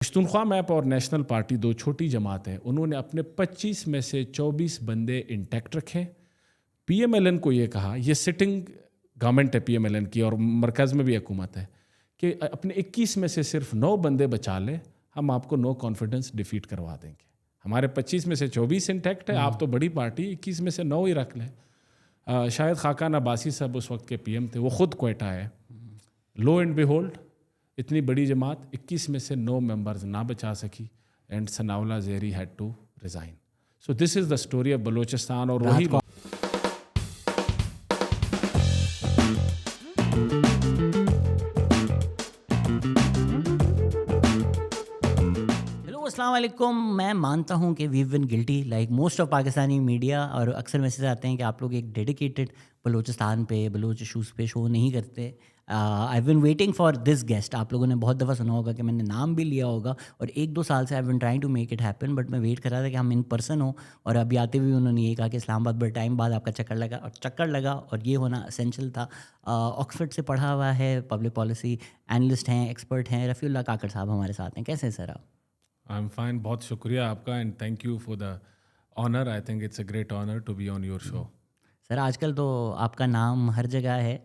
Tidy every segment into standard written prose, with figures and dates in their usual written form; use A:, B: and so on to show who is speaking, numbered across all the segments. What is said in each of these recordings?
A: Pashtunkhwa map اور national party دو چھوٹی جماعتیں انہوں نے اپنے 25 میں سے 24 بندے انٹیکٹ رکھے. پی ایم ایل این کو یہ کہا, یہ سٹنگ گورنمنٹ ہے پی ایم ایل این کی اور مرکز میں بھی حکومت ہے, کہ اپنے 21 میں سے صرف 9 بندے بچا لے, ہم آپ کو نو کانفیڈنس ڈیفیٹ کروا دیں گے. ہمارے 25 میں سے 24 انٹیکٹ ہے, آپ تو بڑی پارٹی 21 میں سے 9 ہی رکھ لیں. شاید خاقان عباسی صاحب اس وقت کے پی ایم تھے, وہ خود کوئٹہ ہے. لو اینڈ بیہولڈ اتنی بڑی جماعت 21 میں سے 9 ممبرز نہ بچا سکی, and Sanaullah Zehri had to resign. So this is the story of Balochistan. اور وہی
B: السلام علیکم. میں مانتا ہوں کہ we've been guilty like most of Pakistani media, اور اکثر میسیج آتے ہیں کہ آپ لوگ ایک ڈیڈیکیٹڈ بلوچستان پہ, بلوچ ایشوز پہ شو نہیں کرتے. آئی بن ویٹنگ فار دس گیسٹ. آپ لوگوں نے بہت دفعہ سنا ہوگا کہ میں نے نام بھی لیا ہوگا, اور 1-2 سال سے I been trying to make it happen, but میں ویٹ کر رہا تھا کہ ہم ان پرسن ہوں. اور ابھی آتے ہوئے انہوں نے یہ کہا کہ اسلام آباد بڑے ٹائم بعد آپ کا چکر لگا, اور یہ ہونا اسینشیل تھا. آکسفرڈ سے پڑھا ہوا ہے, پبلک پالیسی اینالسٹ ہیں, ایکسپرٹ ہیں. رفیع اللہ کاکڑ صاحب ہمارے ساتھ ہیں. کیسے ہیں سر آپ؟
A: I am fine. بہت شکریہ آپ کا, and thank you for the honour. I think it's a great honour to be on your show.
B: Sir آج کل تو آپ کا نام ہر جگہ ہے,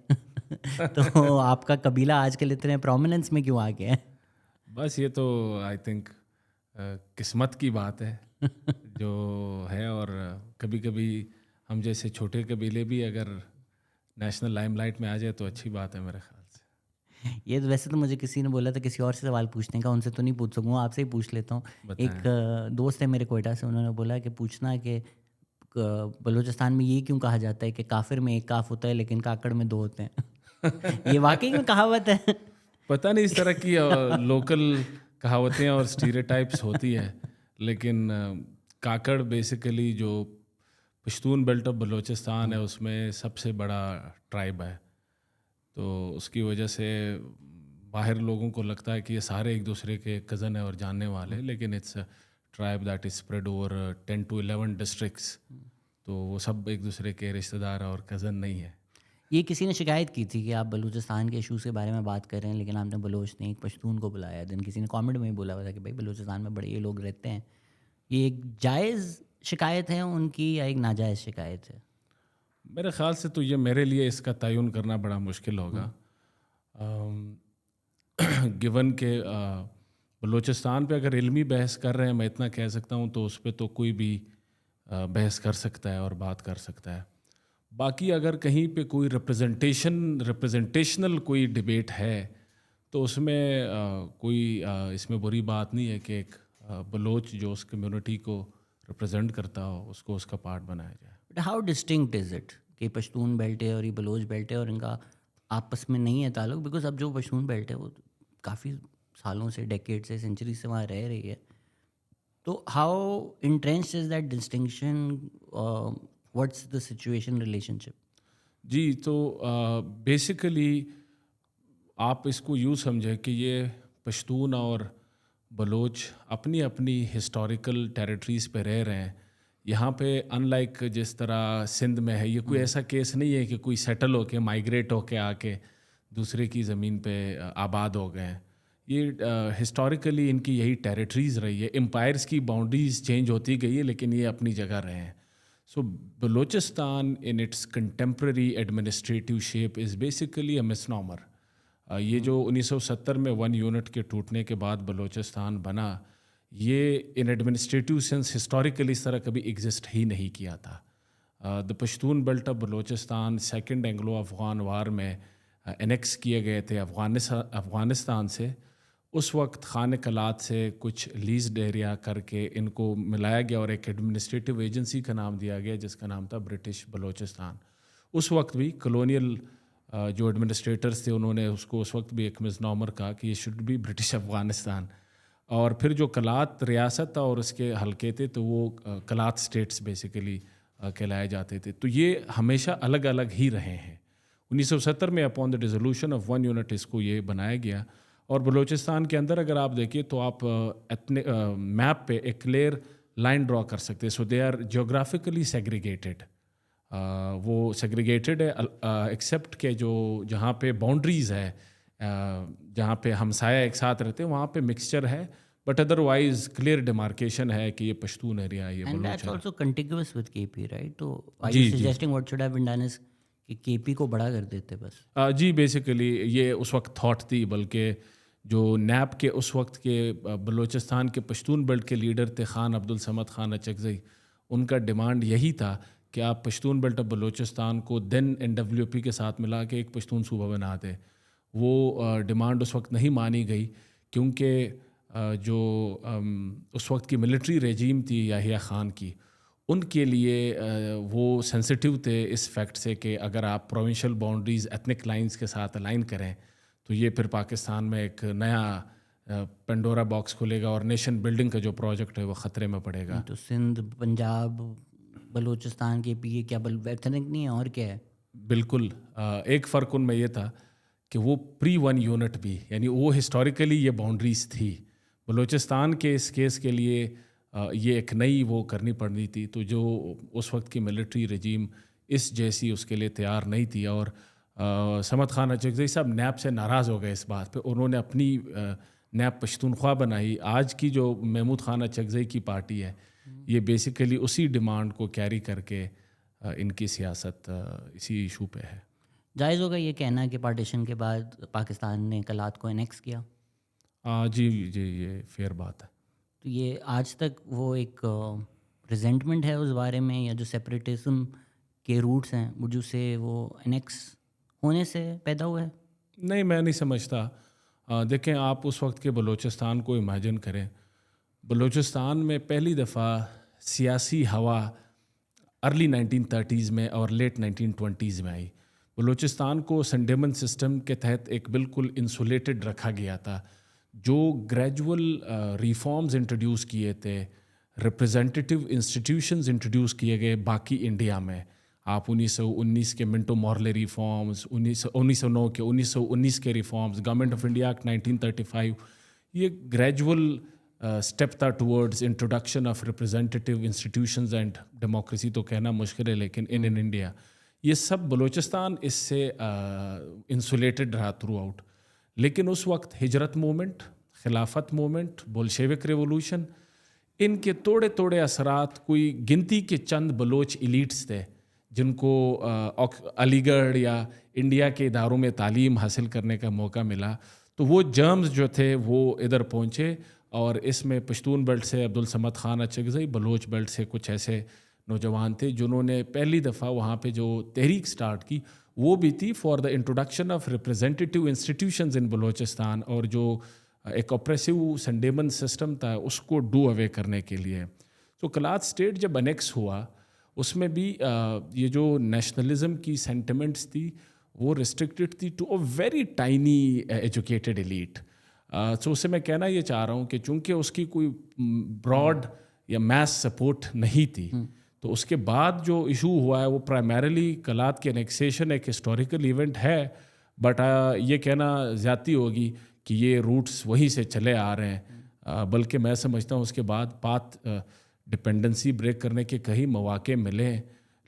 B: تو آپ کا قبیلہ آج کل اتنے پرومیننس میں کیوں آ گیا ہے؟
A: بس یہ تو آئی تھنک قسمت کی بات ہے جو ہے, اور کبھی کبھی ہم جیسے چھوٹے قبیلے بھی اگر نیشنل لائم لائٹ میں آ جائے تو اچھی بات ہے میرے خیال سے.
B: یہ تو ویسے تو مجھے کسی نے بولا تھا کسی اور سے سوال پوچھنے کا, ان سے تو نہیں پوچھ سکوں, آپ سے ہی پوچھ لیتا ہوں. ایک دوست ہے میرے کوئٹہ سے, انہوں نے بولا کہ پوچھنا کہ بلوچستان میں یہ کیوں کہا جاتا ہے کہ کافر میں ایک کاف ہوتا ہے لیکن کاکڑ میں 2 ہوتے ہیں. یہ واقعی میں کہاوت ہے؟
A: پتہ نہیں, اس طرح کی لوکل کہاوتیں اور اسٹیریوٹائپس ہوتی ہیں, لیکن کاکڑ بیسیکلی جو پشتون بیلٹ آف بلوچستان ہے اس میں سب سے بڑا ٹرائب ہے. تو اس کی وجہ سے باہر لوگوں کو لگتا ہے کہ یہ سارے ایک دوسرے کے کزن ہیں اور جاننے والے, لیکن it's tribe that is spread over 10 to 11 districts. تو وہ سب ایک دوسرے کے رشتہ دار اور کزن نہیں ہیں.
B: یہ کسی نے شکایت کی تھی کہ آپ بلوچستان کے ایشوز کے بارے میں بات کر رہے ہیں, لیکن آپ نے بلوچ نہیں ایک پشتون کو بلایا. دن کسی نے کامنٹ میں ہی بولا ہوا تھا کہ بھائی بلوچستان میں بڑے یہ لوگ رہتے ہیں. یہ ایک جائز شکایت ہے ان کی یا ایک ناجائز شکایت ہے؟
A: میرے خیال سے تو یہ میرے لیے اس کا تعین کرنا بڑا مشکل ہوگا, گون کہ بلوچستان پہ اگر علمی بحث کر رہے ہیں, میں اتنا کہہ سکتا ہوں, تو اس پہ تو کوئی بھی بحث کر سکتا ہے اور بات کر سکتا ہے. باقی اگر کہیں پہ کوئی ریپرزنٹیشنل کوئی ڈبیٹ ہے تو اس میں کوئی اس میں بری بات نہیں ہے کہ ایک بلوچ جو اس کمیونٹی کو ریپرزینٹ کرتا ہو اس کو اس کا پارٹ بنایا جائے.
B: But how distinct is it کہ پشتون بیلٹ ہے اور یہ بلوچ بیلٹ ہے اور ان کا آپس میں نہیں ہے تعلق؟ بیکاز اب جو پشتون بیلٹ ہے وہ کافی سالوں سے, ڈیکیڈ سے, سینچری سے وہاں رہ رہی ہے. تو how entrenched is that distinction, what's the situation relationship?
A: جی, تو بیسیکلی آپ اس کو یوں سمجھیں کہ یہ پشتون اور بلوچ اپنی اپنی ہسٹوریکل ٹیریٹریز پہ رہ رہے ہیں. یہاں پہ ان لائک جس طرح سندھ میں ہے, یہ کوئی ایسا کیس نہیں ہے کہ کوئی سیٹل ہو کے مائیگریٹ ہو کے آ کے دوسرے کی زمین پہ آباد ہو گئے ہیں. یہ ہسٹوریکلی ان کی یہی ٹیریٹریز رہی ہے. امپائرس کی باؤنڈریز چینج ہوتی گئی ہے لیکن یہ اپنی جگہ رہے ہیں. So Balochistan in its contemporary administrative shape is basically a misnomer. یہ جو 1970 میں 1 یونٹ کے ٹوٹنے کے بعد بلوچستان بنا, یہ ان ایڈمنسٹریٹو سینس ہسٹوریکلی اس طرح کبھی ایگزسٹ ہی نہیں کیا تھا. The Pashtun belt of Balochistan second Anglo Afghan war میں انیکس کیے گئے تھے افغانستان سے. اس وقت خانہ کلات سے کچھ لیزڈ ایریا کر کے ان کو ملایا گیا اور ایک ایڈمنسٹریٹو ایجنسی کا نام دیا گیا جس کا نام تھا برٹش بلوچستان. اس وقت بھی کلونیل جو ایڈمنسٹریٹرز تھے انہوں نے اس کو اس وقت بھی ایک مسنامر کہا کہ یہ شوڈ بی برٹش افغانستان. اور پھر جو کلات ریاست تھا اور اس کے حلقے تھے تو وہ کلات اسٹیٹس بیسیکلی کہلائے جاتے تھے. تو یہ ہمیشہ الگ الگ ہی رہے ہیں. 1970 میں upon the resolution of 1 unit اس کو یہ بنایا گیا. اور بلوچستان کے اندر اگر آپ دیکھیے تو آپ میپ پہ ایک کلیئر لائن ڈرا کر سکتے. سو دے آر جیوگرافیکلی سیگریگیٹڈ. وہ سیگریگیٹڈ ہے ایکسیپٹ کہ جو جہاں پہ باؤنڈریز ہے, جہاں پہ ہمسایہ ایک ساتھ رہتے ہیں وہاں پہ مکسچر ہے, بٹ ادروائز کلیئر ڈیمارکیشن ہے کہ یہ پشتون ایریا ہے, یہ
B: اینڈ
A: بلوچ
B: دیٹس
A: ہے.
B: Also contiguous with K P right. تو آر
A: جی
B: یو
A: جی
B: suggesting what should have been done is کہ کے پی کو بڑا کر دیتے بس؟
A: جی بیسیکلی یہ اس وقت تھاٹ تھی, بلکہ جو نیب کے اس وقت کے بلوچستان کے پشتون بیلٹ کے لیڈر تھے خان عبدالصمد خان اچکزئی, ان کا ڈیمانڈ یہی تھا کہ آپ پشتون بیلٹ آف بلوچستان کو دین NWP کے ساتھ ملا کے ایک پشتون صوبہ بنا دیں. وہ ڈیمانڈ اس وقت نہیں مانی گئی کیونکہ جو اس وقت کی ملٹری رجیم تھی یحییٰ خان کی, ان کے لیے وہ سینسٹیو تھے اس فیکٹ سے کہ اگر آپ پروونشل باؤنڈریز ایتھنک لائنز کے ساتھ الائن کریں تو یہ پھر پاکستان میں ایک نیا پنڈورا باکس کھلے گا اور نیشن بلڈنگ کا جو پروجیکٹ ہے وہ خطرے میں پڑے گا.
B: تو سندھ, پنجاب, بلوچستان کے پی کیا ایتھنک نہیں ہے اور کیا ہے؟
A: بالکل, ایک فرق ان میں یہ تھا کہ وہ پری 1 یونٹ بھی, یعنی وہ ہسٹوریکلی یہ باؤنڈریز تھی. بلوچستان کے اس کیس کے لیے یہ ایک نئی وہ کرنی پڑنی تھی, تو جو اس وقت کی ملٹری رجیم اس جیسی اس کے لیے تیار نہیں تھی. اور صمد خان اچکزئی صاحب نیب سے ناراض ہو گئے اس بات پہ, انہوں نے اپنی نیب پشتونخوا بنائی. آج کی جو محمود خان اچکزئی کی پارٹی ہے یہ بیسیکلی اسی ڈیمانڈ کو کیری کر کے ان کی سیاست اسی ایشو پہ ہے.
B: جائز ہوگا یہ کہنا کہ پارٹیشن کے بعد پاکستان نے کلات کو انیکس کیا؟
A: جی جی یہ فیئر بات ہے.
B: تو یہ آج تک وہ ایک ریزنٹمنٹ ہے اس بارے میں, یا جو سیپریٹزم کے روٹس ہیں وہ جو سے وہ انیکس ہونے سے پیدا ہوا ہے؟
A: نہیں, میں نہیں سمجھتا. دیکھیں آپ اس وقت کے بلوچستان کو امیجن کریں. بلوچستان میں پہلی دفعہ سیاسی ہوا ارلی 1930s میں اور لیٹ 1920s میں آئی. بلوچستان کو سنڈیمن سسٹم کے تحت ایک بالکل انسولیٹڈ رکھا گیا تھا. جو گریجول ریفارمز انٹروڈیوس کیے تھے, ریپرزینٹیٹیو انسٹیٹیوشنز انٹروڈیوس کیے گئے باقی انڈیا میں, آپ 1919 کے منٹو مارلے ریفارمز, 1909 کے 1919 کے reforms, government of India act 1935, یہ گریجول اسٹیپ تھا towards introduction of representative institutions and democracy. تو کہنا مشکل ہے لیکن ان انڈیا یہ سب بلوچستان اس سے انسولیٹڈ رہا تھرو آؤٹ. لیکن اس وقت ہجرت موومنٹ, خلافت موومنٹ, بولشیوک ریولوشن, ان کے توڑے توڑے اثرات, کوئی گنتی کے چند بلوچ ایلیٹس تھے جن کو علی گڑھ یا انڈیا کے اداروں میں تعلیم حاصل کرنے کا موقع ملا, تو وہ جرمز جو تھے وہ ادھر پہنچے. اور اس میں پشتون بیلٹ سے عبدالصمد خان اچکزئی, بلوچ بیلٹ سے کچھ ایسے نوجوان تھے جنہوں نے پہلی دفعہ وہاں پہ جو تحریک سٹارٹ کی وہ بھی تھی for the introduction of representative institutions in Balochistan, اور جو ایک اپریسو سنڈیمن سسٹم تھا اس کو ڈو اوے کرنے کے لیے. تو کلات اسٹیٹ جب انیکس ہوا اس میں بھی یہ جو نیشنلزم کی سینٹیمنٹس تھی وہ ریسٹرکٹڈ تھی to a very tiny educated elite. تو اس سے میں کہنا یہ چاہ رہا ہوں کہ چونکہ اس کی کوئی براڈ یا میس سپورٹ نہیں تھی, تو اس کے بعد جو ایشو ہوا ہے وہ پرائمریلی کلات کے انیکسیشن ایک ہسٹوریکل ایونٹ ہے, بٹ یہ کہنا زیادتی ہوگی کہ یہ روٹس وہیں سے چلے آ رہے ہیں. بلکہ میں سمجھتا ہوں اس کے بعد پات ڈپینڈنسی بریک کرنے کے کئی مواقع ملے,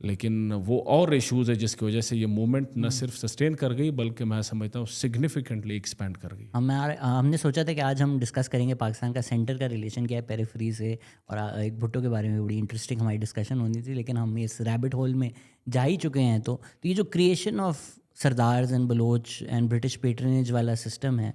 A: لیکن وہ اور ایشوز ہے جس کی وجہ سے یہ موومنٹ نہ صرف سسٹین کر گئی بلکہ میں سمجھتا ہوں سگنیفیکنٹلی ایکسپینڈ کر گئی.
B: ہم نے سوچا تھا کہ آج ہم ڈسکس کریں گے پاکستان کا سینٹر کا ریلیشن کیا ہے پیریفری سے, اور ایک بھٹو کے بارے میں بڑی انٹرسٹنگ ہماری ڈسکشن ہونی تھی, لیکن ہم اس ریبٹ ہول میں جا ہی چکے ہیں. تو یہ جو creation of sardars and Baloch and British patronage والا سسٹم ہے,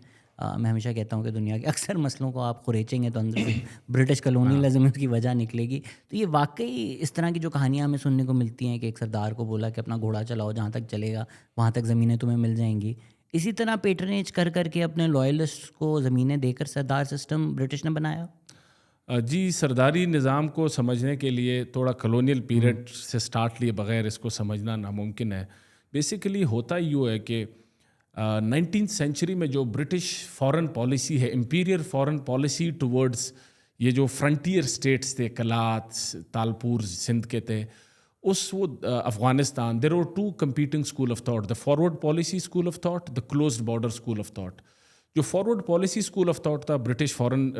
B: میں ہمیشہ کہتا ہوں کہ دنیا کے اکثر مسئلوں کو آپ خریچیں گے تو اندر سے برٹش کلونیلزم کی وجہ نکلے گی. تو یہ واقعی اس طرح کی جو کہانیاں ہمیں سننے کو ملتی ہیں کہ ایک سردار کو بولا کہ اپنا گھوڑا چلاؤ, جہاں تک چلے گا وہاں تک زمینیں تمہیں مل جائیں گی, اسی طرح پیٹرنیج کر کر کے اپنے لوئلسٹ کو زمینیں دے کر سردار سسٹم برٹش نے بنایا.
A: جی, سرداری نظام کو سمجھنے کے لیے تھوڑا کلونیل پیریڈ سے سٹارٹ لیے بغیر اس کو سمجھنا ناممکن ہے. بیسیکلی ہوتا یوں ہے کہ 19th سینچری میں جو برٹش فارن پالیسی ہے, امپیریل فارن پالیسی ٹورڈز یہ جو فرنٹیئر اسٹیٹس تھے, کلات, تالپور سندھ کے تھے, وہ Afghanistan, there are two competing school of thought, the forward policy school of thought, the closed border school of thought. جو forward policy school of thought تھا British foreign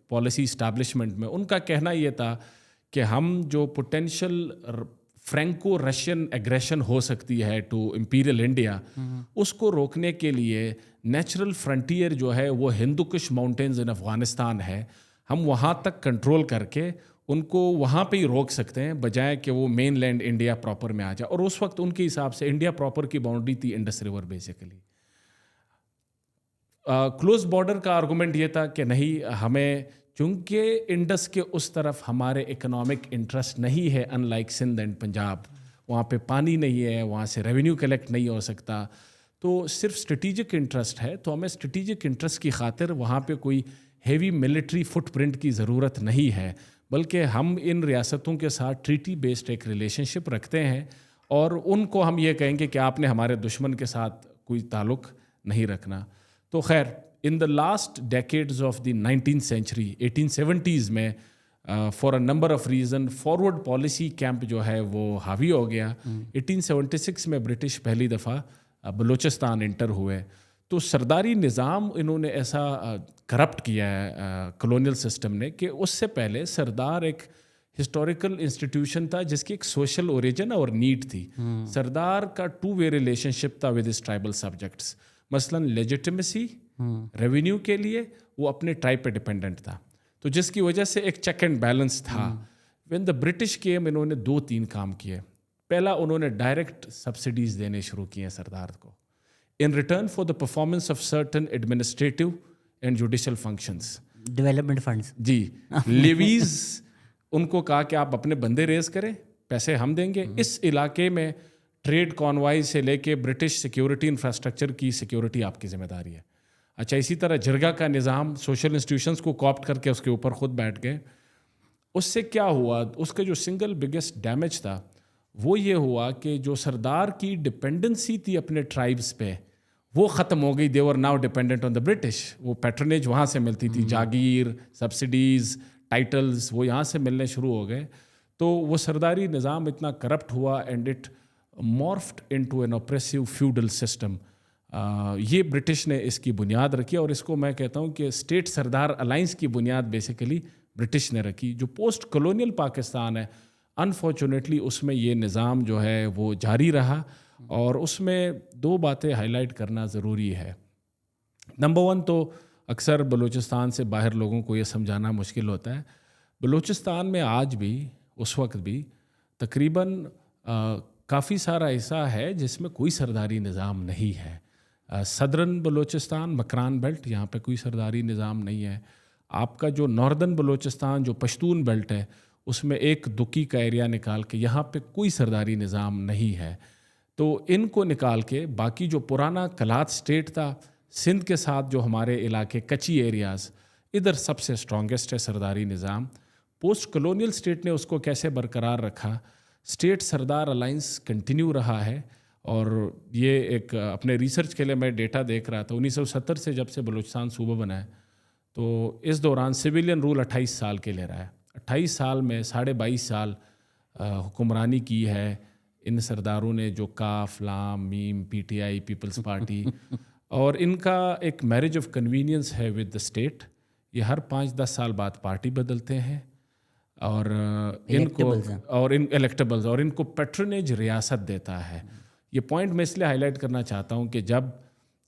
A: policy establishment میں, ان کا کہنا یہ تھا کہ ہم جو پوٹینشیل فرینکو رشین ایگریشن ہو سکتی ہے ٹو امپیریل انڈیا, اس کو روکنے کے لیے نیچرل فرنٹیئر جو ہے وہ ہندو کش ماؤنٹینز ان افغانستان ہے, ہم وہاں تک کنٹرول کر کے ان کو وہاں پہ ہی روک سکتے ہیں بجائے کہ وہ مین لینڈ انڈیا پراپر میں آ جائے. اور اس وقت ان کے حساب سے انڈیا پراپر کی باؤنڈری تھی Indus river basically. Close border کا آرگومنٹ یہ تھا کہ نہیں, ہمیں چونکہ انڈس کے اس طرف ہمارے اکنامک انٹرسٹ نہیں ہے, in like Sindh and Punjab, وہاں پہ پانی نہیں ہے, وہاں سے ریونیو کلیکٹ نہیں ہو سکتا, تو صرف اسٹریٹجک انٹرسٹ ہے. تو ہمیں اسٹریٹجک انٹرسٹ کی خاطر وہاں پہ کوئی ہیوی ملٹری فٹ پرنٹ کی ضرورت نہیں ہے, بلکہ ہم ان ریاستوں کے ساتھ ٹریٹی بیسڈ ایک ریلیشن شپ رکھتے ہیں, اور ان کو ہم یہ کہیں گے کہ آپ نے ہمارے دشمن کے ساتھ کوئی تعلق نہیں رکھنا. تو خیر, in the last decades of the 19th century 1870s میں for a number of reason forward policy camp جو ہے وہ حاوی ہو گیا. 1876 میں برٹش پہلی دفعہ بلوچستان انٹر ہوئے. تو سرداری نظام انہوں نے ایسا کرپٹ کیا ہے کلونیل سسٹم نے, کہ اس سے پہلے سردار ایک ہسٹوریکل انسٹیٹیوشن تھا جس کی ایک سوشل اوریجن اور نیڈ تھی. سردار کا 2-way ریلیشن شپ تھا ود ہز ٹرائبل سبجیکٹس. مثلاً لیجیٹمیسی ریونیو کے لیے وہ اپنے ٹرائب پہ ڈپینڈنٹ تھا, تو جس کی وجہ سے ایک چیک اینڈ بیلنس تھا. وین دا برٹش کیم, انہوں نے 2-3 کام کیے. پہلا, انہوں نے ڈائریکٹ سبسڈیز دینے شروع کیے سردار کو in return for the performance of certain administrative and judicial functions.
B: Development funds,
A: جی, لیویز ان کو کہا کہ آپ اپنے بندے ریز کریں, پیسے ہم دیں گے. اس علاقے میں ٹریڈ کانوائی سے لے کے برٹش سیکیورٹی انفراسٹرکچر کی سیکیورٹی آپ کی ذمہ داری ہے. اچھا, اسی طرح جرگا کا نظام سوشل انسٹیٹیوشنس کو کاپٹ کر کے اس کے اوپر خود بیٹھ گئے. اس سے کیا ہوا, اس کا جو سنگل بگیسٹ ڈیمیج تھا وہ یہ ہوا کہ جو سردار کی ڈپینڈنسی تھی اپنے ٹرائبس پہ وہ ختم ہو گئی. They were now dependent on the British. وہ پیٹرنیج وہاں سے ملتی تھی, جاگیر, سبسڈیز, ٹائٹلز, وہ یہاں سے ملنے شروع ہو گئے. تو وہ سرداری نظام اتنا کرپٹ ہوا and it morphed into an oppressive feudal system. یہ برٹش نے اس کی بنیاد رکھی, اور اس کو میں کہتا ہوں کہ اسٹیٹ سردار الائنس کی بنیاد بیسیکلی برٹش نے رکھی. جو پوسٹ کلونیل پاکستان ہے, انفارچونیٹلی اس میں یہ نظام جو ہے وہ جاری رہا, اور اس میں 2 باتیں ہائی لائٹ کرنا ضروری ہے. نمبر 1 تو اکثر بلوچستان سے باہر لوگوں کو یہ سمجھانا مشکل ہوتا ہے, بلوچستان میں آج بھی اس وقت بھی تقریباً کافی سارا ایسا ہے جس میں کوئی سرداری نظام نہیں ہے. صدرن بلوچستان, مکران بیلٹ, یہاں پہ کوئی سرداری نظام نہیں ہے. آپ کا جو ناردرن بلوچستان جو پشتون بیلٹ ہے اس میں ایک دکی کا ایریا نکال کے یہاں پہ کوئی سرداری نظام نہیں ہے. تو ان کو نکال کے باقی جو پرانا کلات سٹیٹ تھا سندھ کے ساتھ جو ہمارے علاقے کچی ایریاز, ادھر سب سے اسٹرانگسٹ ہے سرداری نظام. پوسٹ کلونیل سٹیٹ نے اس کو کیسے برقرار رکھا, اسٹیٹ سردار الائنس کنٹینیو رہا ہے. اور یہ ایک اپنے ریسرچ کے لیے میں ڈیٹا دیکھ رہا تھا, 1970 سے جب سے بلوچستان صوبہ بنا ہے تو اس دوران سویلین رول 28 سال کے لے رہا ہے. 28 سال میں 22.5 سال حکمرانی کی ہے ان سرداروں نے, جو کاف, لام, میم, P T I, Peoples Party, اور ان کا ایک میرج آف کنوینئنس ہے ود دا اسٹیٹ. یہ ہر 5-10 سال بعد پارٹی بدلتے ہیں, اور ان کو اور ان الیکٹیبلز اور ان کو پیٹرنیج ریاست دیتا ہے. یہ پوائنٹ میں اس لیے ہائی لائٹ کرنا چاہتا ہوں کہ جب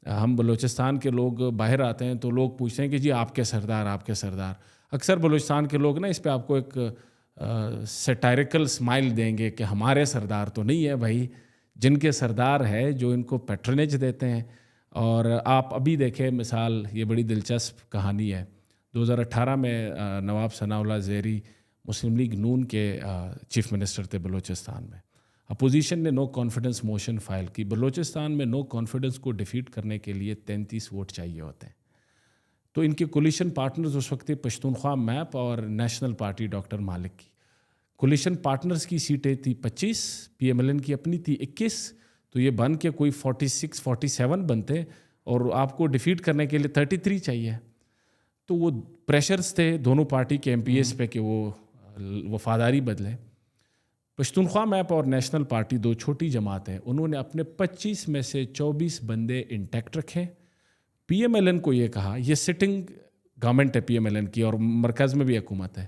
A: ہم بلوچستان کے لوگ باہر آتے ہیں تو لوگ پوچھتے ہیں کہ جی آپ کے سردار, آپ کے سردار. اکثر بلوچستان کے لوگ نا اس پہ آپ کو ایک سیٹائریکل اسمائل دیں گے کہ ہمارے سردار تو نہیں ہے بھائی, جن کے سردار ہے جو ان کو پیٹرنیج دیتے ہیں. اور آپ ابھی دیکھیں مثال, یہ بڑی دلچسپ کہانی ہے. 2018 میں نواب ثناء اللہ زیری مسلم لیگ نون کے چیف منسٹر تھے بلوچستان میں. اپوزیشن نے نو کانفیڈنس موشن فائل کی. بلوچستان میں نو کانفیڈنس کو ڈیفیٹ کرنے کے لیے 33 ووٹ چاہیے ہوتے ہیں. تو ان کے کولیشن پارٹنرز اس وقت پشتونخوا میپ اور نیشنل پارٹی ڈاکٹر مالک کی. کولیشن پارٹنرز کی سیٹیں تھی 25, پی ایم ایل این کی اپنی تھی 21. تو یہ بن کے کوئی 46-47 بنتے, اور آپ کو ڈیفیٹ کرنے کے لیے 33 چاہیے. تو وہ پریشرز تھے دونوں پارٹی کے ایم پی ایس پہ کہ وہ وفاداری بدلے. پشتونخوا میپ اور نیشنل پارٹی 2 چھوٹی جماعتیں, انہوں نے اپنے 25 میں سے 24 بندے انٹیکٹ رکھے. پی ایم ایل این کو یہ کہا, یہ سٹنگ گورنمنٹ ہے پی ایم ایل این کی اور مرکز میں بھی حکومت ہے,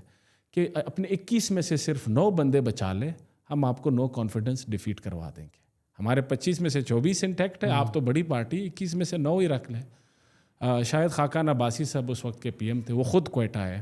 A: کہ اپنے 21 میں سے صرف 9 بندے بچا لیں, ہم آپ کو نو کانفیڈنس ڈیفیٹ کروا دیں گے. ہمارے 25 میں سے 24 انٹیکٹ ہے, آپ تو بڑی پارٹی, 21 میں سے 9 ہی رکھ لیں. شاید خاقان عباسی صاحب اس وقت کے پی ایم تھے, وہ خود کوئٹہ ہے,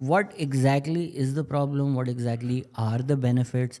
B: What exactly is the problem? What exactly are the benefits?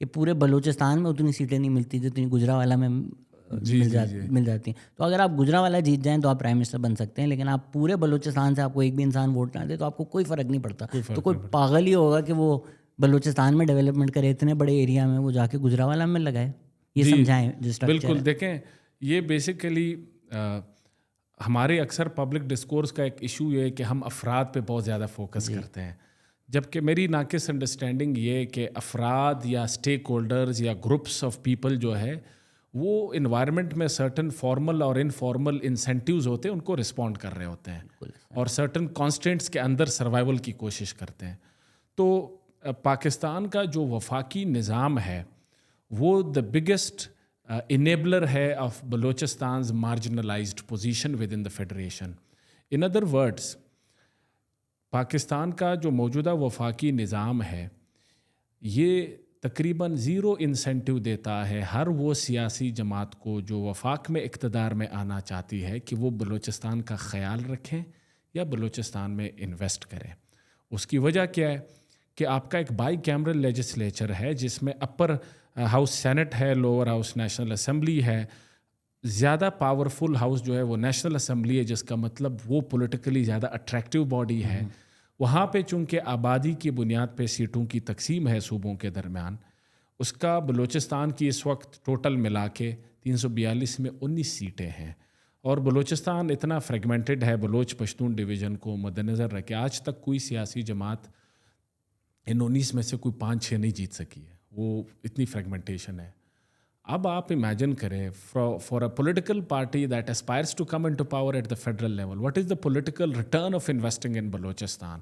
B: کہ پورے بلوچستان میں اتنی سیٹیں نہیں ملتی جتنی گجرانوالہ میں مل جاتی ہیں. تو اگر آپ گجرانوالہ جیت جائیں تو آپ پرائم منسٹر بن سکتے ہیں, لیکن آپ پورے بلوچستان سے آپ کو ایک بھی انسان ووٹ نہ دے تو آپ کو کوئی فرق نہیں پڑتا. تو کوئی پاگل ہی ہوگا کہ وہ بلوچستان میں ڈیولپمنٹ کرے اتنے بڑے ایریا میں, وہ جا کے گجرانوالہ میں لگائے. یہ سمجھائیں جو اسٹرکچر.
A: بالکل, دیکھیں یہ بیسیکلی ہمارے اکثر پبلک ڈسکورس کا ایک ایشو یہ ہے کہ ہم افراد پہ بہت زیادہ فوکس کرتے ہیں, جبکہ میری ناقص انڈرسٹینڈنگ یہ کہ افراد یا اسٹیک ہولڈرز یا گروپس آف پیپل جو ہے وہ انوائرمنٹ میں سرٹن فارمل اور انفارمل انسینٹیوز ہوتے ہیں, ان کو رسپونڈ کر رہے ہوتے ہیں اور سرٹن کانسٹینٹس کے اندر سروائیول کی کوشش کرتے ہیں. تو پاکستان کا جو وفاقی نظام ہے وہ دا بگیسٹ enabler ہے of Balochistan's marginalized position within the federation. In other words, Pakistan کا جو موجودہ وفاقی نظام ہے یہ تقریباً زیرو انسینٹیو دیتا ہے ہر وہ سیاسی جماعت کو جو وفاق میں اقتدار میں آنا چاہتی ہے کہ وہ بلوچستان کا خیال رکھیں یا بلوچستان میں انویسٹ کریں. اس کی وجہ کیا ہے کہ آپ کا ایک بائی کیمرل لیجسلیچر ہے جس میں اپر ہاؤس سینٹ ہے, لوور ہاؤس نیشنل اسمبلی ہے. زیادہ پاورفل ہاؤس جو ہے وہ نیشنل اسمبلی ہے, جس کا مطلب وہ پولیٹیکلی زیادہ اٹریکٹیو باڈی ہے. وہاں پہ چونکہ آبادی کی بنیاد پہ سیٹوں کی تقسیم ہے صوبوں کے درمیان, اس کا بلوچستان کی اس وقت ٹوٹل ملا کے 342 میں 19 سیٹیں ہیں. اور بلوچستان اتنا فریگمنٹڈ ہے بلوچ پشتون ڈویژن کو مد نظر رکھے آج تک کوئی سیاسی جماعت ان 19 میں سے کوئی 5-6 نہیں جیت سکی ہے, وہ اتنی فریگمنٹیشن ہے. اب آپ امیجن کریں for a political party that aspires to come into power at the federal level, what is the political return of investing in Balochistan?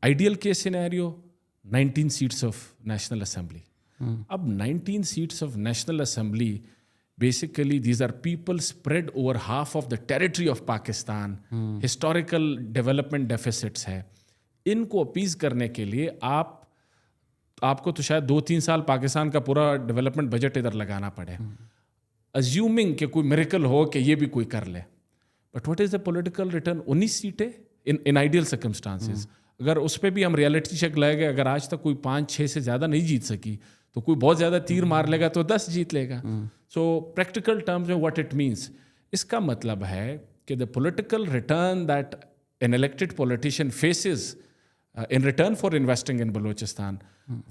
A: Ideal case scenario 19 seats of National Assembly. اب 19 seats of National Assembly basically these are people spread over half of the territory of Pakistan, historical development deficits ہے. ان کو appease کرنے کے لیے آپ کو تو شاید 2-3 سال پاکستان کا پورا ڈیولپمنٹ بجٹ ادھر لگانا پڑے, ازیومنگ کہ کوئی میریکل ہو کہ یہ بھی کوئی کر لے. But what is the political return? 19 سیٹیں ان آئیڈیل سرکمسٹانسز. اگر اس پہ بھی ہم ریئلٹی چیک لائے گئے, اگر آج تک کوئی 5-6 سے زیادہ نہیں جیت سکی تو کوئی بہت زیادہ تیر مار لے گا تو 10 جیت لے گا. سو پریکٹیکل ٹرمز میں واٹ اٹ مینس, اس کا مطلب ہے کہ دا political return that an elected politician faces in return for investing in Balochistan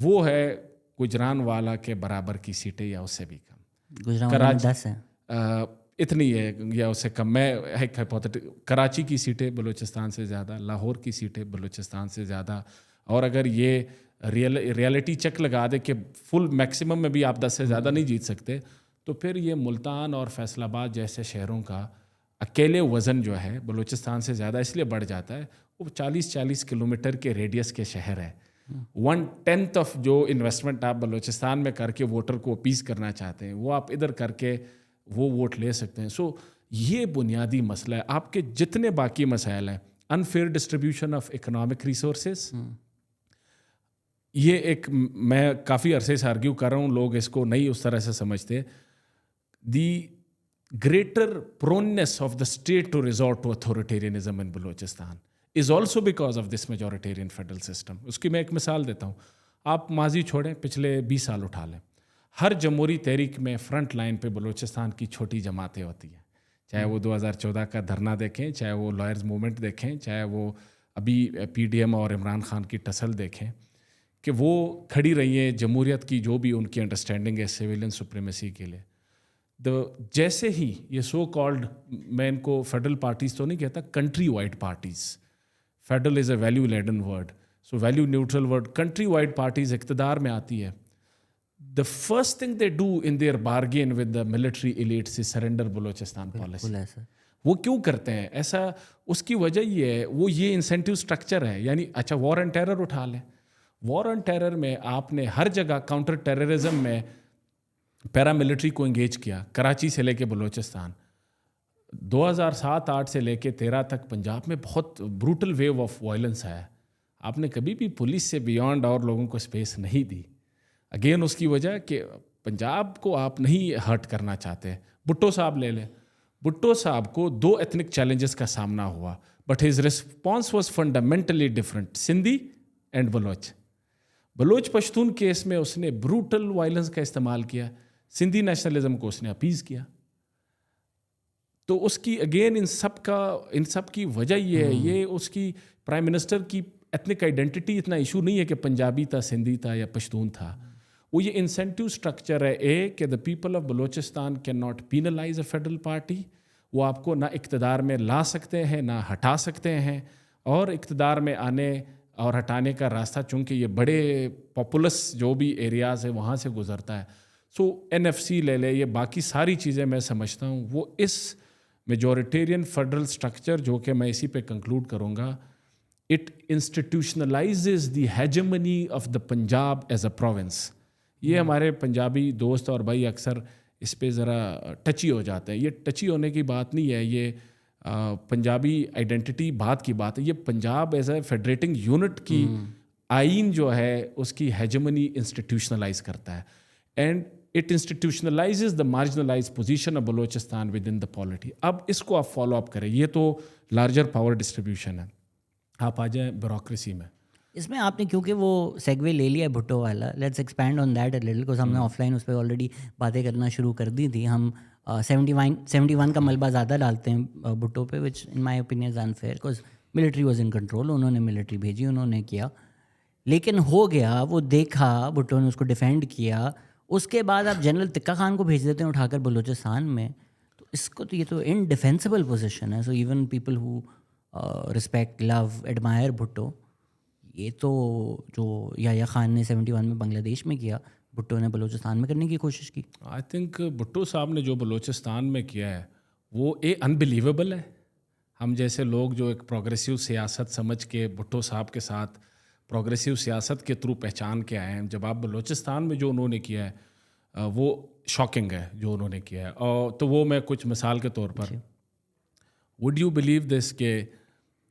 A: وہ ہے گجرانوالہ کے برابر کی سیٹیں یا اس سے بھی کم.
B: گجرانوالہ 10 ہیں
A: اتنی ہے یا اس سے کم. میں ایک کراچی کی سیٹیں بلوچستان سے زیادہ, لاہور کی سیٹیں بلوچستان سے زیادہ. اور اگر یہ ریئلٹی چیک لگا دے کہ فل میکسیمم میں بھی آپ 10 سے زیادہ نہیں جیت سکتے, تو پھر یہ ملتان اور فیصل آباد جیسے شہروں کا اکیلے وزن جو ہے بلوچستان سے زیادہ اس لیے بڑھ جاتا ہے. وہ 40 کلومیٹر کے ریڈیس کے شہر ہے. 1/10 آف جو انویسٹمنٹ آپ بلوچستان میں کر کے ووٹر کو اپیز کرنا چاہتے ہیں وہ آپ ادھر کر کے وہ ووٹ لے سکتے ہیں. سو یہ بنیادی مسئلہ ہے. آپ کے جتنے باقی مسائل ہیں, unfair distribution of economic resources, یہ ایک میں کافی عرصے سے آرگیو کر رہا ہوں, لوگ اس کو نہیں اس طرح سے سمجھتے. The greater proneness of the state to resort to authoritarianism in Balochistan is also because of this majoritarian federal system. اس کی میں ایک مثال دیتا ہوں. آپ ماضی چھوڑیں, پچھلے 20 سال اٹھا لیں. ہر جمہوری تحریک میں فرنٹ لائن پہ بلوچستان کی چھوٹی جماعتیں ہوتی ہیں, چاہے وہ 2014 کا دھرنا دیکھیں, چاہے وہ لائرز موومنٹ دیکھیں, چاہے وہ ابھی پی ڈی ایم اور عمران خان کی ٹسل دیکھیں, کہ وہ کھڑی رہی ہیں جمہوریت کی جو بھی ان کی انڈرسٹینڈنگ ہے سویلین سپریمیسی کے لیے. جیسے ہی یہ سو کالڈ, میں ان کو فیڈرل پارٹیز تو نہیں کہتا, country wide parties, federal is a value laden word, so value neutral word, country wide parties اقتدار میں آتی ہے. The first thing they do in their bargain with the military elites is surrender Balochistan policy. وہ کیوں کرتے ہیں ایسا؟ اس کی وجہ یہ ہے, وہ یہ انسینٹیو اسٹرکچر ہے. یعنی اچھا وار اینڈ ٹیرر اٹھا لیں, وار اینڈ ٹیرر میں آپ نے ہر جگہ کاؤنٹر ٹیررزم میں پیرا ملٹری کو انگیج کیا, کراچی سے لے کے بلوچستان. 2007-8 سے لے کے 13 تک پنجاب میں بہت بروٹل ویو آف وائلنس آیا. آپ نے کبھی بھی پولیس سے بیانڈ اور لوگوں کو اسپیس نہیں دی. اگین اس کی وجہ کہ پنجاب کو آپ نہیں ہرٹ کرنا چاہتے. بھٹو صاحب لے لیں, بھٹو صاحب کو 2 ایتھنک چیلنجز کا سامنا ہوا, but his response was fundamentally different, Sindhi and Baloch. Baloch Pashtun case میں اس نے بروٹل وائلنس کا استعمال کیا, سندھی نیشنلزم کو اس نے اپیز کیا. تو اس کی اگین ان سب کی وجہ یہ ہے, یہ اس کی پرائم منسٹر کی ایتھنک آئیڈینٹی اتنا ایشو نہیں ہے کہ پنجابی تھا, سندھی تھا یا پشتون تھا. وہ یہ انسینٹیو سٹرکچر ہے کہ دا people of Balochistan can not penalise a federal party. وہ آپ کو نہ اقتدار میں لا سکتے ہیں نہ ہٹا سکتے ہیں, اور اقتدار میں آنے اور ہٹانے کا راستہ چونکہ یہ بڑے پاپولس جو بھی ایریاز ہیں وہاں سے گزرتا ہے. سو NFC لے لے, یہ باقی ساری چیزیں میں سمجھتا ہوں وہ اس میجورٹیرین فیڈرل سٹرکچر, جو کہ میں اسی پہ کنکلوڈ کروں گا, it institutionalizes the hegemony of the Punjab as a province. یہ ہمارے پنجابی دوست اور بھائی اکثر اس پہ ذرا ٹچی ہو جاتے ہیں. یہ ٹچی ہونے کی بات نہیں ہے, یہ پنجابی آئیڈینٹی بات کی بات ہے. یہ پنجاب ایز اے فیڈریٹنگ یونٹ کی آئین جو ہے اس کی ہیجمنی انسٹیٹیوشنلائز کرتا ہے, and it institutionalizes the marginalize position of Balochistan within the polity. اب اس کو آپ فالو اپ کریں, یہ تو لارجر پاور ڈسٹریبیوشن ہے. آپ آ جائیں بیوروکریسی میں.
B: اس میں آپ نے کیونکہ وہ سیگوے لے لیا ہے بھٹو والا, let's expand on that a little, because ہم نے آف لائن اس پہ آلریڈی باتیں کرنا شروع کر دی تھی. ہم 71 کا ملبہ زیادہ ڈالتے ہیں بھٹو پہ, which in my opinion is unfair, because military was in control. انہوں نے ملٹری بھیجی, انہوں نے کیا, لیکن ہو گیا, وہ دیکھا, بھٹو نے اس کو ڈیفینڈ کیا. اس کے بعد آپ جنرل تکا خان کو بھیج دیتے ہیں اٹھا کر بلوچستان میں, تو اس کو تو یہ تو انڈیفینسیبل پوزیشن ہے. So even people who respect, love, admire Bhutto, یہ تو جو یحییٰ خان نے 71 میں بنگلہ دیش میں کیا, بھٹو نے بلوچستان میں کرنے کی کوشش کی.
A: آئی تھنک بھٹو صاحب نے جو بلوچستان میں کیا ہے وہ انبلیویبل ہے. ہم جیسے لوگ جو ایک پروگریسو سیاست سمجھ کے بھٹو صاحب کے ساتھ پروگریسو سیاست کے تھرو پہچان کے آئے ہیں, جب آپ بلوچستان میں جو انہوں نے کیا ہے وہ شاکنگ ہے جو انہوں نے کیا ہے. اور تو وہ میں کچھ مثال کے طور پر, وڈ یو بلیو دس کہ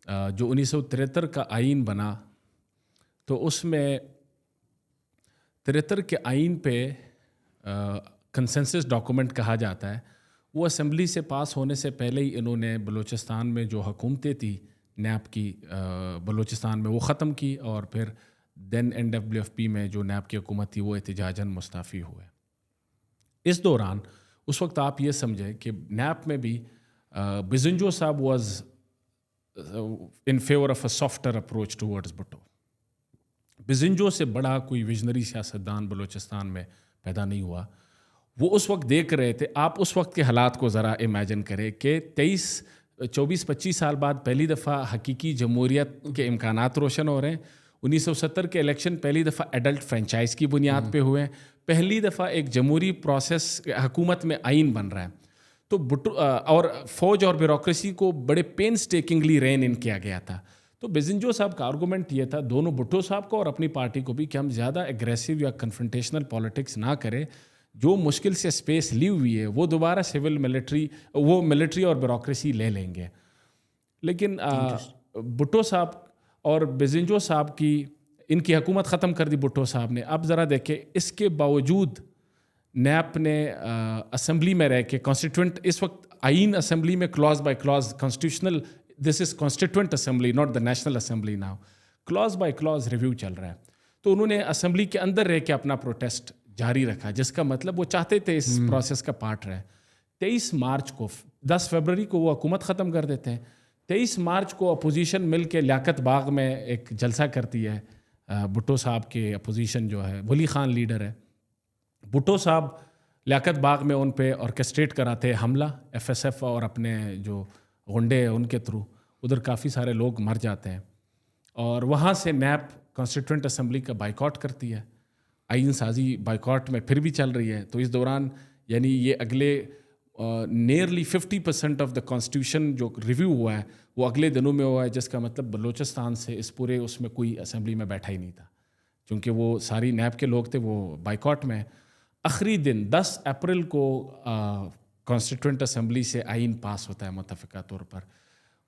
A: جو 1973 کا آئین بنا, تو اس میں 73 کے آئین پہ کنسنسس ڈاکومنٹ کہا جاتا ہے, وہ اسمبلی سے پاس ہونے سے پہلے ہی انہوں نے بلوچستان میں جو حکومتیں تھیں نیب کی بلوچستان میں وہ ختم کی, اور پھر دین NWFP میں جو نیب کی حکومت تھی وہ احتجاجاً مستعفی ہوئے. اس دوران اس وقت آپ یہ سمجھیں کہ نیب میں بھی بزنجو صاحب was in favour of a softer approach towards Bhutto. Bizenjo سے بڑا کوئی ویژنری سیاستدان بلوچستان میں پیدا نہیں ہوا. وہ اس وقت دیکھ رہے تھے, آپ اس وقت کے حالات کو ذرا امیجن کریں کہ 24-25 سال بعد پہلی دفعہ حقیقی جمہوریت کے امکانات روشن ہو رہے ہیں. 1970 کے الیکشن پہلی دفعہ ایڈلٹ فرینچائز کی بنیاد پہ ہوئے ہیں. پہلی دفعہ ایک جمہوری پروسیس حکومت میں آئین بن رہا ہے. تو بھٹو اور فوج اور بیوروکریسی کو بڑے پینس ٹیکنگلی رین ان کیا گیا تھا. تو بزنجو صاحب کا آرگومنٹ یہ تھا, دونوں بھٹو صاحب کو اور اپنی پارٹی کو بھی, کہ ہم زیادہ ایگریسو یا کنفرنٹیشنل پالیٹکس نہ کریں. جو مشکل سے اسپیس لی ہوئی ہے وہ دوبارہ ملٹری اور بیوروکریسی لے لیں گے. لیکن بھٹو صاحب اور بزنجو صاحب ان کی حکومت ختم کر دی بھٹو صاحب نے. اب ذرا دیکھیں, اس کے باوجود نیب نے اسمبلی میں رہ کے کانسٹیٹوئنٹ, اس وقت آئین اسمبلی میں clause by clause constitutional, this is constituent assembly not the national assembly now, clause by clause review چل رہا ہے. تو انہوں نے اسمبلی کے اندر رہ کے اپنا پروٹیسٹ جاری رکھا, جس کا مطلب وہ چاہتے تھے اس پروسیس کا پارٹ رہے. 23 مارچ کو, 10 فروری کو وہ حکومت ختم کر دیتے ہیں. 23 مارچ کو اپوزیشن مل کے لیاقت باغ میں ایک جلسہ کرتی ہے. بھٹو صاحب کے اپوزیشن جو ہے, ولی خان لیڈر ہے, بھٹو صاحب لیاقت باغ میں ان پہ آرکیسٹریٹ کراتے حملہ, FSF اور اپنے جو غنڈے ہیں ان کے تھرو. ادھر کافی سارے لوگ مر جاتے ہیں, اور وہاں سے نیب کانسٹیٹوئنٹ اسمبلی کا بائیکاٹ کرتی ہے. آئین سازی بائیکاٹ میں پھر بھی چل رہی ہے. تو اس دوران یعنی یہ اگلے نیئرلی 50% آف دا کانسٹیٹیوشن جو ریویو ہوا ہے وہ اگلے دنوں میں ہوا ہے, جس کا مطلب بلوچستان سے اس پورے اس میں کوئی اسمبلی میں بیٹھا ہی نہیں تھا, کیونکہ وہ ساری نیب کے لوگ تھے وہ بائیکاٹ میں. آخری دن 10 اپریل کو کانسٹیٹوئنٹ اسمبلی سے آئین پاس ہوتا ہے متفقہ طور پر.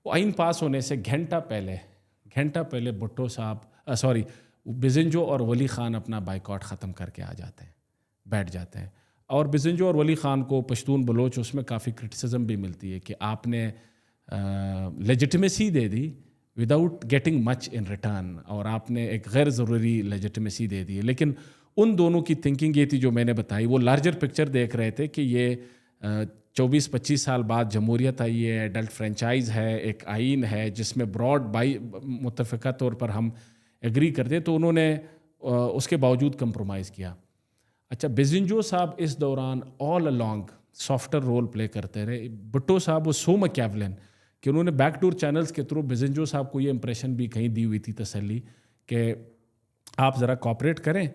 A: وہ آئین پاس ہونے سے گھنٹہ پہلے بھٹو صاحب بزنجو اور ولی خان اپنا بائیکاٹ ختم کر کے بیٹھ جاتے ہیں. اور بزنجو اور ولی خان کو پشتون بلوچ اس میں کافی کرٹیسزم بھی ملتی ہے کہ آپ نے لیجٹمیسی دے دی without getting much in return, اور آپ نے ایک غیر ضروری لیجٹمیسی دے دی. لیکن ان دونوں کی تھنکنگ یہ تھی جو میں نے بتائی, وہ لارجر پکچر دیکھ رہے تھے کہ یہ 24-25 سال بعد جمہوریت آئی ہے, ایڈلٹ فرینچائز ہے, ایک آئین ہے جس میں براڈ متفقہ طور پر ہم ایگری کرتے, تو انہوں نے اس کے باوجود کمپرومائز کیا. اچھا, بیزنجو صاحب اس دوران آل along سافٹر رول پلے کرتے رہے. بھٹو صاحب وہ سو میکیولن کہ انہوں نے بیک ڈور چینلز کے تھرو بیزنجو صاحب کو یہ امپریشن بھی کہیں دی ہوئی تھی تسلی کہ آپ ذرا کوآپریٹ کریں,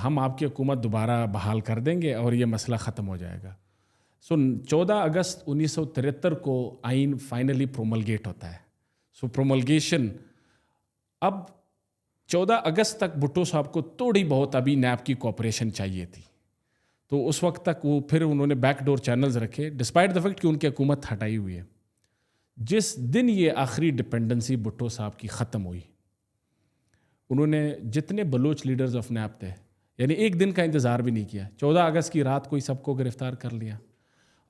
A: ہم آپ کی حکومت دوبارہ بحال کر دیں گے اور یہ مسئلہ ختم ہو جائے گا. سو 14 اگست 1973 کو آئین فائنلی پروملگیٹ ہوتا ہے. سو پروملگیشن, اب 14 اگست تک بھٹو صاحب کو تھوڑی بہت ابھی نیب کی کوآپریشن چاہیے تھی, تو اس وقت تک وہ پھر انہوں نے بیک ڈور چینلز رکھے ڈسپائٹ دا فیکٹ کہ ان کی حکومت ہٹائی ہوئی ہے. جس دن یہ آخری ڈپینڈنسی بھٹو صاحب کی ختم ہوئی, انہوں نے جتنے بلوچ لیڈرز آف نیب تھے, یعنی ایک دن کا انتظار بھی نہیں کیا, 14 اگست کی رات کو ہی سب کو گرفتار کر لیا,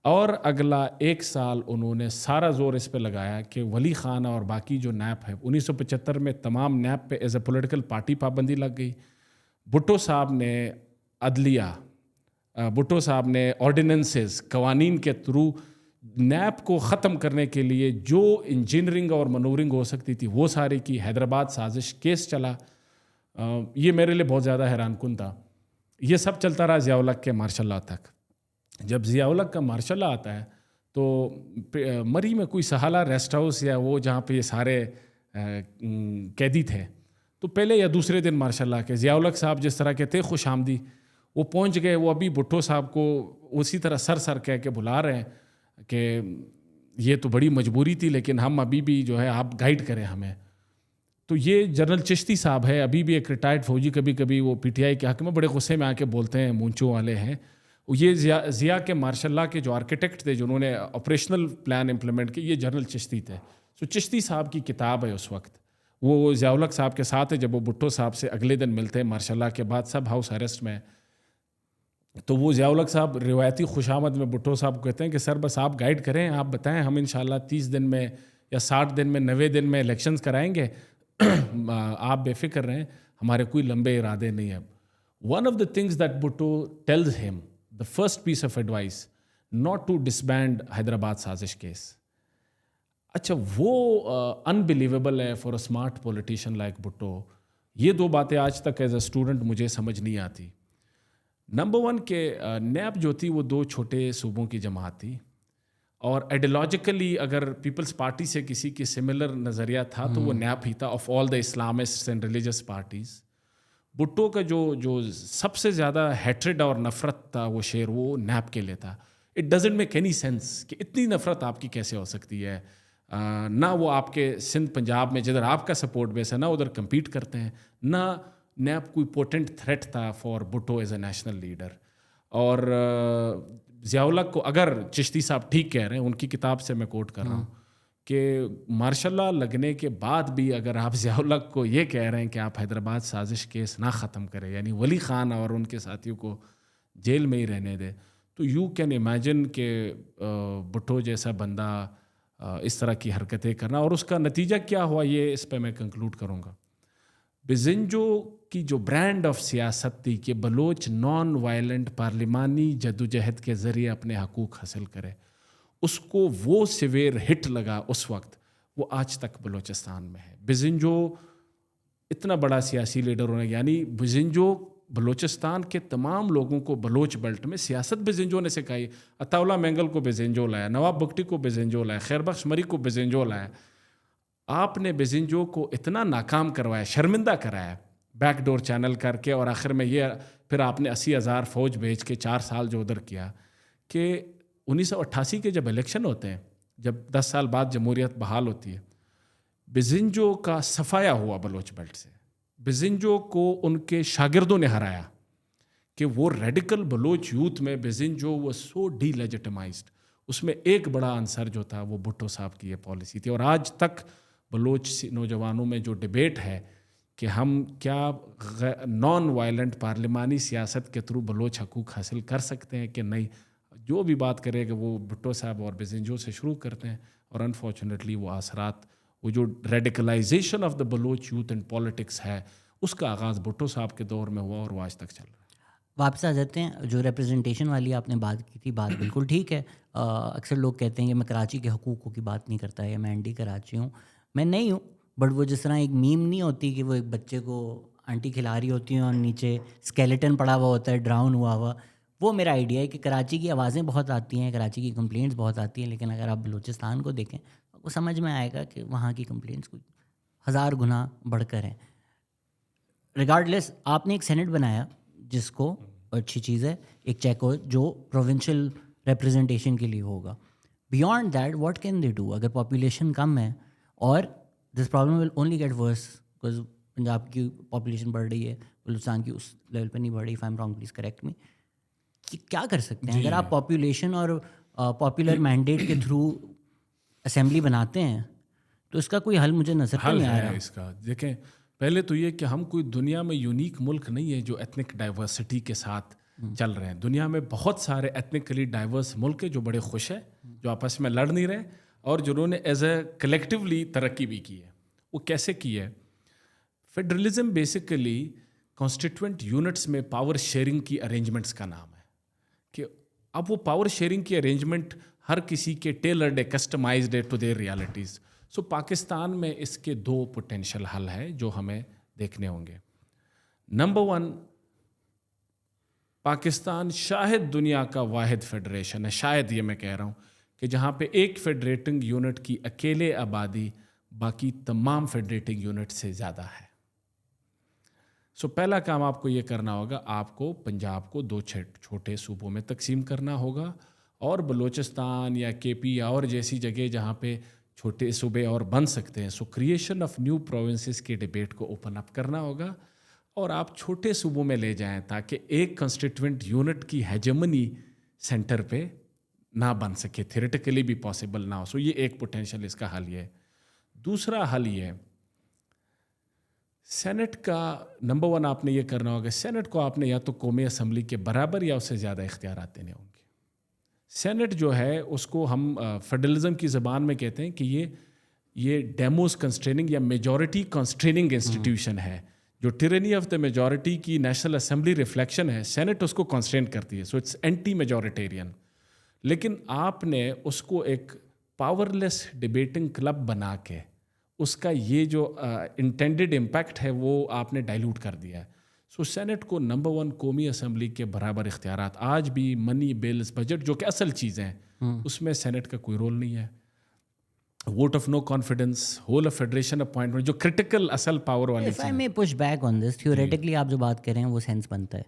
A: اور اگلا 1 سال انہوں نے سارا زور اس پہ لگایا کہ ولی خان اور باقی جو نیب ہے, 1975 میں تمام نیب پہ ایز اے پولیٹیکل پارٹی پابندی لگ گئی. بھٹو صاحب نے عدلیہ, بھٹو صاحب نے آرڈیننسز, قوانین کے تھرو نیب کو ختم کرنے کے لیے جو انجینئرنگ اور منورنگ ہو سکتی تھی وہ ساری کی. حیدرآباد سازش کیس چلا, یہ میرے لیے بہت زیادہ حیران کن تھا. یہ سب چلتا رہا ضیاء الحق کے مارشل لا تک. جب ضیاء الحق کا مارشل لا آتا ہے تو مری میں کوئی سہالہ ریسٹ ہاؤس یا وہ جہاں پہ یہ سارے قیدی تھے, تو پہلے یا دوسرے دن مارشل لا کے ضیاء الحق صاحب جس طرح کے تھے خوش آمدی, وہ پہنچ گئے. وہ ابھی بھٹو صاحب کو اسی طرح سر کہہ کے بلا رہے ہیں کہ یہ تو بڑی مجبوری تھی لیکن ہم ابھی بھی جو ہے آپ گائیڈ کریں ہمیں. تو یہ جنرل چشتی صاحب ہے, ابھی بھی ایک ریٹائرڈ فوجی, کبھی کبھی وہ پی ٹی آئی کے حق میں بڑے غصے میں آ کے بولتے ہیں, مونچوں والے ہیں. یہ ضیاء کے مارشل لا کے جو آرکیٹیکٹ تھے جنہوں نے آپریشنل پلان امپلیمنٹ کی, یہ جنرل چشتی تھے. سو چشتی صاحب کی کتاب ہے اس وقت, وہ ضیاء الحق صاحب کے ساتھ ہے. جب وہ بھٹو صاحب سے اگلے دن ملتے ہیں مارشل لا کے بعد, سب ہاؤس اریسٹ میں, تو وہ ضیاء الحق صاحب روایتی خوشامد میں بھٹو صاحب کو کہتے ہیں کہ سر بس آپ گائیڈ کریں, آپ بتائیں, ہم انشاءاللہ 30 دن میں یا 60 دن میں 90 دن میں الیکشنز کرائیں گے, آپ بے فکر رہیں, ہمارے کوئی لمبے ارادے نہیں ہیں. One of the things that Bhutto tells ہم, the first piece of advice, not to disband Hyderabad سازش کیس. اچھا, وہ unbelievable ہے for a smart politician like Bhutto. یہ 2 باتیں آج تک ایز اے اسٹوڈنٹ مجھے سمجھ نہیں آتی. نمبر 1 کہ نیب جو تھی وہ 2 چھوٹے صوبوں کی جماعت تھی, اور ایڈیولوجیکلی اگر پیپلز پارٹی سے کسی کی سملر نظریہ تھا تو وہ نیب ہی تھا, of all the Islamist and religious parties. Bhutto کا جو سب سے زیادہ ہیٹریڈ اور نفرت تھا وہ شعر, وہ نیب کے لیے تھا. It doesn't make any sense کہ اتنی نفرت آپ کی کیسے ہو سکتی ہے. نہ وہ آپ کے سندھ پنجاب میں جدھر آپ کا سپورٹ بیس ہے نہ ادھر کمپیٹ کرتے ہیں, نہ نیب کوئی پوٹنٹ تھریٹ تھا for Bhutto as a national leader. اور ضیاء الحق کو, اگر چشتی صاحب ٹھیک کہہ رہے ہیں, ان کی کتاب سے میں کوٹ کر رہا ہوں کہ مارشل لا لگنے کے بعد بھی اگر آپ ضیاء الحق کو یہ کہہ رہے ہیں کہ آپ حیدرآباد سازش کیس نہ ختم کریں, یعنی ولی خان اور ان کے ساتھیوں کو جیل میں ہی رہنے دے, تو یو کین امیجن کہ بھٹو جیسا بندہ اس طرح کی حرکتیں کرنا. اور اس کا نتیجہ کیا ہوا, یہ اس پہ میں کنکلوڈ کروں گا. بیزنجو کی جو برانڈ آف سیاست تھی کہ بلوچ نان وائلنٹ پارلیمانی جدوجہد کے ذریعے اپنے حقوق حاصل کرے, اس کو وہ سیویئر ہٹ لگا اس وقت, وہ آج تک بلوچستان میں ہے. بیزنجو اتنا بڑا سیاسی لیڈر ہونے, یعنی بیزنجو بلوچستان کے تمام لوگوں کو بلوچ بیلٹ میں سیاست بیزنجو نے سکھائی. عطا اللہ مینگل کو بیزنجو لایا, نواب بگٹی کو بیزنجو لایا, خیر بخش مری کو بیزنجو لایا. آپ نے بیزنجو کو اتنا ناکام کروایا, شرمندہ کرایا بیک ڈور چینل کر کے, اور آخر میں یہ پھر آپ نے 80,000 فوج بھیج کے 4 سال جو ادھر کیا کہ 1988 کے جب الیکشن ہوتے ہیں, جب 10 سال بعد جمہوریت بحال ہوتی ہے, بیزنجو کا صفایا ہوا بلوچ بیلٹ سے. بیزنجو کو ان کے شاگردوں نے ہرایا کہ وہ ریڈیکل بلوچ یوتھ میں بیزنجو وہ سو ڈی لیجٹمائزڈ. اس میں ایک بڑا عنصر جو تھا وہ بھٹو صاحب کی یہ پالیسی تھی. اور آج تک بلوچ نوجوانوں میں جو ڈیبیٹ ہے کہ ہم کیا نان وائلنٹ پارلیمانی سیاست کے تھرو بلوچ حقوق حاصل کر سکتے ہیں کہ نہیں, جو بھی بات کرے کہ وہ بھٹو صاحب اور بیزنجو سے شروع کرتے ہیں, اور انفارچونیٹلی وہ اثرات وہ جو radicalisation of the Baloch youth and politics ہے اس کا آغاز بھٹو صاحب کے دور میں ہوا اور وہ آج تک چل رہا ہے.
B: واپس آ جاتے ہیں. جو ریپرزنٹیشن والی آپ نے بات کی تھی, بات بالکل ٹھیک ہے. اکثر لوگ کہتے ہیں کہ میں کراچی کے حقوقوں کی بات نہیں کرتا یا میں اینٹی کراچی ہوں. میں نہیں ہوں, بٹ وہ جس طرح ایک میم نہیں ہوتی کہ وہ ایک بچے کو آنٹی کھلا رہی ہوتی ہیں اور نیچے اسکیلیٹن پڑا ہوا ہوتا ہے ڈراؤن ہوا ہوا, وہ میرا آئیڈیا ہے کہ کراچی کی آوازیں بہت آتی ہیں, کراچی کی کمپلینٹس بہت آتی ہیں, لیکن اگر آپ بلوچستان کو دیکھیں آپ کو سمجھ میں آئے گا کہ وہاں کی کمپلینٹس کچھ 1000 گنا بڑھ کر ہیں. ریگارڈلیس, آپ نے ایک سینٹ بنایا جس کو اچھی چیز ہے, ایک چیکو جو پروونشل ریپرزنٹیشن کے لیے ہوگا. Beyond that what can they do? اگر پاپولیشن کم ہے اور this problem will only get worse because Punjab کی پاپولیشن بڑھ رہی ہے, بلوچستان کی اس لیول پہ نہیں بڑھ رہی. If I'm wrong please correct می. کہ کیا کر سکتے ہیں اگر آپ پاپولیشن اور پاپولر مینڈیٹ کے تھرو اسمبلی بناتے ہیں تو اس کا کوئی حل مجھے نظر نہیں آ رہا.
A: اس کا دیکھیں, پہلے تو یہ کہ ہم کوئی دنیا میں یونیک ملک نہیں ہے جو ایتھنک ڈائیورسٹی کے ساتھ چل رہے ہیں. دنیا میں بہت سارے ایتھنکلی ڈائیورس ملک ہیں جو بڑے خوش ہیں, جو آپس میں لڑ نہیں رہے اور جنہوں نے ایز اے کلیکٹیولی ترقی بھی کی ہے. وہ کیسے کی ہے؟ فیڈرلزم بیسیکلی کانسٹیٹوئنٹ یونٹس میں پاور شیئرنگ کی ارینجمنٹس کا نام ہے. کہ اب وہ پاور شیئرنگ کی ارینجمنٹ ہر کسی کے ٹیلرڈ ہے, کسٹمائزڈ ہے ٹو دیئر ریالٹیز. سو پاکستان میں اس کے 2 پوٹینشیل حل ہیں جو ہمیں دیکھنے ہوں گے. نمبر 1, پاکستان شاید دنیا کا واحد فیڈریشن ہے, شاید یہ میں کہہ رہا ہوں, کہ جہاں پہ ایک فیڈریٹنگ یونٹ کی اکیلے آبادی باقی تمام فیڈریٹنگ یونٹ سے زیادہ ہے. سو پہلا کام آپ کو یہ کرنا ہوگا, آپ کو پنجاب کو 2 چھوٹے صوبوں میں تقسیم کرنا ہوگا اور بلوچستان یا کے پی اور جیسی جگہ جہاں پہ چھوٹے صوبے اور بن سکتے ہیں, سو کریشن آف نیو پروونسز کے ڈیبیٹ کو اوپن اپ کرنا ہوگا اور آپ چھوٹے صوبوں میں لے جائیں تاکہ ایک کنسٹیٹوئنٹ یونٹ کی ہیجمنی سینٹر پہ نہ بن سکے, تھیوریٹیکلی بھی پاسبل نہ ہو. سو یہ ایک پوٹینشیل اس کا حل یہ ہے. دوسرا حل یہ ہے, سینٹ کا نمبر 1 آپ نے یہ کرنا ہوگا, سینٹ کو آپ نے یا تو قومی اسمبلی کے برابر یا اس سے زیادہ اختیارات دینے ہوں گے. سینٹ جو ہے اس کو ہم فیڈرلزم کی زبان میں کہتے ہیں کہ یہ ڈیموز کنسٹریننگ یا میجورٹی کنسٹریننگ انسٹیٹیوشن ہے. جو ٹیرنی آف دا میجورٹی کی نیشنل اسمبلی ریفلیکشن ہے, سینٹ اس کو کنسٹرین کرتی ہے. So it's anti majoritarian. لیکن آپ نے اس کو ایک پاور لیس ڈیبیٹنگ کلب بنا کے اس کا یہ جو انٹینڈڈ امپیکٹ ہے وہ آپ نے ڈائلیوٹ کر دیا ہے. سو سینٹ کو نمبر 1 قومی اسمبلی کے برابر اختیارات, آج بھی منی بلز بجٹ جو کہ اصل چیزیں ہیں اس میں سینٹ کا کوئی رول نہیں ہے. Vote of no confidence, whole of federation appointment جو کرٹیکل اصل پاور والی
B: If I may push back on this, theoretically آپ جو بات کر رہے ہیں وہ سینس بنتا ہے,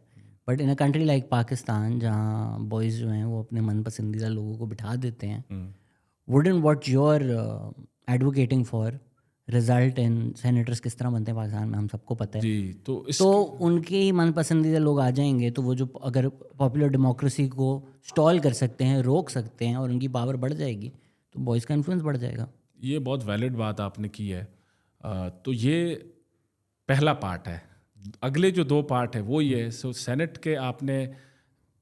B: but in a country like Pakistan جہاں بوائز جو ہیں وہ اپنے من پسندیدہ لوگوں کو بٹھا دیتے ہیں, wouldn't what you're advocating for result in senators کس طرح بنتے ہیں پاکستان میں ہم سب کو پتہ ہے.
A: جی,
B: تو ان کے ہی من پسندیدہ لوگ آ جائیں گے تو وہ جو اگر پاپولر ڈیموکریسی کو اسٹال کر سکتے ہیں, روک سکتے ہیں اور ان کی پاور بڑھ جائے گی تو بوائز کا انفلوئنس بڑھ جائے گا.
A: یہ بہت ویلڈ بات آپ نے کی ہے. تو یہ پہلا پارٹ ہے. اگلے جو 2 پارٹ ہے وہ یہ ہے, سو سینٹ کے آپ نے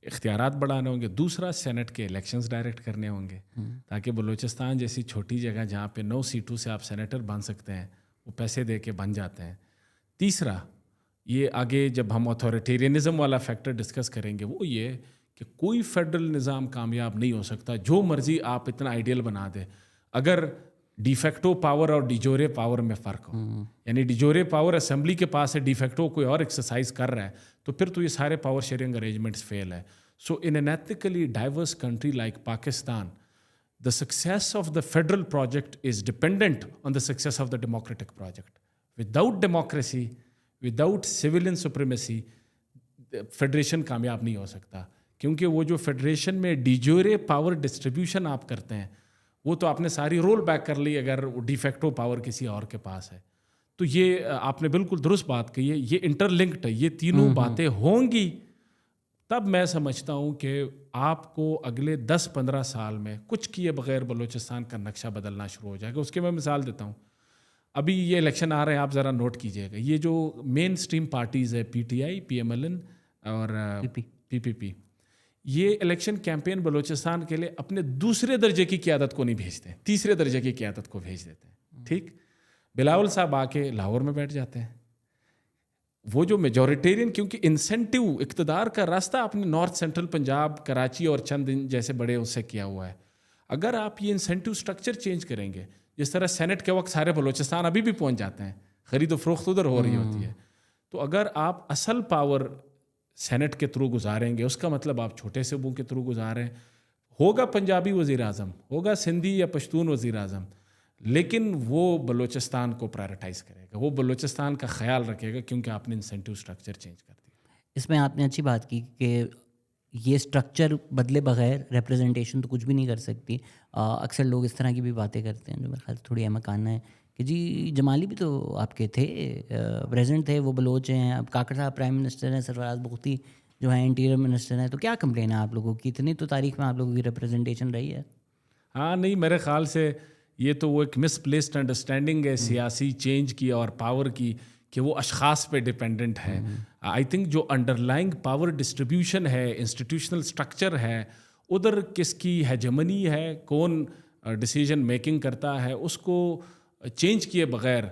A: اختیارات بڑھانے ہوں گے. دوسرا, سینٹ کے الیکشنز ڈائریکٹ کرنے ہوں گے تاکہ بلوچستان جیسی چھوٹی جگہ جہاں پہ 9 سیٹوں سے آپ سینیٹر بن سکتے ہیں وہ پیسے دے کے بن جاتے ہیں. تیسرا, یہ آگے جب ہم اتھارٹیرینزم والا فیکٹر ڈسکس کریں گے وہ یہ کہ کوئی فیڈرل نظام کامیاب نہیں ہو سکتا جو مرضی آپ اتنا آئیڈیل بنا دے اگر ڈی فیکٹو پاور اور ڈیجورے پاور میں فرق ہو. یعنی ڈیجورے پاور اسمبلی کے پاس ہے, ڈی فیکٹو کوئی اور ایکسرسائز کر رہا ہے, تو پھر تو یہ سارے پاور شیئرنگ ارینجمنٹس فیل ہے. So in an ethnically diverse country like Pakistan, the success of the federal project is dependent on the success of the democratic project. Without democracy, without civilian supremacy, federation کامیاب نہیں ہو سکتا. کیونکہ وہ جو federation میں ڈیجورے power distribution آپ کرتے ہیں وہ تو آپ نے ساری رول بیک کر لی اگر ڈی فیکٹو پاور کسی اور کے پاس ہے. تو یہ آپ نے بالکل درست بات کہی ہے, یہ انٹر لنکڈ ہے, یہ تینوں باتیں ہوں گی تب میں سمجھتا ہوں کہ آپ کو اگلے 10-15 سال میں کچھ کیے بغیر بلوچستان کا نقشہ بدلنا شروع ہو جائے گا. اس کی میں مثال دیتا ہوں. ابھی یہ الیکشن آ رہے ہیں, آپ ذرا نوٹ کیجئے گا, یہ جو مین اسٹریم پارٹیز ہے P T I, P M L N اور پی پی پی, یہ الیکشن کیمپین بلوچستان کے لیے اپنے دوسرے درجے کی قیادت کو نہیں بھیجتے, تیسرے درجے کی قیادت کو بھیج دیتے ہیں. ٹھیک. بلاول صاحب آ کے لاہور میں بیٹھ جاتے ہیں. وہ جو میجورٹیرین, کیونکہ انسینٹیو اقتدار کا راستہ آپ نے نارتھ سینٹرل پنجاب, کراچی اور چند جیسے بڑے اس سے کیا ہوا ہے. اگر آپ یہ انسینٹیو سٹرکچر چینج کریں گے, جس طرح سینٹ کے وقت سارے بلوچستان ابھی بھی پہنچ جاتے ہیں, خرید و فروخت ادھر ہو رہی ہوتی ہے, تو اگر آپ اصل پاور سینٹ کے تھرو گزاریں گے, اس کا مطلب آپ چھوٹے صوبوں کے تھرو گزاریں. ہوگا پنجابی وزیر اعظم, ہوگا سندھی یا پشتون وزیر اعظم, لیکن وہ بلوچستان کو پرائرٹائز کرے گا, وہ بلوچستان کا خیال رکھے گا, کیونکہ آپ نے انسینٹیو سٹرکچر چینج کر دیا.
B: اس میں آپ نے اچھی بات کی کہ یہ اسٹرکچر بدلے بغیر ریپرزنٹیشن تو کچھ بھی نہیں کر سکتی. اکثر لوگ اس طرح کی بھی باتیں کرتے ہیں جو میرے خیال سے تھوڑی احمقانہ ہے کہ جی جمالی بھی تو آپ کے تھے, پریزنٹ تھے, وہ بلوچ ہیں, اب کاکڑ صاحب پرائم منسٹر ہیں, سرفراز بگٹی جو ہیں انٹیریئر منسٹر ہیں, تو کیا کمپلین ہے آپ لوگوں کی؟ اتنی تو تاریخ میں آپ لوگوں کی ریپرزنٹیشن رہی ہے.
A: ہاں نہیں, میرے خیال سے یہ تو وہ ایک مس پلیسڈ انڈرسٹینڈنگ ہے سیاسی چینج کی اور پاور کی, کہ وہ اشخاص پہ ڈپینڈنٹ ہے. آئی تھنک جو انڈرلائنگ پاور ڈسٹریبیوشن ہے, انسٹیٹیوشنل سٹرکچر ہے, ادھر کس کی ہیجمنی ہے, کون ڈیسیجن میکنگ کرتا ہے, اس کو چینج کیے بغیر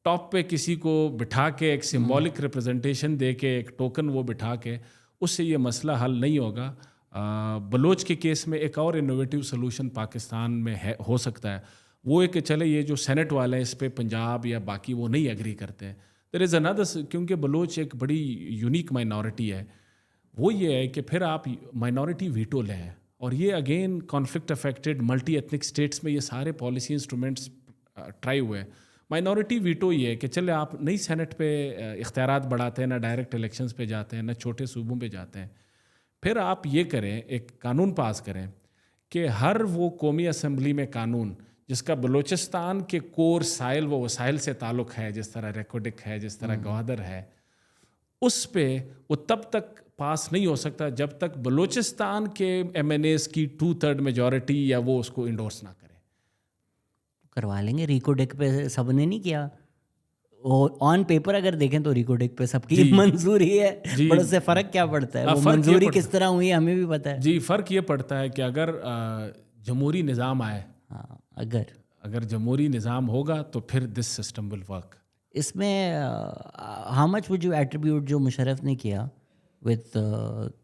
A: ٹاپ پہ کسی کو بٹھا کے ایک سمبولک ریپرزنٹیشن دے کے, ایک ٹوکن وہ بٹھا کے, اس سے یہ مسئلہ حل نہیں ہوگا. بلوچ کے کیس میں ایک اور انوویٹیو سلوشن پاکستان میں ہے, ہو سکتا ہے, وہ ہے کہ چلے یہ جو سینٹ والے ہیں اس پہ پنجاب یا باقی وہ نہیں ایگری کرتے ہیں. دیر از another, کیونکہ بلوچ ایک بڑی یونیک مائنورٹی ہے, وہ یہ ہے کہ پھر آپ مائنورٹی ویٹو لیں, اور یہ again conflict affected multi ethnic states میں یہ سارے پالیسی انسٹرومنٹس ٹرائی ہوئے. مائنورٹی ویٹو یہ ہے کہ چلے آپ نئی سینٹ پہ اختیارات بڑھاتے ہیں, نہ ڈائریکٹ الیکشنز پہ جاتے ہیں, نہ چھوٹے صوبوں پہ جاتے ہیں. پھر آپ یہ کریں, ایک قانون پاس کریں کہ ہر وہ قومی اسمبلی میں قانون جس کا بلوچستان کے کور سائل و وسائل سے تعلق ہے, جس طرح ریکوڈک ہے, جس طرح گوادر ہے, اس پہ وہ تب تک پاس نہیں ہو سکتا جب تک بلوچستان کے ایم این ایز کی 2/3 میجورٹی یا وہ اس کو انڈورس نہ کرے.
B: کروا لیں گے. ریکو ڈیک پہ سب نے نہیں کیا, آن پیپر اگر دیکھیں تو ریکو ڈیک پہ سب کی منظوری ہے, پر اس سے فرق کیا پڑتا ہے, وہ منظوری کس طرح ہوئی ہمیں بھی پتہ ہے.
A: جی, فرق یہ پڑتا ہے کہ اگر جمہوری نظام آئے, اگر جمہوری نظام ہوگا تو پھر دس سسٹم ول ورک.
B: اس میں how much would you attribute جو مشرف نے کیا with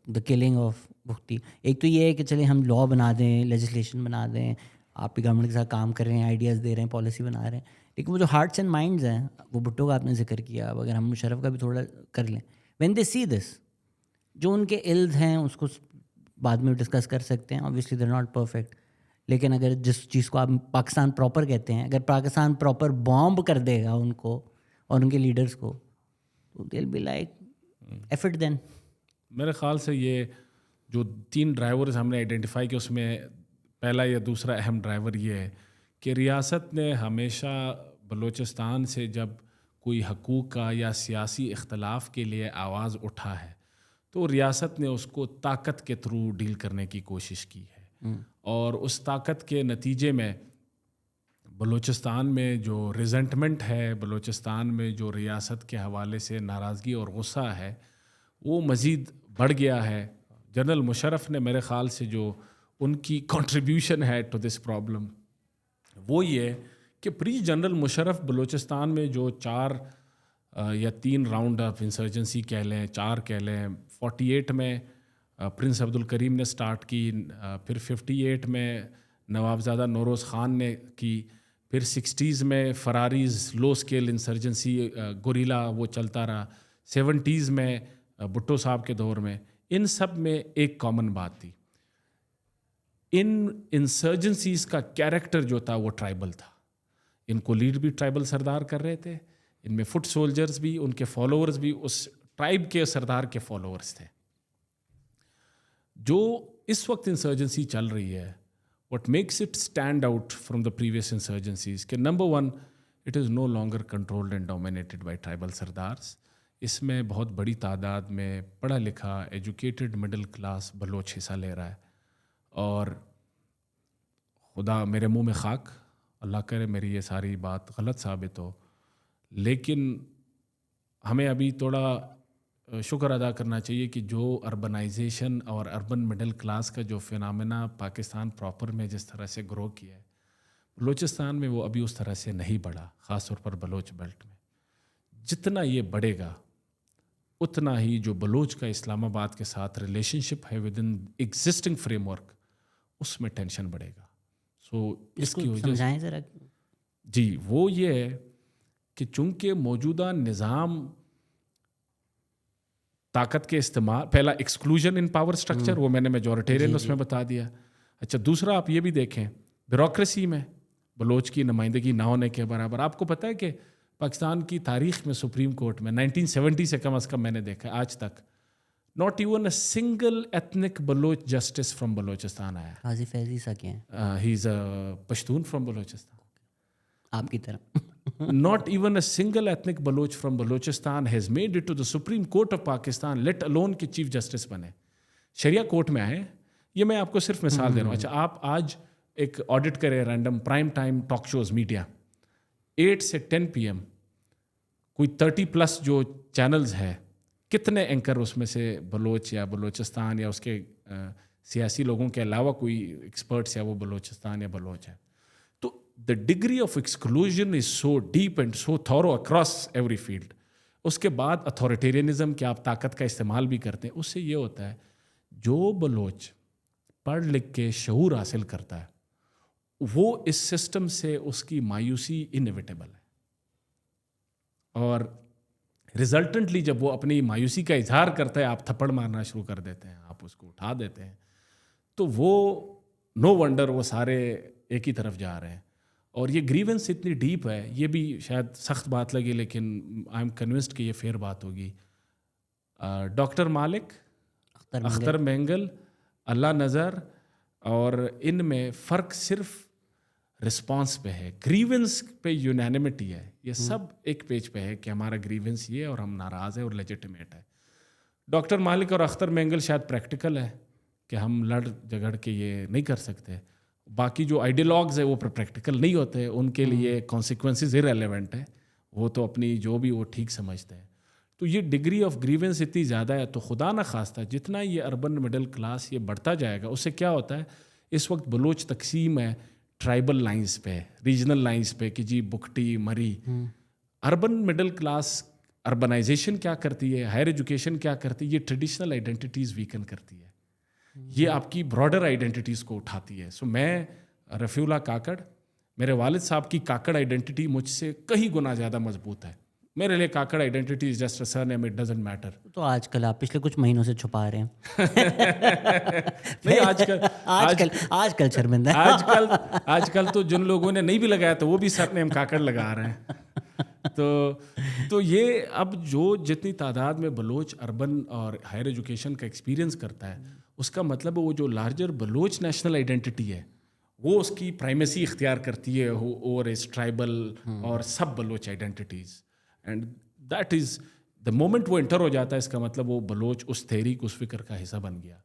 B: the killing of Bugti? ایک تو یہ ہے کہ چلیں ہم لا بنا دیں, لیجسلیشن بنا دیں, آپ کی گورنمنٹ کے ساتھ کام کر رہے ہیں, آئیڈیاز دے رہے ہیں, پالیسی بنا رہے ہیں, لیکن وہ جو ہارٹس اینڈ مائنڈز ہیں, وہ بھٹو کا آپ نے ذکر کیا, اب اگر ہم مشرف کا بھی تھوڑا کر لیں, وین دے سی دس, جو ان کے علد ہیں اس کو بعد میں ڈسکس کر سکتے ہیں, obviously they're not perfect, لیکن اگر جس چیز کو آپ پاکستان پراپر کہتے ہیں, اگر پاکستان پراپر بامب کر دے گا ان کو اور ان کے لیڈرز کو, تو they'll be like effort then.
A: میرے خیال سے یہ جو 3 ڈرائیورز ہم نے آئیڈینٹیفائی کیا, اس میں پہلا یا دوسرا اہم ڈرائیور یہ ہے کہ ریاست نے ہمیشہ بلوچستان سے جب کوئی حقوق کا یا سیاسی اختلاف کے لیے آواز اٹھا ہے تو ریاست نے اس کو طاقت کے تھرو ڈیل کرنے کی کوشش کی ہے, اور اس طاقت کے نتیجے میں بلوچستان میں جو ریزنٹمنٹ ہے, بلوچستان میں جو ریاست کے حوالے سے ناراضگی اور غصہ ہے, وہ مزید بڑھ گیا ہے. جنرل مشرف نے میرے خیال سے جو ان کی کنٹریبیوشن ہے ٹو دس پرابلم, وہ یہ کہ پری جنرل مشرف بلوچستان میں جو 4 یا 3 راؤنڈ آف انسرجنسی کہہ لیں, 4 کہہ لیں, 48 میں پرنس عبدالکریم نے سٹارٹ کی, پھر 58 میں نوابزادہ نوروز خان نے کی, پھر 60s میں فراریز لو اسکیل انسرجنسی گوریلا وہ چلتا رہا, 70s میں بھٹو صاحب کے دور میں. ان سب میں ایک کامن بات تھی, ان انسرجنسیز کا کیریکٹر جو تھا وہ ٹرائبل تھا. ان کو لیڈ بھی ٹرائبل سردار کر رہے تھے, ان میں فٹ سولجرز بھی, ان کے فالوورز بھی اس ٹرائب کے سردار کے فالوورز تھے. جو اس وقت انسرجنسی چل رہی ہے, what makes it stand out from the previous insurgencies کہ number one, it is no longer controlled and dominated by tribal sardars. اس میں بہت بڑی تعداد میں پڑھا لکھا ایجوکیٹڈ مڈل کلاس بلوچ حصہ لے رہا ہے, اور خدا میرے منہ میں خاک, اللہ کرے میری یہ ساری بات غلط ثابت ہو, لیکن ہمیں ابھی تھوڑا شکر ادا کرنا چاہیے کہ جو اربنائزیشن اور اربن مڈل کلاس کا جو فینامنا پاکستان پراپر میں جس طرح سے گرو کیا ہے, بلوچستان میں وہ ابھی اس طرح سے نہیں بڑھا, خاص طور پر بلوچ بیلٹ میں. جتنا یہ بڑھے گا اتنا ہی جو بلوچ کا اسلام آباد کے ساتھ ریلیشن شپ ہے with an existing framework, اس میں ٹینشن بڑھے گا. سو اس کی وجہ سے
B: سمجھائیں ذرا.
A: جی وہ یہ ہے کہ چونکہ موجودہ نظام طاقت کے استعمال, پہلا ایکسکلوژن ان پاور سٹرکچر, وہ میں نے میجورٹیرین اس میں بتا دیا. اچھا دوسرا آپ یہ بھی دیکھیں بیوروکریسی میں بلوچ کی نمائندگی نہ ہونے کے برابر. آپ کو پتہ ہے کہ پاکستان کی تاریخ میں سپریم کورٹ میں 1970 سے کم از کم میں نے دیکھا آج تک not even a single ethnic Baloch justice from Balochistan آیا.
B: قاضی فیضی سا کیا ہیں؟
A: ہی از اے پشتون فرام بلوچستان.
B: آپ کی طرح.
A: Not even a single ethnic Baloch from Balochistan has made it to the Supreme Court of Pakistan, let alone کہ چیف جسٹس بنے. شریعہ کورٹ میں آئے. یہ میں آپ کو صرف مثال دے رہا ہوں. اچھا آپ آج ایک آڈٹ کریں random prime time talk shows media 8 سے 10 PM, کوئی 30+ جو چینلز ہے, کتنے اینکر اس میں سے بلوچ یا بلوچستان یا اس کے سیاسی لوگوں کے علاوہ کوئی ایکسپرٹس یا وہ بلوچستان یا بلوچ ہے. تو the degree of exclusion is so deep and so thorough across every field. اس کے بعد اتھارٹیرینزم کہ آپ طاقت کا استعمال بھی کرتے ہیں, اس سے یہ ہوتا ہے جو بلوچ پڑھ لکھ کے شعور حاصل کرتا ہے وہ اس سسٹم سے اس کی مایوسی انیویٹیبل ہے, اور ریزلٹنٹلی جب وہ اپنی مایوسی کا اظہار کرتا ہے آپ تھپڑ مارنا شروع کر دیتے ہیں, آپ اس کو اٹھا دیتے ہیں. تو وہ نو ونڈر وہ سارے ایک ہی طرف جا رہے ہیں. اور یہ گریونس اتنی ڈیپ ہے, یہ بھی شاید سخت بات لگے لیکن آئی ایم کنوینسڈ کہ یہ فیئر بات ہوگی. ڈاکٹر مالک, اختر مینگل, اللہ نظر, اور ان میں فرق صرف رسپانس پہ ہے. گریونس پہ یونینمٹی ہے, یہ سب ایک پیج پہ ہے کہ ہمارا گریونس یہ اور ہم ناراض ہیں اور لیجیٹیمیٹ ہے. ڈاکٹر مالک اور اختر مینگل شاید پریکٹیکل ہے کہ ہم لڑ جھگڑ کے یہ نہیں کر سکتے. باقی جو آئیڈیالوگز ہیں وہ پریکٹیکل نہیں ہوتے, ان کے لیے کانسیکوینسز ارریلیونٹ ہے, وہ تو اپنی جو بھی وہ ٹھیک سمجھتے ہیں. تو یہ ڈگری آف گریونس اتنی زیادہ ہے, تو خدا نہ خواستہ جتنا یہ اربن مڈل کلاس یہ بڑھتا جائے گا اس سے کیا ہوتا ہے, اس وقت بلوچ تقسیم ہے ٹرائبل لائنز پہ, ریجنل لائنز پہ کہ جی بکٹی مری. اربن مڈل کلاس اربنائزیشن کیا کرتی ہے, ہائر ایجوکیشن کیا کرتی ہے, یہ ٹریڈیشنل آئیڈینٹیٹیز ویکن کرتی ہے, یہ آپ کی براڈر آئیڈینٹیٹیز کو اٹھاتی ہے. سو میں رفیع اللہ کاکڑ, میرے والد صاحب کی کاکڑ آئیڈینٹی مجھ سے کئی گنا زیادہ مضبوط ہے. میرے لیے Kakar identity is just a surname, it doesn't matter.
B: تو آج کل آپ پچھلے کچھ مہینوں سے چھپا رہے ہیں.
A: نہیں
B: آج کل شرمندہ,
A: آج کل تو جن لوگوں نے نہیں بھی لگایا تو وہ بھی سرنیم کاکڑ لگا رہے ہیں. تو یہ اب جو جتنی تعداد میں بلوچ اربن اور ہائر ایجوکیشن کا ایکسپیرینس کرتا ہے, اس کا مطلب وہ جو لارجر بلوچ نیشنل آئیڈینٹی ہے وہ اس کی پرائمیسی اختیار کرتی ہے اوور اس ٹرائبل اور سب Baloch identities. And that is the moment وہ انٹر ہو جاتا ہے, اس کا مطلب وہ بلوچ اس تحریک اس فکر کا حصہ بن گیا.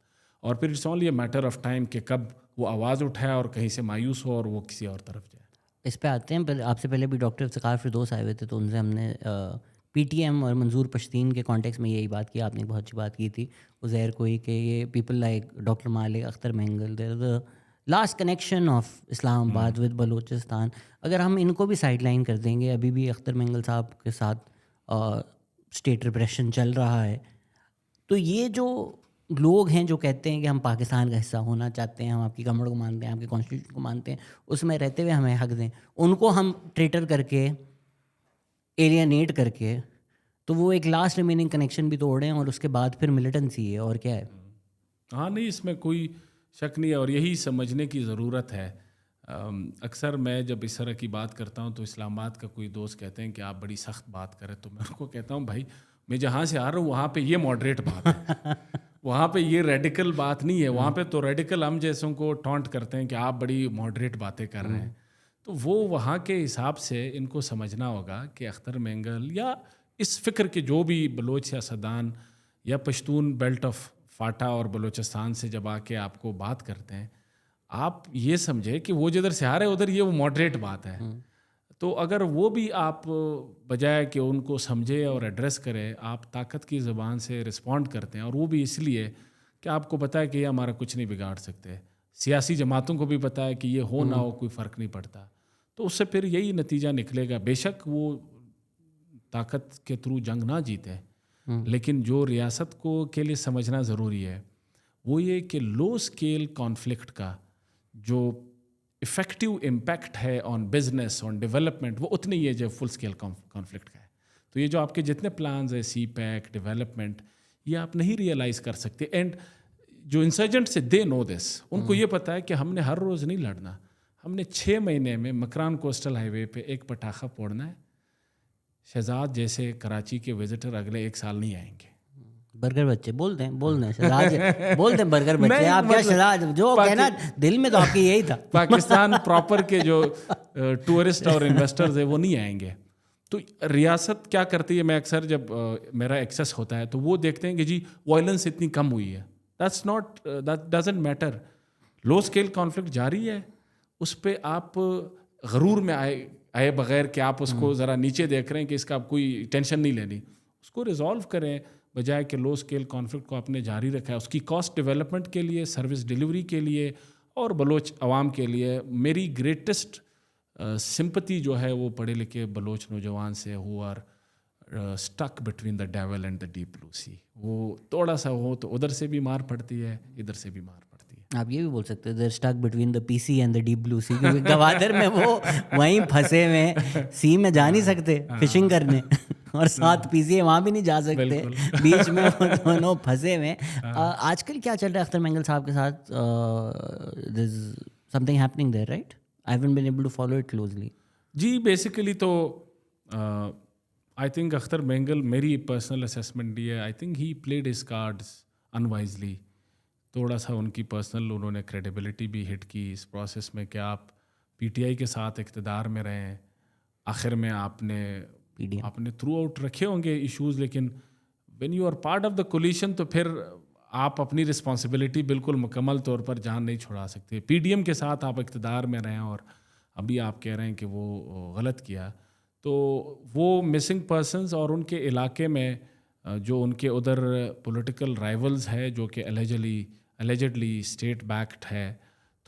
A: اور پھر it's only a matter of time کہ کب وہ آواز اٹھائے اور کہیں سے مایوس ہو اور وہ کسی اور طرف جائے.
B: اس پہ آتے ہیں. آپ سے پہلے بھی ڈاکٹر افتخار فردوس آئے ہوئے تھے, تو ان سے ہم نے پی ٹی ایم اور منظور پشتین کے کانٹیکس میں یہی بات کی. آپ نے بہت اچھی بات کی تھی عزیر کوئی کہ یہ people like doctor Malik, Akhtar Mengal, they're the last connection of Islamabad with Balochistan. اگر ہم ان کو بھی سائڈ لائن کر دیں گے, ابھی بھی اختر مینگل صاحب کے ساتھ اسٹیٹ ریپریشن چل رہا ہے, تو یہ جو لوگ ہیں جو کہتے ہیں کہ ہم پاکستان کا حصہ ہونا چاہتے ہیں, ہم آپ کی کمر کو مانتے ہیں, آپ کے کانسٹیٹیوشن کو مانتے ہیں, اس میں رہتے ہوئے ہمیں حق دیں, ان کو ہم ٹریٹر کر کے ایلینیٹ کر کے, تو وہ ایک لاسٹ ریمیننگ کنیکشن بھی توڑیں اور اس کے بعد پھر ملیٹنسی ہے. اور کیا ہے.
A: ہاں نہیں, اس میں کوئی شک نہیں ہے, اور یہی سمجھنے کی ضرورت ہے. اکثر میں جب اس طرح کی بات کرتا ہوں تو اسلام آباد کا کوئی دوست کہتے ہیں کہ آپ بڑی سخت بات کریں, تو میں ان کو کہتا ہوں بھائی میں جہاں سے آ رہا ہوں وہاں پہ یہ ماڈریٹ بات ہے, وہاں پہ یہ ریڈیکل بات نہیں ہے. وہاں پہ تو ریڈیکل ہم جیسوں کو ٹونٹ کرتے ہیں کہ آپ بڑی ماڈریٹ باتیں کر رہے ہیں. تو وہ وہاں کے حساب سے ان کو سمجھنا ہوگا کہ اختر مینگل یا اس فکر کے جو بھی بلوچ سیاستدان یا پشتون بیلٹ آف فاٹا اور بلوچستان سے جب آ کے آپ کو بات کرتے ہیں, آپ یہ سمجھے کہ وہ جدھر سے آ رہے ادھر یہ وہ ماڈریٹ بات ہے. تو اگر وہ بھی آپ بجائے کہ ان کو سمجھے اور ایڈریس کرے, آپ طاقت کی زبان سے رسپونڈ کرتے ہیں, اور وہ بھی اس لیے کہ آپ کو پتہ ہے کہ یہ ہمارا کچھ نہیں بگاڑ سکتے. سیاسی جماعتوں کو بھی پتہ ہے کہ یہ ہو نہ ہو کوئی فرق نہیں پڑتا. تو اس سے پھر یہی نتیجہ نکلے گا. بے شک وہ طاقت کے تھرو جنگ نہ جیتے, لیکن جو ریاست کو کے لیے سمجھنا ضروری ہے وہ یہ کہ لو اسکیل کانفلکٹ کا جو افیکٹو امپیکٹ ہے آن بزنس, آن ڈیولپمنٹ, وہ اتنی ہی ہے جو فل اسکیل کانفلکٹ کا ہے. تو یہ جو آپ کے جتنے پلانز ہیں, سی پیک, ڈیولپمنٹ, یہ آپ نہیں ریئلائز کر سکتے. اینڈ جو انسرجنٹس ہے دے نو دس, ان کو یہ پتہ ہے کہ ہم نے ہر روز نہیں لڑنا, ہم نے 6 مہینے میں مکران کوسٹل ہائی وے پہ ایک پٹاخہ پھوڑنا ہے. شہزاد جیسے کراچی کے وزٹر اگلے 1 سال نہیں آئیں گے.
B: برگر بچے بول دیں شہزاد بول دیں برگر بچے. آپ کیا شہزاد جو کہنا دل میں تو آپ کی یہی تھا.
A: پاکستان پراپر کے جو ٹورسٹ اور انویسٹرز ہیں وہ نہیں آئیں گے. تو ریاست کیا کرتی ہے, میں اکثر جب میرا ایکسیس ہوتا ہے تو وہ دیکھتے ہیں کہ جی وائلنس اتنی کم ہوئی ہے. That doesn't matter. Low scale conflict جاری ہے, اس پہ آپ غرور میں آئے بغیر کہ آپ اس کو ذرا نیچے دیکھ رہے ہیں کہ اس کا آپ کوئی ٹینشن نہیں لینی, اس کو ریزالو کریں بجائے کہ لو اسکیل کانفلکٹ کو آپ نے جاری رکھا ہے. اس کی کاسٹ ڈیولپمنٹ کے لیے, سروس ڈیلیوری کے لیے اور بلوچ عوام کے لیے میری گریٹسٹ سمپتی جو ہے وہ پڑھے لکھے بلوچ نوجوان سے who are stuck between the devil and the deep blue sea. وہ تھوڑا سا ہو تو ادھر سے بھی مار پڑتی ہے, ادھر سے بھی مار پڑتی ہے.
B: آپ یہ بھی بول سکتے ہیں they're stuck between the P C and the deep blue sea, کیونکہ گوادر میں وہ وہیں پھنسے ہوئے, سی میں جا نہیں سکتے فشنگ کرنے, اور ساتھ پی سی وہاں بھی نہیں جا سکتے, بیچ میں وہ دونوں پھنسے ہوئے. آج کل کیا چل رہا ہے اختر مینگل صاحب کے ساتھ؟ There is something happening there, right? I haven't been able to follow it closely.
A: جی بیسیکلی تو آئی تھنک اختر مینگل, میری پرسنل اسیسمنٹ یہ ہے, I think he played his cards unwisely. تھوڑا سا ان کی پرسنل انہوں نے کریڈیبلٹی بھی ہٹ کی اس پروسیس میں کہ آپ پی ٹی آئی کے ساتھ اقتدار میں رہے ہیں, آخر میں آپ نے تھرو آؤٹ رکھے ہوں گے ایشوز, لیکن when you are part of the coalition تو پھر آپ اپنی رسپانسبلٹی بالکل مکمل طور پر جان نہیں چھڑا سکتے. پی ڈی ایم کے ساتھ آپ اقتدار میں رہیں اور ابھی آپ کہہ رہے ہیں کہ وہ غلط کیا, تو وہ مسنگ پرسنز اور ان کے علاقے میں جو ان کے ادھر پولیٹیکل رائیولز ہے جو کہ الیجڈلی اسٹیٹ بیکڈ ہے,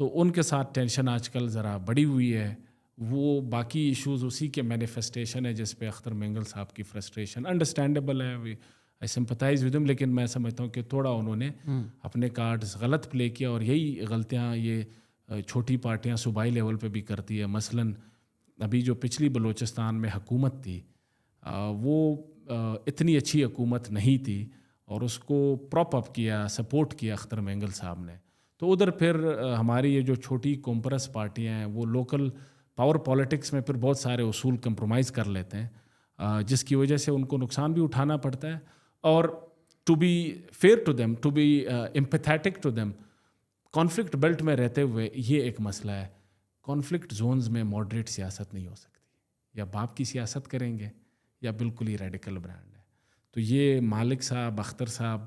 A: تو ان کے ساتھ ٹینشن آج کل ذرا بڑی ہوئی ہے. وہ باقی ایشوز اسی کے مینیفیسٹیشن ہے جس پہ اختر مینگل صاحب کی فرسٹریشن انڈرسٹینڈیبل ہے, آئی سمپتھائز ود ہم, لیکن میں سمجھتا ہوں کہ تھوڑا انہوں نے اپنے کارڈز غلط پلے کیا, اور یہی غلطیاں یہ چھوٹی پارٹیاں صوبائی لیول پہ بھی کرتی ہے. مثلاً ابھی جو پچھلی بلوچستان میں حکومت تھی وہ اتنی اچھی حکومت نہیں تھی, اور اس کو پراپ اپ کیا, سپورٹ کیا اختر مینگل صاحب نے. تو ادھر پھر ہماری یہ جو چھوٹی کومپرس پارٹیاں ہیں وہ لوکل پاور پالیٹکس میں پھر بہت سارے اصول کمپرومائز کر لیتے ہیں, جس کی وجہ سے ان کو نقصان بھی اٹھانا پڑتا ہے. اور to be fair to them, to be empathetic to them, conflict belt میں رہتے ہوئے یہ ایک مسئلہ ہے, کانفلکٹ زونز میں ماڈریٹ سیاست نہیں ہو سکتی, یا باپ کی سیاست کریں گے یا بالکل ہی ریڈیکل برانڈ ہے. تو یہ مالک صاحب, اختر صاحب,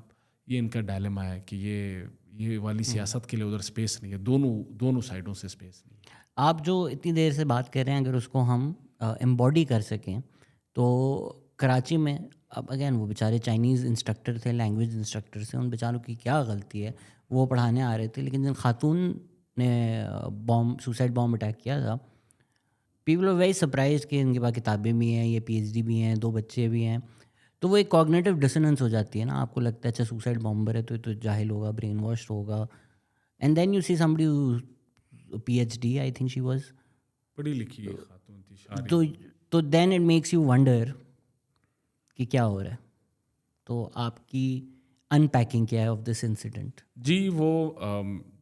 A: یہ ان کا ڈائلیما ہے کہ یہ والی سیاست کے لیے ادھر اسپیس نہیں ہے, دونوں سائڈوں سے اسپیس نہیں ہے.
B: آپ جو اتنی دیر سے بات کر رہے ہیں, اگر اس کو ہم امباڈی کر سکیں تو کراچی میں اب اگین وہ بیچارے چائنیز انسٹرکٹر تھے, لینگویج انسٹرکٹر تھے, ان بیچاروں کی کیا غلطی ہے, وہ پڑھانے آ رہے تھے, لیکن جن خاتون نے سوسائڈ بام اٹیک کیا تھا, پیپل آر ویری سرپرائز کہ ان کے پاس کتابیں بھی ہیں, یہ پی ایچ ڈی بھی ہیں, 2 بچے بھی ہیں. تو وہ ایک کوگنیٹو ڈسوننس ہو جاتی ہے نا, آپ کو لگتا ہے اچھا سوسائڈ بامبر ہے تو جاہل ہوگا, برین واش ہوگا, and then you see somebody P H D, I think she was
A: پڑھی لکھی خاتون تھی,
B: تو then it makes you wonder کہ کیا ہو رہا ہے. تو آپ کی ان پیکنگ کیا ہے آف دس انسیڈنٹ؟
A: جی وہ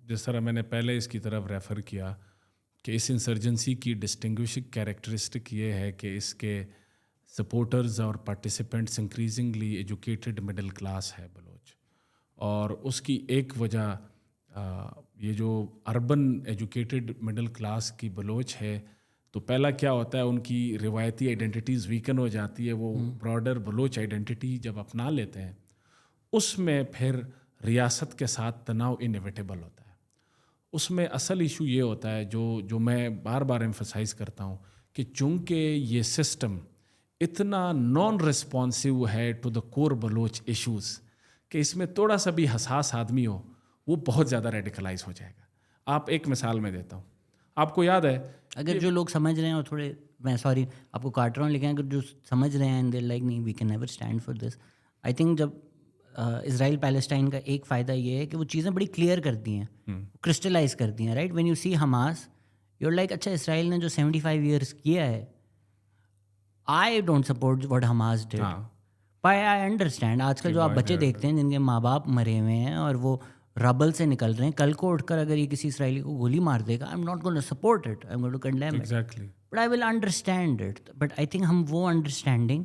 A: جس طرح میں نے پہلے اس کی طرف ریفر کیا کہ اس انسرجنسی کی ڈسٹنگوشنگ کیریکٹرسٹک یہ ہے کہ اس کے سپورٹرز اور participants increasingly educated middle class ہے بلوچ, اور اس کی ایک وجہ یہ جو اربن ایجوکیٹڈ مڈل کلاس کی بلوچ ہے, تو پہلا کیا ہوتا ہے ان کی روایتی آئیڈینٹیٹیز ویکن ہو جاتی ہے, وہ براڈر بلوچ آئیڈینٹی جب اپنا لیتے ہیں اس میں پھر ریاست کے ساتھ تناؤ انیویٹیبل ہوتا ہے. اس میں اصل ایشو یہ ہوتا ہے جو میں بار بار ایمفسائز کرتا ہوں کہ چونکہ یہ سسٹم اتنا نان رسپانسو ہے to the core Baloch issues کہ اس میں تھوڑا سا بھی حساس آدمی ہو وہ بہت زیادہ ریڈیکلائز ہو جائے گا. آپ ایک مثال میں دیتا ہوں, آپ کو یاد ہے
B: اگر جو لوگ سمجھ رہے ہیں اور تھوڑے، میں سوری آپ کو کاٹ رہا ہوں، لیکن اگر جو سمجھ رہے ہیں اینڈ دے لائک نہیں we can never stand for this. I think جب اسرائیل پیلسٹائن کا ایک فائدہ یہ ہے کہ وہ چیزیں بڑی کلیئر کر دی ہیں، کرسٹلائز کر دی ہیں، right. When you see Hamas you like اچھا اسرائیل نے جو 75 ایئرس کیا ہے، I don't support what Hamas did. But I understand. آج کل جو آپ بچے دیکھتے ہیں جن کے ماں باپ مرے ہوئے ہیں اور وہ ربل سے نکل رہے ہیں، کل کو اٹھ کر اگر یہ کسی اسرائیلی کو گولی مار دے گا، I'm not going to support it, I'm going to condemn it, but I will understand it. But I think ہم وہ انڈرسٹینڈنگ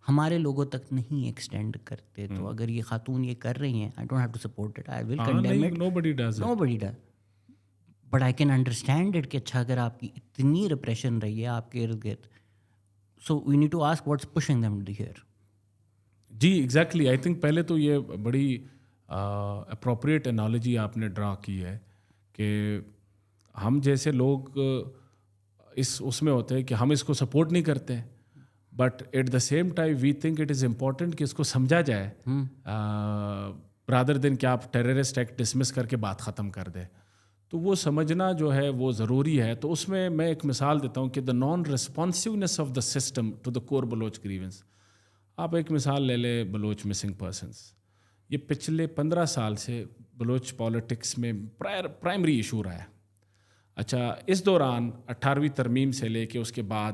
B: ہمارے لوگوں تک نہیں ایکسٹینڈ کرتے. تو اگر یہ خاتون یہ کر رہی ہیں، I don't have to support it, I will condemn it.
A: nobody does.
B: But I can understand it کہ اچھا اگر آپ کی اتنی رپریشن رہی ہے آپ کے ارد گرد، so we need to ask what's pushing them to here.
A: جی ایگزیکٹلی. آئی تھنک پہلے تو یہ بڑی اپروپریٹ انالوجی آپ نے ڈرا کی ہے کہ ہم جیسے لوگ اس میں ہوتے ہیں کہ ہم اس کو سپورٹ نہیں کرتے، but at the same time we think it is important کہ اس کو سمجھا جائے رادر دین کہ آپ ٹیررسٹ ایکٹ ڈسمس کر کے بات ختم کر دیں. تو وہ سمجھنا جو ہے وہ ضروری ہے. تو اس میں ایک مثال دیتا ہوں کہ the non responsiveness of the system to the core Baloch grievance. آپ ایک مثال لے لیں بلوچ مسنگ پرسنس. یہ پچھلے 15 سال سے بلوچ پالیٹکس میں پرائمری ایشو رہا ہے. اچھا اس دوران 18ویں ترمیم سے لے کے اس کے بعد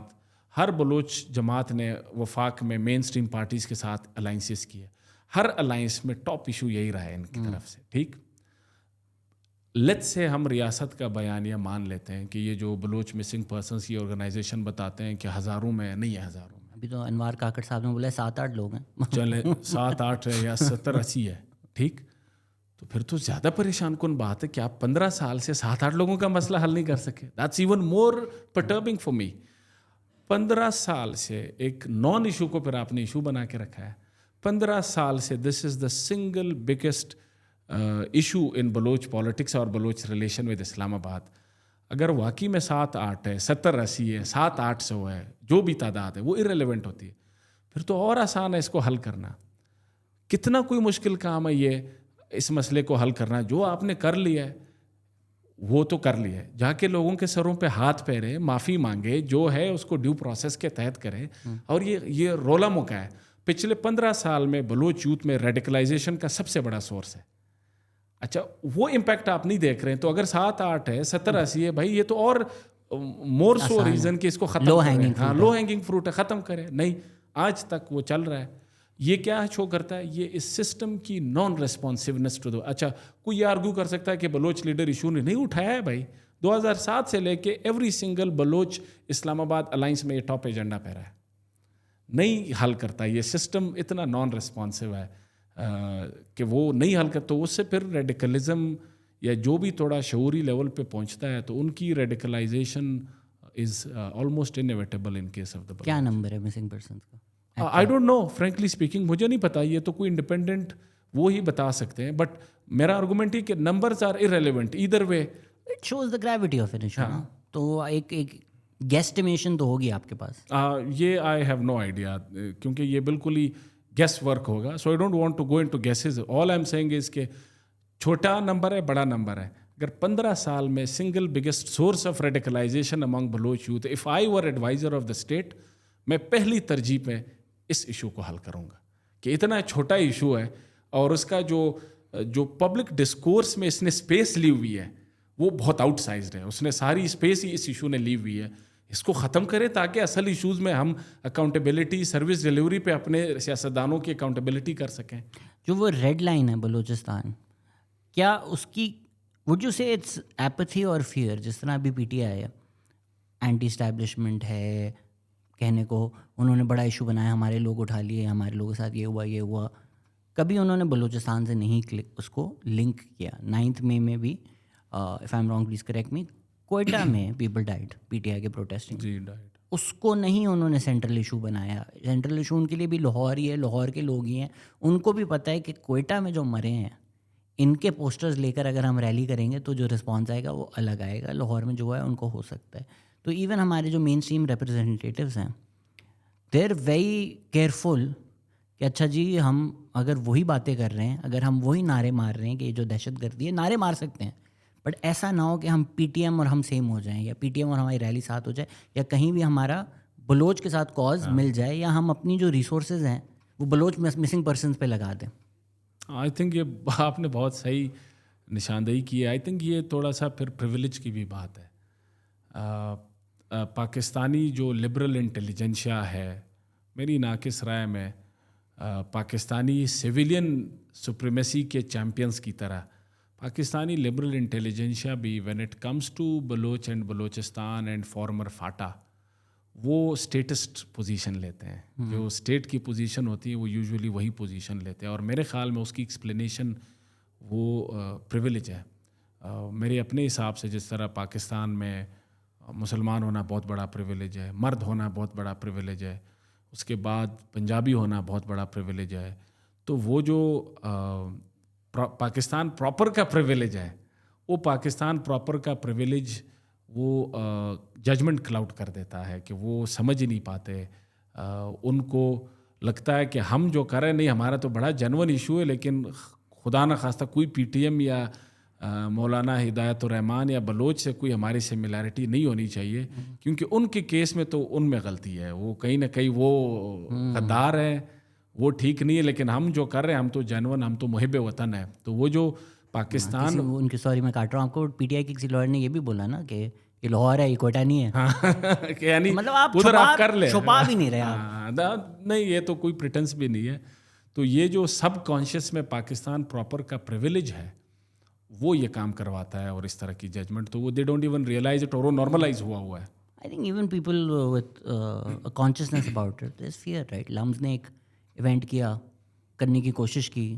A: ہر بلوچ جماعت نے وفاق میں مین اسٹریم پارٹیز کے ساتھ الائنسز کیے. ہر الائنس میں ٹاپ ایشو یہی رہا ہے ان کی طرف سے. ٹھیک، لیٹ سے ہم ریاست کا بیانیہ مان لیتے ہیں کہ یہ جو بلوچ مسنگ پرسنس کی آرگنائزیشن بتاتے ہیں کہ ہزاروں میں نہیں ہے، ہزاروں میں.
B: ابھی تو انوار کاکڑ صاحب نے بولا 7-8 لوگ ہیں.
A: چلے 7-8 ہے یا 70-80 ہے. ٹھیک، تو پھر تو زیادہ پریشان کن بات ہے کہ آپ 15 سال سے 7-8 لوگوں کا مسئلہ حل نہیں کر سکے. That's even more perturbing for me. 15 سال سے ایک نان ایشو کو پھر آپ نے ایشو بنا کے رکھا ہے. 15 سال سے this is the single biggest issue in Baloch politics اور بلوچ ریلیشن ود اسلام آباد. اگر واقعی میں 7-8 ہے، 70-80 ہے، 700-800 ہے، جو بھی تعداد ہے وہ ارریلیونٹ ہوتی ہے. پھر تو اور آسان ہے اس کو حل کرنا. کتنا کوئی مشکل کام ہے یہ اس مسئلے کو حل کرنا. جو آپ نے کر لیا ہے وہ تو کر لیا ہے. جا کے لوگوں کے سروں پہ ہاتھ پھیرے، معافی مانگے، جو ہے اس کو ڈیو پروسیس کے تحت کرے. اور یہ رولا موقع ہے. پچھلے 15 سال میں بلوچ یوتھ میں ریڈیکلائزیشن کا سب سے بڑا سورس ہے. اچھا وہ امپیکٹ آپ نہیں دیکھ رہے ہیں. تو اگر 7-8 ہے، 70-80 ہے، بھائی یہ تو اور مور سو ریزن کہ اس کو ختم کریں. ہاں، لو ہینگنگ فروٹ ہے، ختم کریں. نہیں، آج تک وہ چل رہا ہے. یہ کیا شو کرتا ہے؟ یہ اس سسٹم کی نان ریسپانسونیس ٹو دو. اچھا کوئی یہ آرگو کر سکتا ہے کہ بلوچ لیڈر ایشو نے نہیں اٹھایا ہے. بھائی 2007 سے لے کے ایوری سنگل بلوچ اسلام آباد الائنس میں یہ ٹاپ ایجنڈا پہ رہا ہے. نہیں حل کرتا. یہ سسٹم اتنا نان ریسپانسو ہے کہ وہ نہیں حل کرتا. تو اس سے پھر ریڈیکلزم یا جو بھی تھوڑا شعوری لیول پہ پہنچتا ہے تو ان کی radicalization is almost inevitable in case of the.
B: کیا نمبر ہے مسنگ پرسنس کا؟
A: I don't know frankly speaking, مجھے نہیں پتا. یہ تو کوئی انڈیپینڈنٹ وہ ہی بتا سکتے ہیں. بٹ میرا آرگومنٹ یہ کہ numbers are irrelevant either way.
B: It shows the gravity of an issue. تو ایک گیسٹیمیشن تو ہوگی آپ کے پاس.
A: یہ آئی ہیو نو آئیڈیا کیونکہ یہ بالکل ہی گیس ورک ہوگا. So I don't want to go into guesses. All I'm seeing is کہ چھوٹا نمبر ہے، بڑا نمبر ہے. اگر 15 سال میں single biggest source of radicalisation among Baloch youth, if I were advisor of the state, میں پہلی ترجیح پہ اس ایشو کو حل کروں گا کہ اتنا چھوٹا ایشو ہے اور اس کا جو پبلک ڈسکورس میں اس نے اسپیس لی ہوئی ہے وہ بہت آؤٹ سائزڈ ہے. اس نے ساری اسپیس ہی اس ایشو نے لی ہوئی ہے. اس کو ختم کرے تاکہ اصل ایشوز میں ہم اکاؤنٹیبلٹی، سروس ڈیلیوری پہ اپنے سیاستدانوں کی اکاؤنٹیبلٹی کر سکیں.
B: جو وہ ریڈ لائن ہے بلوچستان، کیا اس کی وڈ یو سے اٹس ایپتھی اور فیئر؟ جس طرح ابھی پی ٹی آئی ہے، اینٹی اسٹیبلشمنٹ ہے، کہنے کو انہوں نے بڑا ایشو بنایا، ہمارے لوگ اٹھا لیے، ہمارے لوگوں کے ساتھ یہ ہوا یہ ہوا. کبھی انہوں نے بلوچستان سے نہیں اس کو لنک کیا. 9 مئی میں بھی if I'm wrong please correct me, Quetta میں people died P T I کے پروٹیسٹنگ.
A: جی ڈائٹ.
B: اس کو نہیں انہوں نے سینٹرل ایشو بنایا. سینٹرل ایشو ان کے لیے بھی لاہور ہی ہے، لاہور کے لوگ ہی ہیں. ان کو بھی پتہ ہے کہ کوئٹہ میں جو مرے ہیں ان کے پوسٹرز لے کر اگر ہم ریلی کریں گے تو جو رسپانس آئے گا وہ الگ آئے گا. لاہور میں جو ہے ان کو ہو سکتا ہے. تو ایون ہمارے جو مین اسٹریم ریپرزنٹیٹیوز ہیں دے آر ویری کیئرفل کہ اچھا جی ہم اگر وہی باتیں کر رہے ہیں، اگر ہم وہی نعرے مار رہے ہیں کہ یہ جو دہشت گردی ہے، نعرے مار سکتے ہیں، بٹ ایسا نہ ہو کہ ہم پی ٹی ایم اور ہم سیم ہو جائیں, یا پی ٹی ایم اور ہماری ریلی ساتھ ہو جائے, یا کہیں بھی ہمارا بلوچ کے ساتھ کاز مل جائے, یا ہم اپنی جو ریسورسز ہیں وہ بلوچ مسنگ پرسنس پہ لگا دیں.
A: آئی تھنک یہ آپ نے بہت صحیح نشاندہی کی ہے. آئی تھنک یہ تھوڑا سا پھر پریویلیج کی بھی بات ہے. پاکستانی جو لبرل انٹیلیجنشیا ہے, میری ناقص رائے میں پاکستانی سویلین سپریمیسی کے چیمپئنس کی طرح پاکستانی لبرل انٹیلیجنشیا بھی when it comes to Baloch and Balochistan and former FATA, وہ اسٹیٹسٹ پوزیشن لیتے ہیں. جو اسٹیٹ کی پوزیشن ہوتی ہے وہ یوزولی وہی پوزیشن لیتے ہیں, اور میرے خیال میں اس کی ایکسپلینیشن وہ پریویلیج ہے. میرے اپنے حساب سے جس طرح پاکستان میں مسلمان ہونا بہت بڑا پریویلیج ہے, مرد ہونا بہت بڑا پریویلیج ہے, اس کے بعد پنجابی ہونا بہت بڑا پریویلیج ہے, تو وہ جو پاکستان پراپر کا پریویلیج ہے, وہ پاکستان پراپر کا پریویلیج وہ ججمنٹ کلاؤڈ کر دیتا ہے کہ وہ سمجھ نہیں پاتے. ان کو لگتا ہے کہ ہم جو کر رہے ہیں, نہیں ہمارا تو بڑا جنون ایشو ہے, لیکن خدا نہ خواستہ کوئی پی ٹی ایم یا مولانا ہدایت الرحمان یا بلوچ سے کوئی ہماری سملیرٹی نہیں ہونی چاہیے, کیونکہ ان کے کیس میں تو ان میں غلطی ہے, وہ کہیں نہ کہیں وہ غدار ہے, وہ ٹھیک نہیں ہے. لیکن ہم جو کر رہے ہیں, ہم تو جنون, ہم تو محب وطن ہے. تو وہ جو پاکستان,
B: ان کی سوری میں کاٹ رہا ہوں آپ کو, پی ٹی آئی کے کسی لائر نے یہ بھی بولا نا کہ یہ لاہور ہے, یہ کوئٹہ نہیں ہے,
A: کہ یعنی
B: مطلب آپ
A: ادھر آپ کر لیں,
B: چھپا بھی نہیں رہے آپ.
A: نہیں یہ تو کوئی پریٹنس بھی نہیں ہے. تو یہ جو سب کانشیس میں پاکستان پراپر کا پریویلیج ہے, وہ یہ کام کرواتا ہے, اور اس طرح کی ججمنٹ تو وہ they don't even realise it, اور وہ نارملائز ہوا ہے.
B: I think even people with a consciousness about it, there's fear, right? LUMS نے ایک ایونٹ کیا, کرنے کی کوشش کی,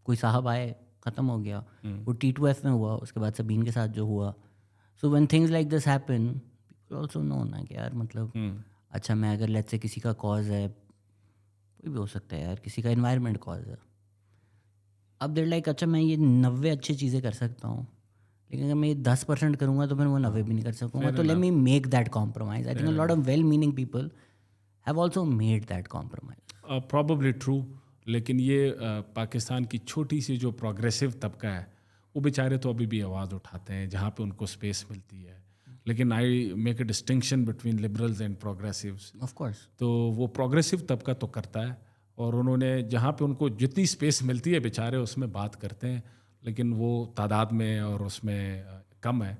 B: کوئی صاحب آئے, ختم ہو گیا. وہ T2F میں ہوا, اس کے بعد سبین کے ساتھ جو ہوا. So when things like this happen, people also know نا کہ یار مطلب اچھا میں اگر لیٹس سے کسی کا کاز ہے, کوئی بھی ہو سکتا ہے یار, کسی کا انوائرمنٹ کاز ہے, اب دیر لائک اچھا میں یہ 90 اچھی چیزیں کر سکتا ہوں, لیکن اگر میں یہ 10% کروں گا تو پھر وہ 90 بھی نہیں کر سکوں گا. تو let me make that compromise. I think a lot of well meaning people have also made that compromise.
A: Probably true. لیکن یہ پاکستان کی چھوٹی سی جو پروگریسو طبقہ ہے, وہ بیچارے تو ابھی بھی آواز اٹھاتے ہیں جہاں پہ ان کو اسپیس ملتی ہے. لیکن I make a distinction between liberals and progressives.
B: Of course
A: تو وہ پروگریسو طبقہ تو کرتا ہے, اور انہوں نے جہاں پہ ان کو جتنی اسپیس ملتی ہے بیچارے اس میں بات کرتے ہیں, لیکن وہ تعداد میں اور اس میں کم ہے.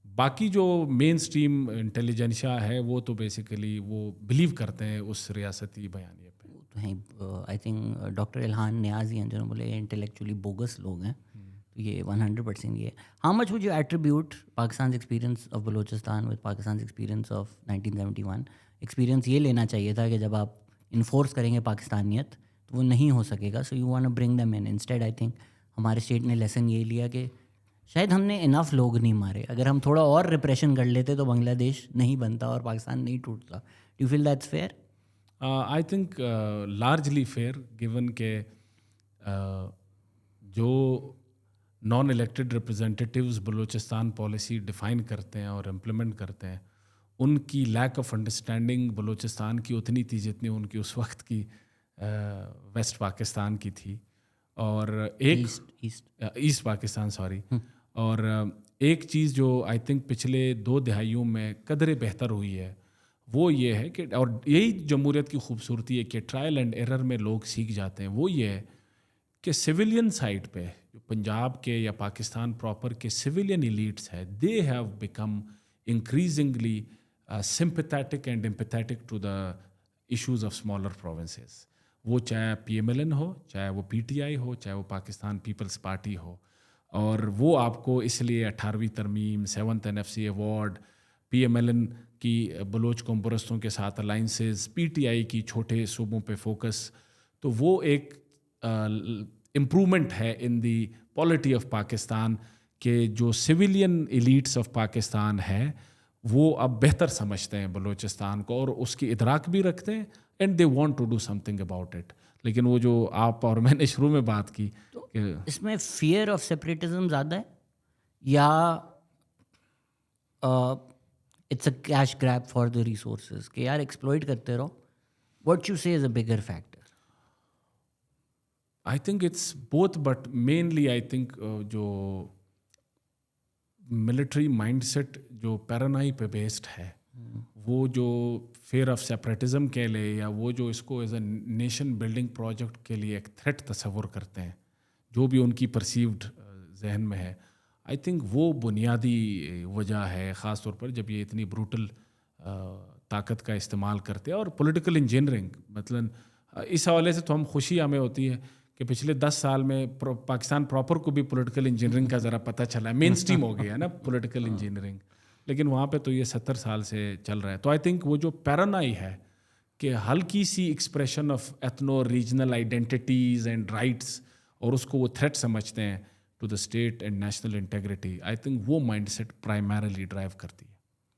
A: باقی جو مین اسٹریم انٹیلیجنشیا ہے وہ تو بیسیکلی وہ بلیو کرتے ہیں اس ریاستی بیانیے پہ.
B: تو ہیں آئی تھنک ڈاکٹر الہان نیازی ہیں جنہوں نے بولے انٹلیکچولی بوگس لوگ ہیں. تو یہ 100% یہ. How much would you attribute Pakistan experience of Balochistan with Pakistan experience of 1971؟ Experience یہ لینا چاہیے تھا کہ جب آپ انفورس کریں گے پاکستانیت تو وہ نہیں ہو سکے گا. So you want to bring them in. Instead I think ہمارے اسٹیٹ نے لیسن یہ لیا کہ شاید ہم نے انف لوگ نہیں مارے, اگر ہم تھوڑا اور ریپریشن کر لیتے تو بنگلہ دیش نہیں بنتا اور پاکستان نہیں ٹوٹتا. Do you feel that's fair?
A: I think largely fair, given کہ جو non elected representatives Balochistan policy define کرتے ہیں اور امپلیمنٹ کرتے ہیں, ان کی لیک آف انڈرسٹینڈنگ بلوچستان کی اتنی تھی جتنی ان کی اس وقت کی ویسٹ پاکستان کی تھی, اور ایک ایسٹ پاکستان سوری. اور ایک چیز جو آئی تھنک پچھلے 2 دہائیوں میں قدرے بہتر ہوئی ہے وہ یہ ہے کہ, اور یہی جمہوریت کی خوبصورتی ہے کہ ٹرائل اینڈ ایرر میں لوگ سیکھ جاتے ہیں, وہ یہ ہے کہ سویلین سائڈ پہ جو پنجاب کے یا پاکستان پراپر کے سویلین ایلیٹس ہیں, they have become increasingly sympathetic and empathetic to the issues of smaller provinces. وہ چاہے پی ایم ایل این ہو, چاہے وہ پی ٹی آئی ہو, چاہے وہ پاکستان پیپلز پارٹی ہو. اور وہ آپ کو اس لیے 18ویں ترمیم, 7th NFC award, P M L N کی بلوچ قوم پرستوں کے ساتھ الائنسز, پی ٹی آئی کی چھوٹے صوبوں پہ فوکس, تو وہ ایک امپرومنٹ ہے ان دی پالیٹی آف پاکستان کہ جو سویلین ایلیٹس آف پاکستان ہے وہ اب بہتر سمجھتے ہیں بلوچستان کو, اور اس کی ادراک بھی رکھتے ہیں, and they want to do something about it. لیکن وہ جو آپ اور میں نے شروع میں بات کی کہ
B: اس میں فیئر آف سیپریٹزم زیادہ ہے یا it's a cash grab for the resources کہ یار ایکسپلوئٹ کرتے رہو؟ What you say is a bigger factor?
A: I think it's both, but mainly I think جو ملٹری مائنڈ سیٹ جو پیرانائی پہ بیسڈ ہے، وہ جو فیئر آف سیپریٹزم کے لے یا وہ جو اس کو as a nation building project کے لیے ایک تھریٹ تصور کرتے ہیں، جو بھی ان کی پرسیوڈ ذہن میں ہے، آئی تھنک وہ بنیادی وجہ ہے، خاص طور پر جب یہ اتنی بروٹل طاقت کا استعمال کرتے ہیں. اور پولیٹیکل انجینئرنگ مثلاً اس حوالے سے تو ہم خوشی ہمیں ہوتی ہے کہ پچھلے 10 سال میں پاکستان پراپر کو بھی پولیٹیکل انجینئرنگ کا ذرا پتہ چلا ہے، مین اسٹریم ہو گیا ہے نا پولیٹیکل انجینئرنگ، لیکن وہاں پہ تو یہ 70 سال سے چل رہا ہے. تو آئی تھنک وہ جو پیرانائی ہے کہ ہلکی سی expression of ethno regional identities and rights اور اس کو وہ تھریٹ سمجھتے ہیں to the state and national integrity, I think وہ مائنڈ سیٹ پرائمریلی ڈرائیو کرتی ہے.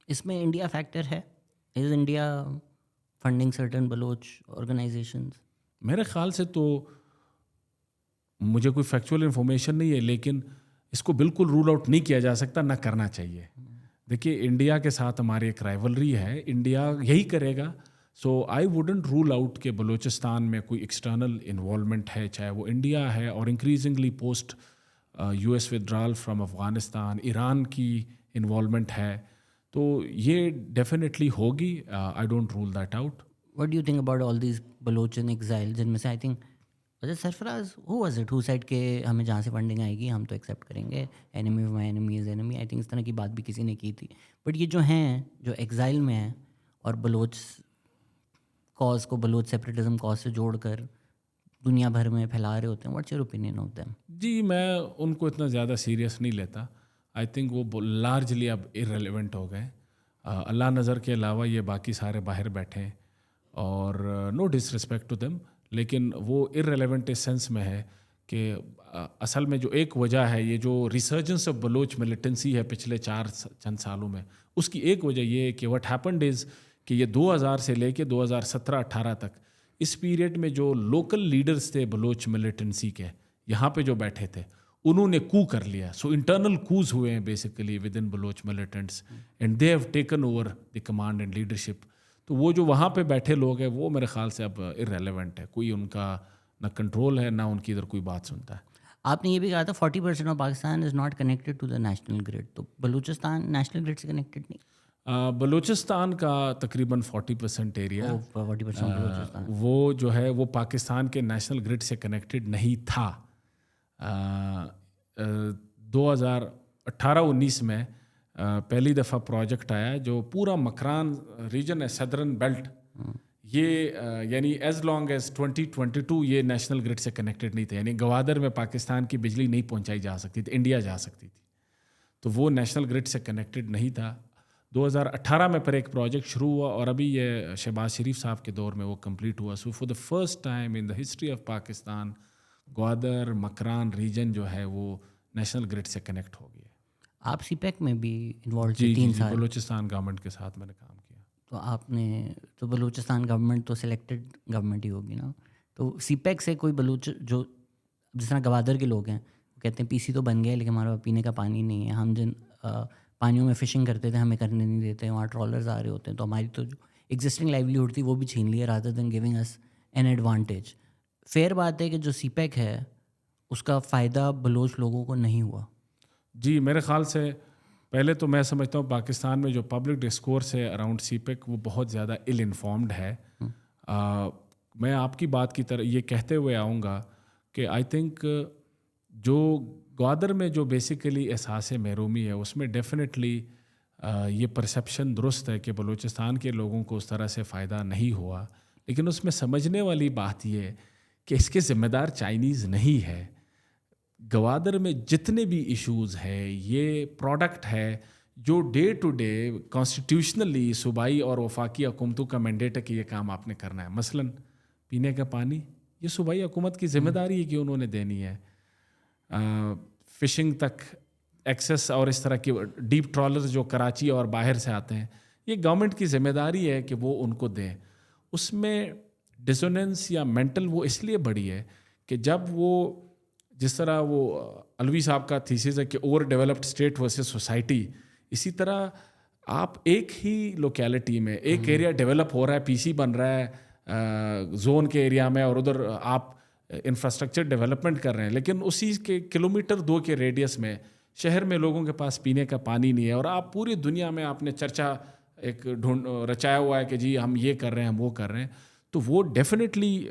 B: اس میں انڈیا فیکٹر ہے؟ Is India funding certain Baloch organizations?
A: میرے خیال سے تو مجھے کوئی فیکچوئل انفارمیشن نہیں ہے، لیکن اس کو بالکل رول آؤٹ نہیں کیا جا سکتا، نہ کرنا چاہیے. دیکھیے انڈیا کے ساتھ ہماری ایک رائیولری ہے، انڈیا یہی کرے گا. سو آئی ووڈنٹ رول آؤٹ کہ بلوچستان میں کوئی ایکسٹرنل انوالومنٹ ہے، چاہے وہ انڈیا ہے اور increasingly post U S withdrawal from Afghanistan Iran کی انوالومنٹ ہے، تو یہ ڈیفینیٹلی ہوگی. I don't rule that out.
B: What do you think about all these Baloch in exile, جن میں سے I think Sarfraz who was it who said کہ ہمیں جہاں سے فنڈنگ آئے گی ہم تو ایکسیپٹ کریں گے، enemy of my enemy is enemy, I think اس طرح کی بات بھی کسی نے کی تھی. بٹ یہ جو ہیں جو ایگزائل میں ہیں اور بلوچ کاز کو بلوچ سیپریٹزم کاز سے جوڑ کر دنیا بھر میں پھیلا رہے ہوتے ہیں، what's your opinion of them?
A: جی میں ان کو اتنا زیادہ سیریس نہیں لیتا. آئی تھنک وہ لارجلی اب ارریلیونٹ ہو گئے. اللہ نظر کے علاوہ یہ باقی سارے باہر بیٹھے ہیں اور نو ڈس رسپیکٹ ٹو دیم، لیکن وہ ارریلیونٹ اس سینس میں ہے کہ اصل میں جو ایک وجہ ہے یہ جو ریسرجنس آف بلوچ ملیٹنسی ہے پچھلے چند سالوں میں، اس کی ایک وجہ یہ ہے کہ وٹ ہیپنڈ از کہ یہ 2000 سے لے کے 2017-18 تک اس پیریڈ میں جو لوکل لیڈرز تھے بلوچ ملیٹنسی کے یہاں پہ جو بیٹھے تھے انہوں نے کو کر لیا. سو انٹرنل کوز ہوئے ہیں basically with in Baloch militants and they have taken over the command and leadership. تو وہ جو وہاں پہ بیٹھے لوگ ہیں وہ میرے خیال سے اب ارریلیونٹ ہے، کوئی ان کا نہ کنٹرول ہے نہ ان کی ادھر کوئی بات سنتا ہے.
B: آپ نے یہ بھی کہا تھا 40% of Pakistan is not connected to the national grid, تو بلوچستان نیشنل گرڈ سے کنیکٹڈ نہیں؟
A: بلوچستان کا تقریباً 40% ایریا
B: 40%
A: وہ جو ہے وہ پاکستان کے نیشنل گرڈ سے کنیکٹڈ نہیں تھا. 2018-19 میں پہلی دفعہ پروجیکٹ آیا جو پورا مکران ریجن ہے، سدرن بیلٹ، یہ یعنی ایز لانگ ایز 2022 یہ نیشنل گرڈ سے کنیکٹڈ نہیں تھے، یعنی گوادر میں پاکستان کی بجلی نہیں پہنچائی جا سکتی تھی، انڈیا جا سکتی تھی، تو وہ نیشنل گرڈ سے کنیکٹڈ نہیں تھا. 2018 میں پر ایک پروجیکٹ شروع ہوا اور ابھی یہ شہباز شریف صاحب کے دور میں وہ کمپلیٹ ہوا. So for the first time in the history of Pakistan Gwadar Makran region جو ہے وہ نیشنل گرڈ سے کنیکٹ ہو گیا.
B: آپ سی پیک میں بھی انوالو
A: جی
B: 3 سال؟
A: بلوچستان گورنمنٹ کے ساتھ میں نے کام کیا.
B: تو آپ نے تو بلوچستان گورنمنٹ تو سلیکٹڈ گورنمنٹ ہی ہوگی نا، تو سی پیک سے کوئی بلوچ جو جس طرح گوادر کے لوگ ہیں وہ کہتے ہیں پی سی تو بن گیا لیکن ہمارے پاس پینے کا پانی نہیں ہے، ہم جن پانیوں میں فشنگ کرتے تھے ہمیں کرنے نہیں دیتے، وہاں ٹرالرز آ رہے ہوتے ہیں، تو ہماری تو جو ایگزسٹنگ لائیولیہڈ تھی وہ بھی چھین لی ہے rather than giving us an advantage. Fair بات ہے کہ جو سی پیک ہے اس کا فائدہ بلوچ لوگوں کو نہیں ہوا.
A: جی میرے خیال سے پہلے تو میں سمجھتا ہوں پاکستان میں جو پبلک ڈسکورس ہے اراؤنڈ سی پیک وہ بہت زیادہ ال انفارمڈ ہے. میں آپ کی بات کی طرح یہ کہتے ہوئے آؤں گا کہ آئی تھنک جو گوادر میں جو بیسیکلی احساس محرومی ہے اس میں ڈیفینیٹلی یہ پرسیپشن درست ہے کہ بلوچستان کے لوگوں کو اس طرح سے فائدہ نہیں ہوا، لیکن اس میں سمجھنے والی بات یہ ہے کہ اس کے ذمہ دار چائنیز نہیں ہے. گوادر میں جتنے بھی ایشوز ہے یہ پروڈکٹ ہے جو ڈے ٹو ڈے کانسٹیٹیوشنلی صوبائی اور وفاقی حکومتوں کا مینڈیٹ ہے کہ یہ کام آپ نے کرنا ہے. مثلاً پینے کا پانی یہ صوبائی حکومت کی ذمہ داری ہے کہ انہوں نے دینی ہے. فشنگ تک ایکسیس اور اس طرح کی ڈیپ ٹرالرز جو کراچی اور باہر سے آتے ہیں یہ گورنمنٹ کی ذمہ داری ہے کہ وہ ان کو دیں. اس میں ڈسوننس یا مینٹل وہ اس لیے بڑی ہے کہ جب وہ جس طرح وہ الوی صاحب کا تھیسس ہے کہ over developed state versus society, اسی طرح آپ ایک ہی لوکیلٹی میں ایک ایریا ڈیولپ ہو رہا ہے، پی سی بن رہا ہے زون کے ایریا میں اور ادھر آپ انفراسٹرکچر ڈیولپمنٹ کر رہے ہیں، لیکن اسی کے کلومیٹر 2 کے ریڈیس میں شہر میں لوگوں کے پاس پینے کا پانی نہیں ہے، اور آپ پوری دنیا میں آپ نے چرچا ایک رچایا ہوا ہے کہ جی ہم یہ کر رہے ہیں، ہم وہ کر رہے ہیں، تو وہ ڈیفینیٹلی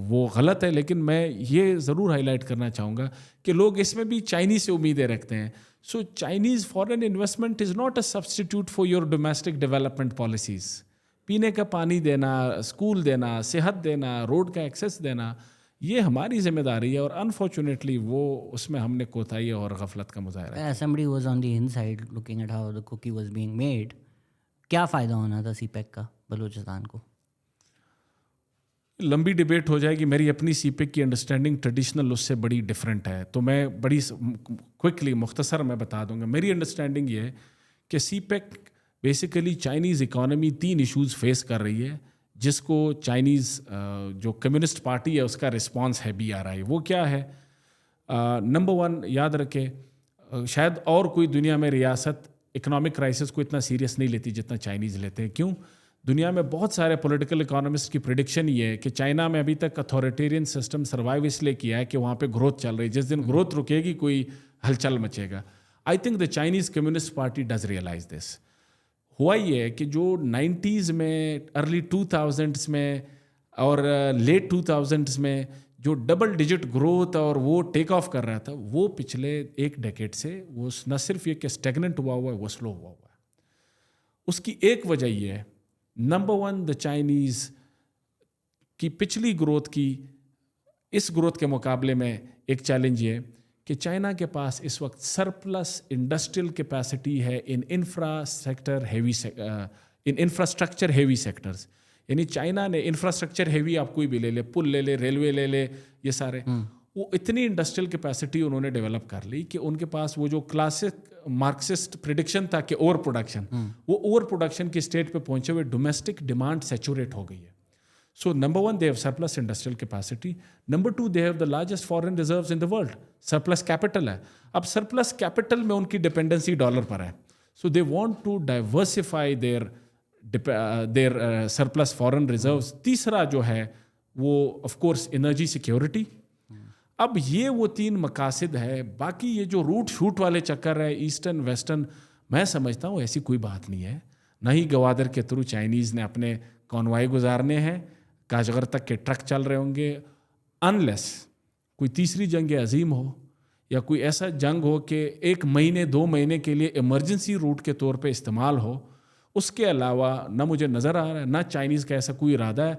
A: وہ غلط ہے. لیکن میں یہ ضرور ہائی لائٹ کرنا چاہوں گا کہ لوگ اس میں بھی چائنیز سے امیدیں رکھتے ہیں. So Chinese foreign investment is not a substitute for your domestic development policies. پینے کا پانی دینا، اسکول دینا، صحت دینا، روڈ کا ایکسیس دینا، یہ ہماری ذمہ داری ہے، اور انفارچونیٹلی وہ اس میں ہم نے کوتاہی اور غفلت کا مظاہرہ کیا.
B: Somebody was on the inside looking at how the cookie was being made. کیا فائدہ ہونا تھا سی پیک کا بلوچستان کو؟
A: لمبی ڈیبیٹ ہو جائے گی. میری اپنی سی پیک کی انڈرسٹینڈنگ ٹریڈیشنل اس سے بڑی ڈفرینٹ ہے، تو میں بڑی کوئکلی مختصر میں بتا دوں گا. میری انڈرسٹینڈنگ یہ ہے کہ CPEC basically Chinese economy 3 issues face کر رہی ہے، جس کو چائنیز جو کمیونسٹ پارٹی ہے اس کا رسپانس ہیوی آ رہا ہے. وہ کیا ہے؟ نمبر 1 یاد رکھے، شاید اور کوئی دنیا میں ریاست اکنامک کرائسس کو اتنا سیریس نہیں لیتی جتنا چائنیز لیتے ہیں. کیوں؟ دنیا میں بہت سارے پولیٹیکل اکانومسٹ کی پریڈکشن یہ ہے کہ چائنا میں ابھی تک اتھارٹیرین سسٹم سروائیو اس لیے کیا ہے کہ وہاں پہ گروتھ چل رہی ہے. جس دن گروتھ رکے گی کوئی ہلچل مچے گا. I think the Chinese communist party does realize this. ہوا یہ ہے کہ جو 90s میں، ارلی 2000s میں اور لیٹ 2000s میں جو ڈبل ڈیجٹ گروتھ اور وہ ٹیک آف کر رہا تھا، وہ پچھلے ایک ڈیکیڈ سے وہ نہ صرف یہ کہ اسٹیگننٹ ہوا ہے، وہ سلو ہوا ہے. اس کی ایک وجہ یہ ہے، نمبر 1 دا چائنیز کی پچھلی گروتھ کی اس گروتھ کے مقابلے میں ایک چیلنج یہ کہ چائنا کے پاس اس وقت سرپلس انڈسٹریل کیپیسٹی ہے ان انفراسٹرکچر ہیوی سیکٹرز. یعنی چائنا نے انفراسٹرکچر ہیوی، آپ کوئی بھی لے لے، پل لے لے، ریلوے لے لے، یہ سارے، وہ اتنی انڈسٹریل کیپیسٹی انہوں نے ڈیولپ کر لی کہ ان کے پاس وہ جو کلاسک مارکسسٹ پریڈکشن تھا کہ اوور پروڈکشن، وہ اوور پروڈکشن کی اسٹیٹ پہ پہنچے ہوئے ڈومیسٹک ڈیمانڈ سیچوریٹ ہو گئی ہے. So number 1 they have surplus industrial capacity. Number 2 they have the largest foreign reserves in the world. Surplus capital ہے. اب surplus capital میں ان کی ڈپینڈنسی ڈالر پر ہے. So they want to diversify their surplus foreign reserves. تیسرا جو ہے وہ of course energy security. اب یہ وہ 3 مقاصد ہے. باقی یہ جو روٹ شوٹ والے چکر ہے ایسٹرن ویسٹرن، میں سمجھتا ہوں ایسی کوئی بات نہیں ہے. نہ ہی گوادر کے تھرو چائنیز نے اپنے کانوائی گزارنے ہیں، کاشغر تک کے ٹرک چل رہے ہوں گے، انلیس کوئی تیسری جنگ عظیم ہو یا کوئی ایسا جنگ ہو کہ 1 مہینے 2 مہینے کے لیے ایمرجنسی روٹ کے طور پہ استعمال ہو. اس کے علاوہ نہ مجھے نظر آ رہا ہے، نہ چائنیز کا ایسا کوئی ارادہ ہے،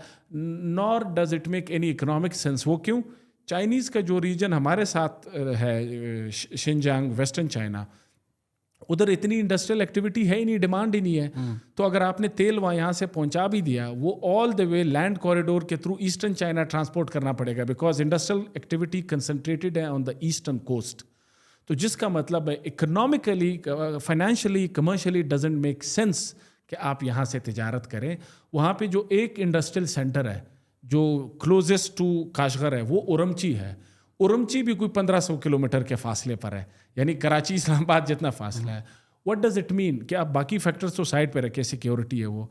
A: nor does it make any economic sense. وہ کیوں؟ چائنیز کا جو ریجن ہمارے ساتھ ہے، شنجانگ، ویسٹرن چائنا، ادھر اتنی انڈسٹریل ایکٹیویٹی ہے ہی نہیں، ڈیمانڈ ہی نہیں ہے. تو اگر آپ نے تیل وہاں یہاں سے پہنچا بھی دیا، وہ آل دا وے لینڈ کوریڈور کے تھرو ایسٹرن چائنا ٹرانسپورٹ کرنا پڑے گا، بیکاز انڈسٹریل ایکٹیویٹی کنسنٹریٹڈ ہے آن دا ایسٹرن کوسٹ. تو جس کا مطلب ہے economically, financially, commercially doesn't make sense کہ آپ یہاں سے تجارت کریں. وہاں پہ جو ایک انڈسٹریل سینٹر ہے جو کلوزسٹ ٹو کاشغر ہے وہ اورمچی ہے. اورمچی بھی کوئی 1500 کلومیٹر کے فاصلے پر ہے، یعنی کراچی اسلام آباد جتنا فاصلہ ہے. وٹ ڈز اٹ مین کہ آپ باقی فیکٹرز تو سائڈ پہ رکھیں، سیکیورٹی ہے وہ.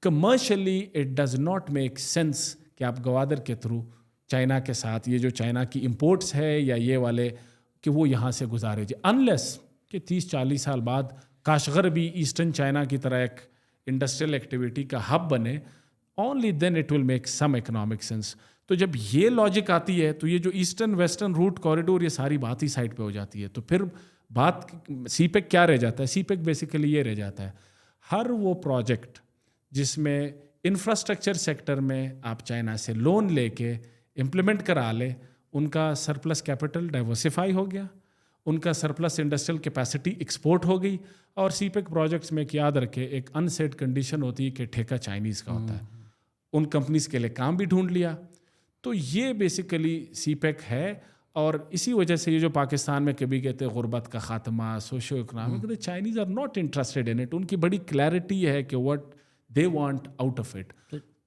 A: Commercially it does not make sense کہ آپ گوادر کے تھرو چائنا کے ساتھ یہ جو چائنا کی امپورٹس ہے یا یہ والے کہ وہ یہاں سے گزارے جائے، انلیس کہ 30-40 سال بعد کاشغر بھی ایسٹرن چائنا کی طرح ایک انڈسٹریل ایکٹیویٹی کا ہب بنے. Only then it will make some economic sense. تو جب یہ لاجک آتی ہے تو یہ جو ایسٹرن ویسٹرن روٹ کوریڈور، یہ ساری بات ہی سائڈ پہ ہو جاتی ہے. تو پھر بات سی پیک کیا رہ جاتا ہے؟ سی پیک بیسیکلی یہ رہ جاتا ہے، ہر وہ پروجیکٹ جس میں انفراسٹرکچر سیکٹر میں آپ چائنا سے لون لے کے امپلیمنٹ کرا لے، ان کا سرپلس کیپٹل ڈائیورسیفائی ہو گیا، ان کا سرپلس انڈسٹریل کیپیسٹی ایکسپورٹ ہو گئی. اور سی پیک پروجیکٹس میں یاد رکھے ایک انسیٹ کنڈیشن ہوتی ہے کہ ٹھیکہ چائنیز کا ہوتا ہے. ان کمپنیز کے لیے کام بھی ڈھونڈ لیا. تو یہ بیسیکلی سی پیک ہے. اور اسی وجہ سے یہ جو پاکستان میں کبھی کہتے ہیں غربت کا خاتمہ، socio economic, Chinese are not interested in it. ان کی بڑی کلیئرٹی ہے کہ what they want out of it.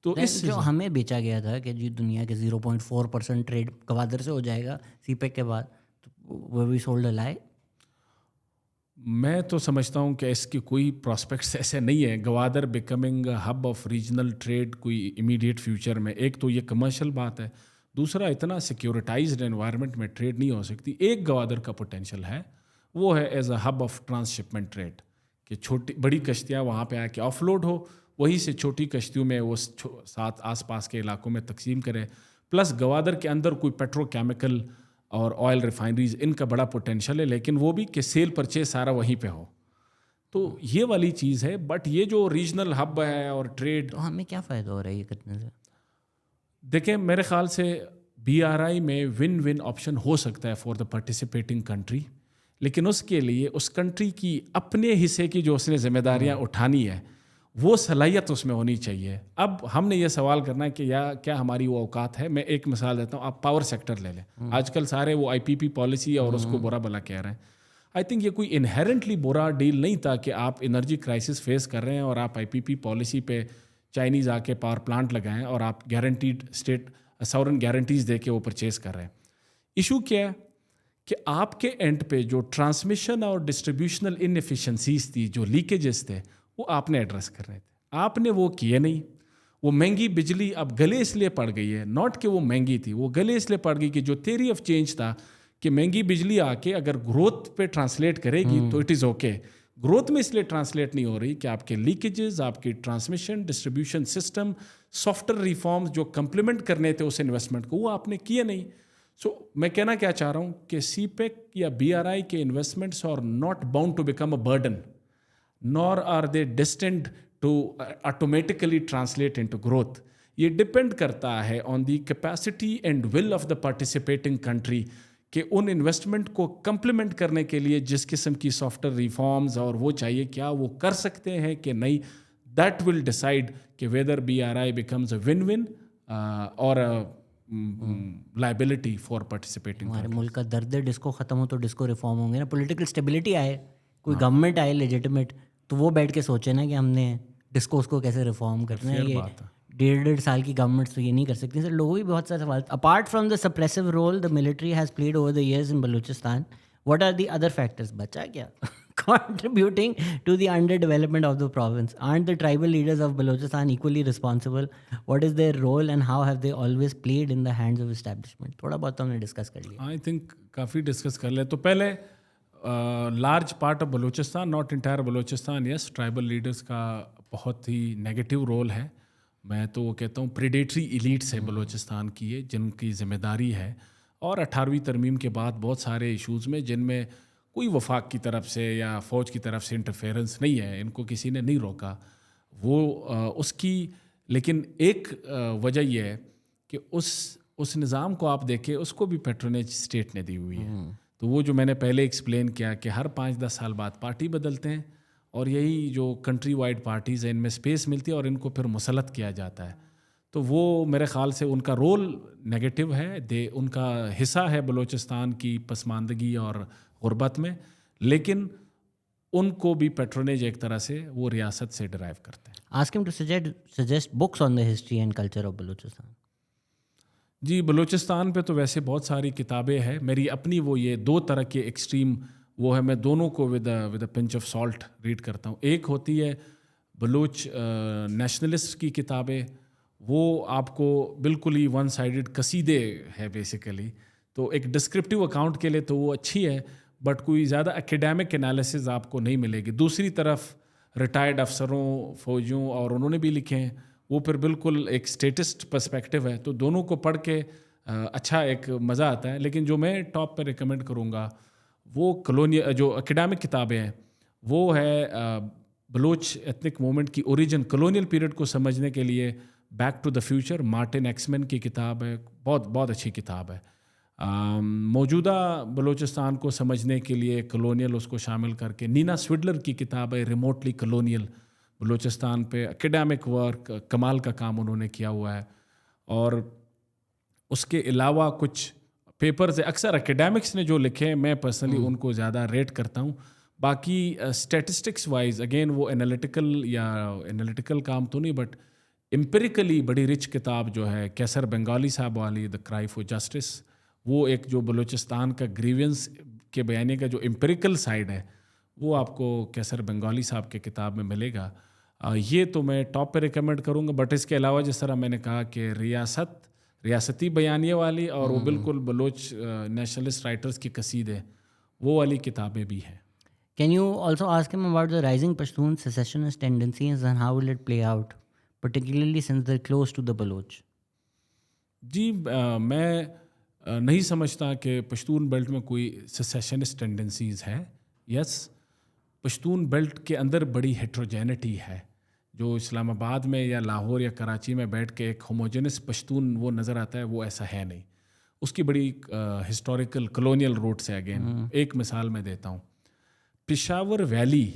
A: تو اس
B: جو ہمیں بیچا گیا تھا کہ جی دنیا کے 0.4% ٹریڈ گوادر سے ہو جائے گا سی پیک کے بعد، وہ بھی سولڈ اے لائی.
A: میں تو سمجھتا ہوں کہ اس کی کوئی پراسپیکٹس ایسے نہیں ہے. Gwadar becoming hub of regional trade کوئی امیڈیٹ فیوچر میں، ایک تو یہ کمرشل بات ہے، دوسرا اتنا سیکیورٹائزڈ انوائرمنٹ میں ٹریڈ نہیں ہو سکتی. ایک گوادر کا پوٹینشیل ہے، وہ ہے as a hub of transshipment trade, کہ چھوٹی بڑی کشتیاں وہاں پہ آ کے آف لوڈ ہو, وہیں سے چھوٹی کشتیوں میں وہ ساتھ آس پاس کے علاقوں میں تقسیم کرے. پلس گوادر کے اندر کوئی پیٹرو کیمیکل اور آئل ریفائنریز, ان کا بڑا پوٹینشیل ہے, لیکن وہ بھی کہ سیل پرچیز سارا وہیں پہ ہو. تو یہ والی چیز ہے. بٹ یہ جو ریجنل ہب ہے اور ٹریڈ,
B: تو ہمیں کیا فائدہ ہو رہا ہے یہ کرنے سے؟
A: دیکھیں میرے خیال سے بی آر آئی میں ون ون آپشن ہو سکتا ہے فار دا پارٹیسپیٹنگ کنٹری, لیکن اس کے لیے اس کنٹری کی اپنے حصے کی جو اس نے ذمہ داریاں اٹھانی ہے وہ صلاحیت اس میں ہونی چاہیے. اب ہم نے یہ سوال کرنا ہے کہ کیا ہماری وہ اوقات ہے. میں ایک مثال دیتا ہوں, آپ پاور سیکٹر لے لیں. آج کل سارے وہ IPP پالیسی اور اس کو برا بلا کہہ رہے ہیں. آئی تھنک یہ کوئی انہیرنٹلی برا ڈیل نہیں تھا کہ آپ انرجی کرائسس فیس کر رہے ہیں اور آپ IPP پالیسی پہ چائنیز آ کے پاور پلانٹ لگائیں اور آپ گارنٹیڈ اسٹیٹ ساورن گارنٹیز دے کے وہ پرچیز کر رہے ہیں. ایشو کیا ہے کہ آپ کے اینڈ پہ جو ٹرانسمیشن اور ڈسٹریبیوشنل انیفیشنسیز تھی, جو لیکیجز تھے, وہ آپ نے ایڈریس کر رہے تھے. آپ نے وہ کیے نہیں. وہ مہنگی بجلی اب گلے اس لیے پڑ گئی ہے, ناٹ کہ وہ مہنگی تھی, وہ گلے اس لیے پڑ گئی کہ جو تھیوری آف چینج تھا کہ مہنگی بجلی آ کے اگر گروتھ پہ ٹرانسلیٹ کرے گی تو اٹ از اوکے. گروتھ میں اس لیے ٹرانسلیٹ نہیں ہو رہی کہ آپ کے لیکیجز, آپ کی transmission distribution system, soft where reforms جو کمپلیمنٹ کرنے تھے اس انویسٹمنٹ کو, وہ آپ نے کیے نہیں. میں کہنا کیا چاہ رہا ہوں کہ سی پیک یا BRI کے investments are not bound to become a burden, nor are they destined to automatically translate into growth. یہ ڈپینڈ کرتا ہے on the capacity and will of the participating country کہ ان انویسٹمنٹ کو complement کرنے کے لیے جس قسم کی سافٹ ویئر ریفارمز اور وہ چاہیے کیا وہ کر سکتے ہیں کہ نہیں. دیٹ ول ڈیسائڈ کہ weather BRI becomes a one one اور لائبلٹی فار پارٹیسپیٹنگ.
B: ہمارے ملک کا درد ہے ڈسکو ختم ہو تو ڈسکو ریفارم ہوں گے نا. پولیٹیکل اسٹیبلٹی آئے, کوئی گورنمنٹ آئے لیجیٹمیٹ, تو وہ بیٹھ کے سوچے نا کہ ہم نے ڈسکوز کو کیسے ریفارم کرنا ہے. یہ 1.5 سال کی گورنمنٹس تو یہ نہیں کر سکتی. سر لوگوں بھی بہت سارے سوال. Apart from the suppressive role the military has played over the years in Balochistan, what are the other factors? بچا کیا contributing to the underdevelopment of the province? Aren't the tribal leaders of Balochistan equally responsible? What is their role and how have they always played in the hands of establishment? تھوڑا بہت تو ہم نے discuss کر لیا.
A: I think coffee discuss کر لیں. تو پہلے large part of Balochistan, not entire Balochistan, yes, tribal leaders کا بہت ہی نیگیٹو رول ہے. میں تو وہ کہتا ہوں پریڈیٹری ایلیٹس ہے بلوچستان کی, یہ جن کی ذمہ داری ہے. اور 18ویں ترمیم کے بعد بہت سارے ایشوز میں جن میں کوئی وفاق کی طرف سے یا فوج کی طرف سے انٹرفیئرنس نہیں ہے, ان کو کسی نے نہیں روکا وہ اس کی. لیکن ایک وجہ یہ ہے کہ اس نظام کو آپ دیکھیں, اس کو بھی پیٹرونیج اسٹیٹ نے دی ہوئی ہے. تو وہ جو میں نے پہلے ایکسپلین کیا کہ ہر 5-10 سال بعد پارٹی بدلتے ہیں اور یہی جو کنٹری وائڈ پارٹیز ہیں ان میں اسپیس ملتی ہے اور ان کو پھر مسلط کیا جاتا ہے. تو وہ میرے خیال سے ان کا رول نیگیٹو ہے. ان کا حصہ ہے بلوچستان کی پسماندگی اور غربت میں, لیکن ان کو بھی پیٹرونیج ایک طرح سے وہ ریاست سے ڈرائیو کرتے ہیں.
B: Ask him to suggest books on the history and culture of Balochistan.
A: جی, بلوچستان پہ تو ویسے بہت ساری کتابیں ہیں. میری اپنی وہ یہ 2 طرح کے ایکسٹریم وہ ہے, میں دونوں کو with a pinch of salt read کرتا ہوں. ایک ہوتی ہے بلوچ نیشنلسٹ کی کتابیں, وہ آپ کو بالکل ہی ون سائیڈڈ قصیدے ہے بیسیکلی. تو ایک ڈسکرپٹیو اکاؤنٹ کے لیے تو وہ اچھی ہے, بٹ کوئی زیادہ ایکیڈیمک انالیسز آپ کو نہیں ملے گی. دوسری طرف ریٹائرڈ افسروں, فوجیوں, اور انہوں نے بھی لکھے ہیں, وہ پھر بالکل ایک اسٹیٹسٹ پرسپیکٹیو ہے. تو دونوں کو پڑھ کے اچھا ایک مزہ آتا ہے. لیکن جو میں ٹاپ پہ ریکمینڈ کروں گا وہ کلونیل جو ایکیڈیمک کتابیں ہیں وہ ہے بلوچ ایتھنک موومنٹ کی اوریجن, کلونیل پیریڈ کو سمجھنے کے لیے back to the future, Martin Axmann کی کتاب ہے, بہت اچھی کتاب ہے. موجودہ بلوچستان کو سمجھنے کے لیے کلونیل اس کو شامل کر کے نینا سویڈلر کی کتاب ہے ریموٹلی کلونیل, بلوچستان پہ ایکیڈیمک ورک کمال کا کام انہوں نے کیا ہوا ہے. اور اس کے علاوہ کچھ پیپرز اکثر ایکیڈیمکس نے جو لکھے ہیں, میں پرسنلی ان کو زیادہ ریٹ کرتا ہوں. باقی اسٹیٹسٹکس وائز اگین وہ انالیٹیکل کام تو نہیں, بٹ امپیریکلی بڑی رچ کتاب جو ہے کیسر بنگالی صاحب والی دا کرائی فار جسٹس, وہ ایک جو بلوچستان کا گریونس کے بیانے کا جو امپیریکل سائڈ ہے وہ آپ کو کیسر بنگالی صاحب کے کتاب میں ملے گا. یہ تو میں ٹاپ پہ ریکمینڈ کروں گا. بٹ اس کے علاوہ جس طرح میں نے کہا کہ ریاستی بیانیے والی اور وہ بالکل بلوچ نیشنلسٹ رائٹرز کی قصیدے, وہ والی کتابیں بھی ہیں.
B: Can you also ask him about the rising Pashtun secessionist tendencies and how will it play out, particularly since they're close to the Baloch?
A: جی میں نہیں سمجھتا کہ پشتون بیلٹ میں کوئی سیسیشنسٹ ٹینڈنسیز ہے. یس, پشتون بیلٹ کے اندر بڑی ہیٹروجینٹی ہے. جو اسلام آباد میں یا لاہور یا کراچی میں بیٹھ کے ایک ہوموجینس پشتون وہ نظر آتا ہے, وہ ایسا ہے نہیں. اس کی بڑی ہسٹوریکل کلونیل روٹس ہے. اگین ایک مثال میں دیتا ہوں. پشاور ویلی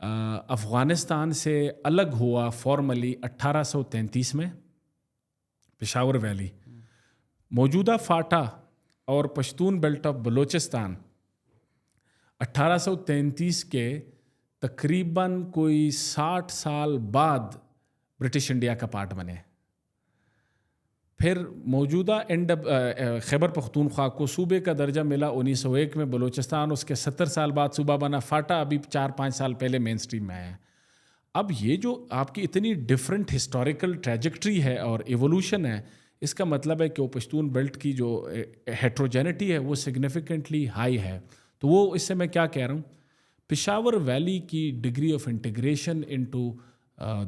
A: افغانستان سے الگ ہوا فارملی 1833 میں. پشاور ویلی موجودہ فاٹا اور پشتون بیلٹ آف بلوچستان 1833 کے تقریباً کوئی 60 سال بعد برٹش انڈیا کا پارٹ بنے. پھر موجودہ خیبر پختونخوا کو صوبے کا درجہ ملا 1901 میں. بلوچستان اس کے 70 سال بعد صوبہ بنا. فاٹا ابھی 4-5 سال پہلے مین اسٹریم میں آیا ہے. اب یہ جو آپ کی اتنی ڈفرینٹ ہسٹوریکل ٹریجیکٹری ہے اور ایوولوشن ہے, اس کا مطلب ہے کہ وہ پشتون بیلٹ کی جو ہیٹروجینٹی ہے وہ سگنیفیکنٹلی ہائی ہے. تو وہ اس سے میں کیا کہہ رہا ہوں, پشاور ویلی کی degree of integration into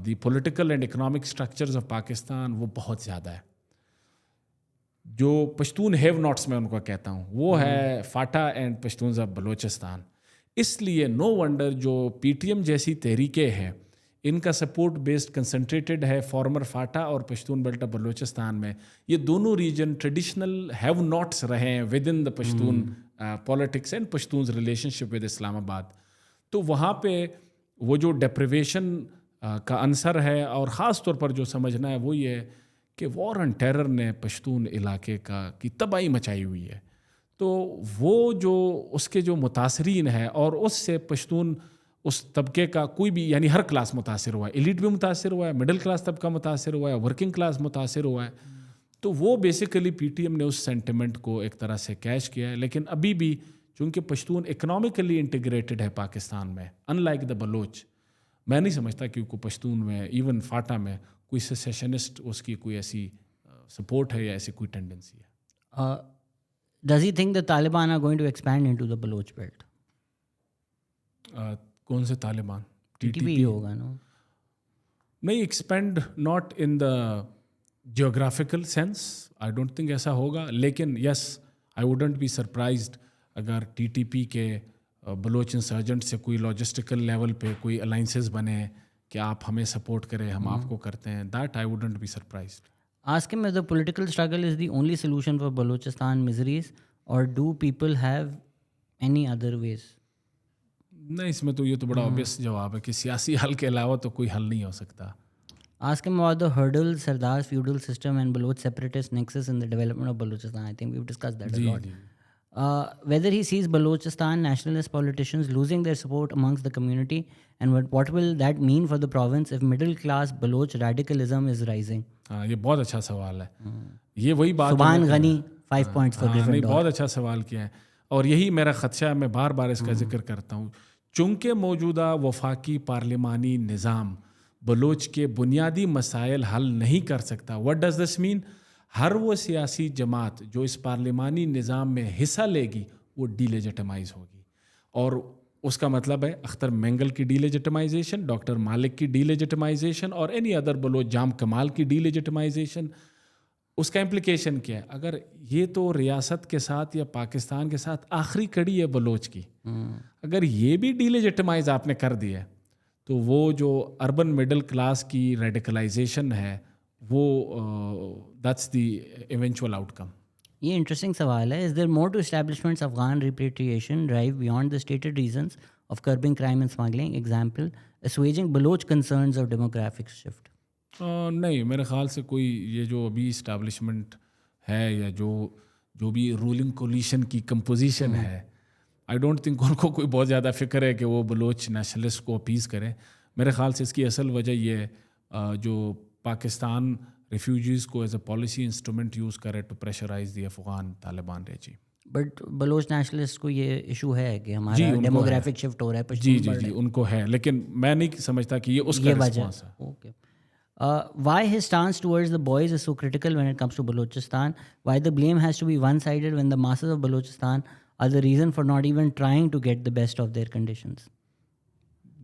A: the political and economic structures of Pakistan وہ بہت زیادہ ہے. جو پشتون ہیو ناٹس میں ان کو کہتا ہوں وہ ہے فاٹا اینڈ پشتونز آف بلوچستان. اس لیے نو ونڈر جو پی ٹی ایم جیسی تحریکیں ہیں ان کا سپورٹ بیسڈ کنسنٹریٹڈ ہے فارمر فاٹا اور پشتون بیلٹ آف بلوچستان میں. یہ دونوں ریجن ٹریڈیشنل ہیو ناٹس رہے ہیں within the Pashtun politics and Pashtuns relationship with Islamabad. تو وہاں پہ وہ جو ڈیپریویشن کا عنصر ہے اور خاص طور پر جو سمجھنا ہے وہ یہ ہے کہ وار اینڈ ٹیرر نے پشتون علاقے کی تباہی مچائی ہوئی ہے. تو وہ جو اس کے جو متاثرین ہے اور اس سے پشتون اس طبقے کا کوئی بھی یعنی ہر کلاس متاثر ہوا ہے. ایلیٹ بھی متاثر ہوا ہے, مڈل کلاس طبقہ متاثر ہوا ہے, ورکنگ کلاس متاثر ہوا ہے. تو وہ بیسیکلی پی ٹی ایم نے اس سینٹیمنٹ کو ایک طرح سے کیچ کیا ہے. لیکن ابھی بھی چونکہ پشتون اکنامکلی انٹیگریٹڈ ہے پاکستان میں ان لائک دا بلوچ, میں نہیں سمجھتا کہ کوئی پشتون میں ایون فاٹا میں کوئی سیسیشنسٹ اس کی کوئی ایسی سپورٹ ہے یا ایسی کوئی ٹینڈنسی ہے.
B: Does he think the Taliban are going to expand into the Baloch belt?
A: کون سے طالبان؟
B: TTP ہوگا نا.
A: نہیں, expand not in the geographical sense, I don't think ایسا ہوگا. لیکن یس, آئی ووڈنٹ بی سرپرائزڈ اگر ٹی ٹی پی کے بلوچ انسرجنٹ سے کوئی لاجسٹیکل لیول پہ کوئی الائنسز بنے کہ آپ ہمیں سپورٹ کریں, ہم آپ کو کرتے ہیں. That I wouldn't be surprised.
B: Ask him if the political struggle is the only solution for Balochistan miseries or do people have any other ways?
A: نہیں, اس میں تو یہ تو بڑا obvious جواب ہے کہ سیاسی حل کے علاوہ تو کوئی حل نہیں ہو سکتا.
B: Ask him about the hurdles, Sardar's feudal system and Baloch separatist nexus in the development of Balochistan. I think we've discussed that a lot. Whether he sees Balochistan nationalist politicians losing their support amongst the community and what will that mean for the province if middle class Baloch radicalism is rising?
A: ہاں, یہ بہت اچھا سوال ہے. یہ وہی بات
B: سبحان غنی 5 points for Griffin.
A: بہت اچھا سوال کیا ہے اور یہی میرا خدشہ ہے. میں بار بار اس کا ذکر کرتا ہوں. چونکہ موجودہ وفاقی پارلیمانی نظام بلوچ کے بنیادی مسائل حل نہیں کر سکتا. واٹ ڈز دس مین؟ ہر وہ سیاسی جماعت جو اس پارلیمانی نظام میں حصہ لے گی وہ ڈی لیجٹمائز ہوگی. اور اس کا مطلب ہے اختر مینگل کی ڈی لیجٹمائزیشن, ڈاکٹر مالک کی ڈی لیجٹمائزیشن اور اینی ادر بلوچ, جام کمال کی ڈی لیجٹمائزیشن. اس کا امپلیکیشن کیا ہے؟ اگر یہ تو ریاست کے ساتھ یا پاکستان کے ساتھ آخری کڑی ہے بلوچ کی, اگر یہ بھی ڈی لیجٹمائز آپ نے کر دیا تو وہ جو اربن مڈل کلاس کی ریڈیکلائزیشن ہے وہ that's the eventual outcome.
B: یہ انٹرسٹنگ سوال ہے. Is there more to establishment's Afghan repatriation drive beyond the stated reasons of curbing crime and smuggling, example assuaging Baloch concerns اور ڈیموگرافک شفٹ؟
A: نہیں, میرے خیال سے کوئی یہ جو ابھی اسٹیبلشمنٹ ہے یا جو بھی رولنگ کولیشن کی کمپوزیشن ہے, آئی ڈونٹ تھنک ان کو کوئی بہت زیادہ فکر ہے کہ وہ بلوچ نیشنلسٹ کو اپیز کریں. میرے خیال سے اس کی اصل وجہ یہ جو پاکستان ریفیوجیز کو as a policy instrument use کرے to pressurize the Afghan Taliban regime.
B: But Baloch nationalist کو یہ ایشو ہے کہ ہمارا ڈیموگرافک شفٹ ہو رہا ہے.
A: جی جی جی ان کو ہے, لیکن میں نہیں سمجھتا کہ یہ اس کا رسپانس ہے.
B: Okay. Why his stance towards the boys is so critical when it comes to Balochistan? Why the blame has to be one-sided when the masses of Balochistan are the reason for not even trying to get the best of their conditions?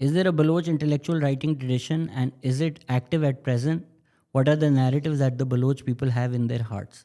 B: Is there a Baloch intellectual writing tradition, and is it active at present? What are the narratives that the Baloch people have in their hearts?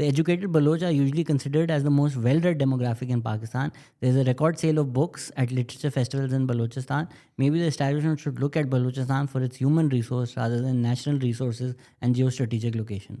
B: The educated Baloch are usually considered as the most well-read demographic in Pakistan. There is a record sale of books at literature festivals in Balochistan. Maybe the establishment should look at Balochistan for its human resource rather than national resources and geostrategic location.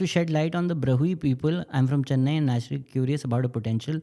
B: to shed light on the Brahui people? I'm from Chennai and naturally curious about a potential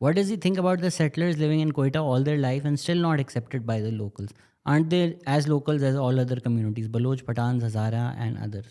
B: What does he think about the settlers living in Quetta all their life and still not accepted by the locals? Aren't they as locals as all other communities? Baloch, Pathans, Hazara and others.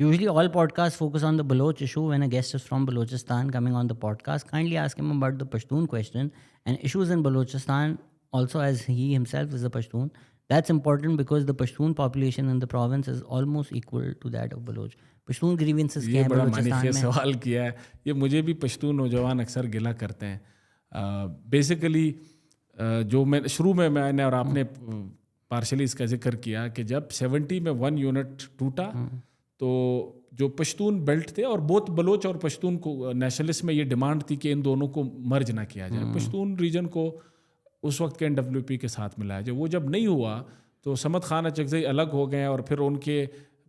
B: Usually all podcasts focus on the Baloch issue. When a guest is from Balochistan coming on the podcast, kindly ask him about the Pashtun question and issues in Balochistan also as he himself is a Pashtun. That's important because the Pashtun population in the province is almost equal to that of Baloch. Pashtun grievances
A: یہ
B: کیا ہیں
A: بڑا
B: بلوچستان
A: مانیفیس
B: میں؟
A: سوال کیا ہے. یہ مجھے بھی پشتو نوجوان اکثر گلا کرتے ہیں. بیسیکلی جو میں شروع میں نے اور آپ نے پارشلی اس کا ذکر کیا کہ جب 70 میں 1 یونٹ ٹوٹا تو جو پشتون بیلٹ تھے اور بہت بلوچ اور پشتون کو نیشنلسٹ میں یہ ڈیمانڈ تھی کہ ان دونوں کو مرج نہ کیا جائے, پشتون ریجن کو اس وقت کے NWP کے ساتھ ملایا جائے. وہ جب نہیں ہوا تو سمد خان اچکزئی الگ ہو گئے اور پھر ان کے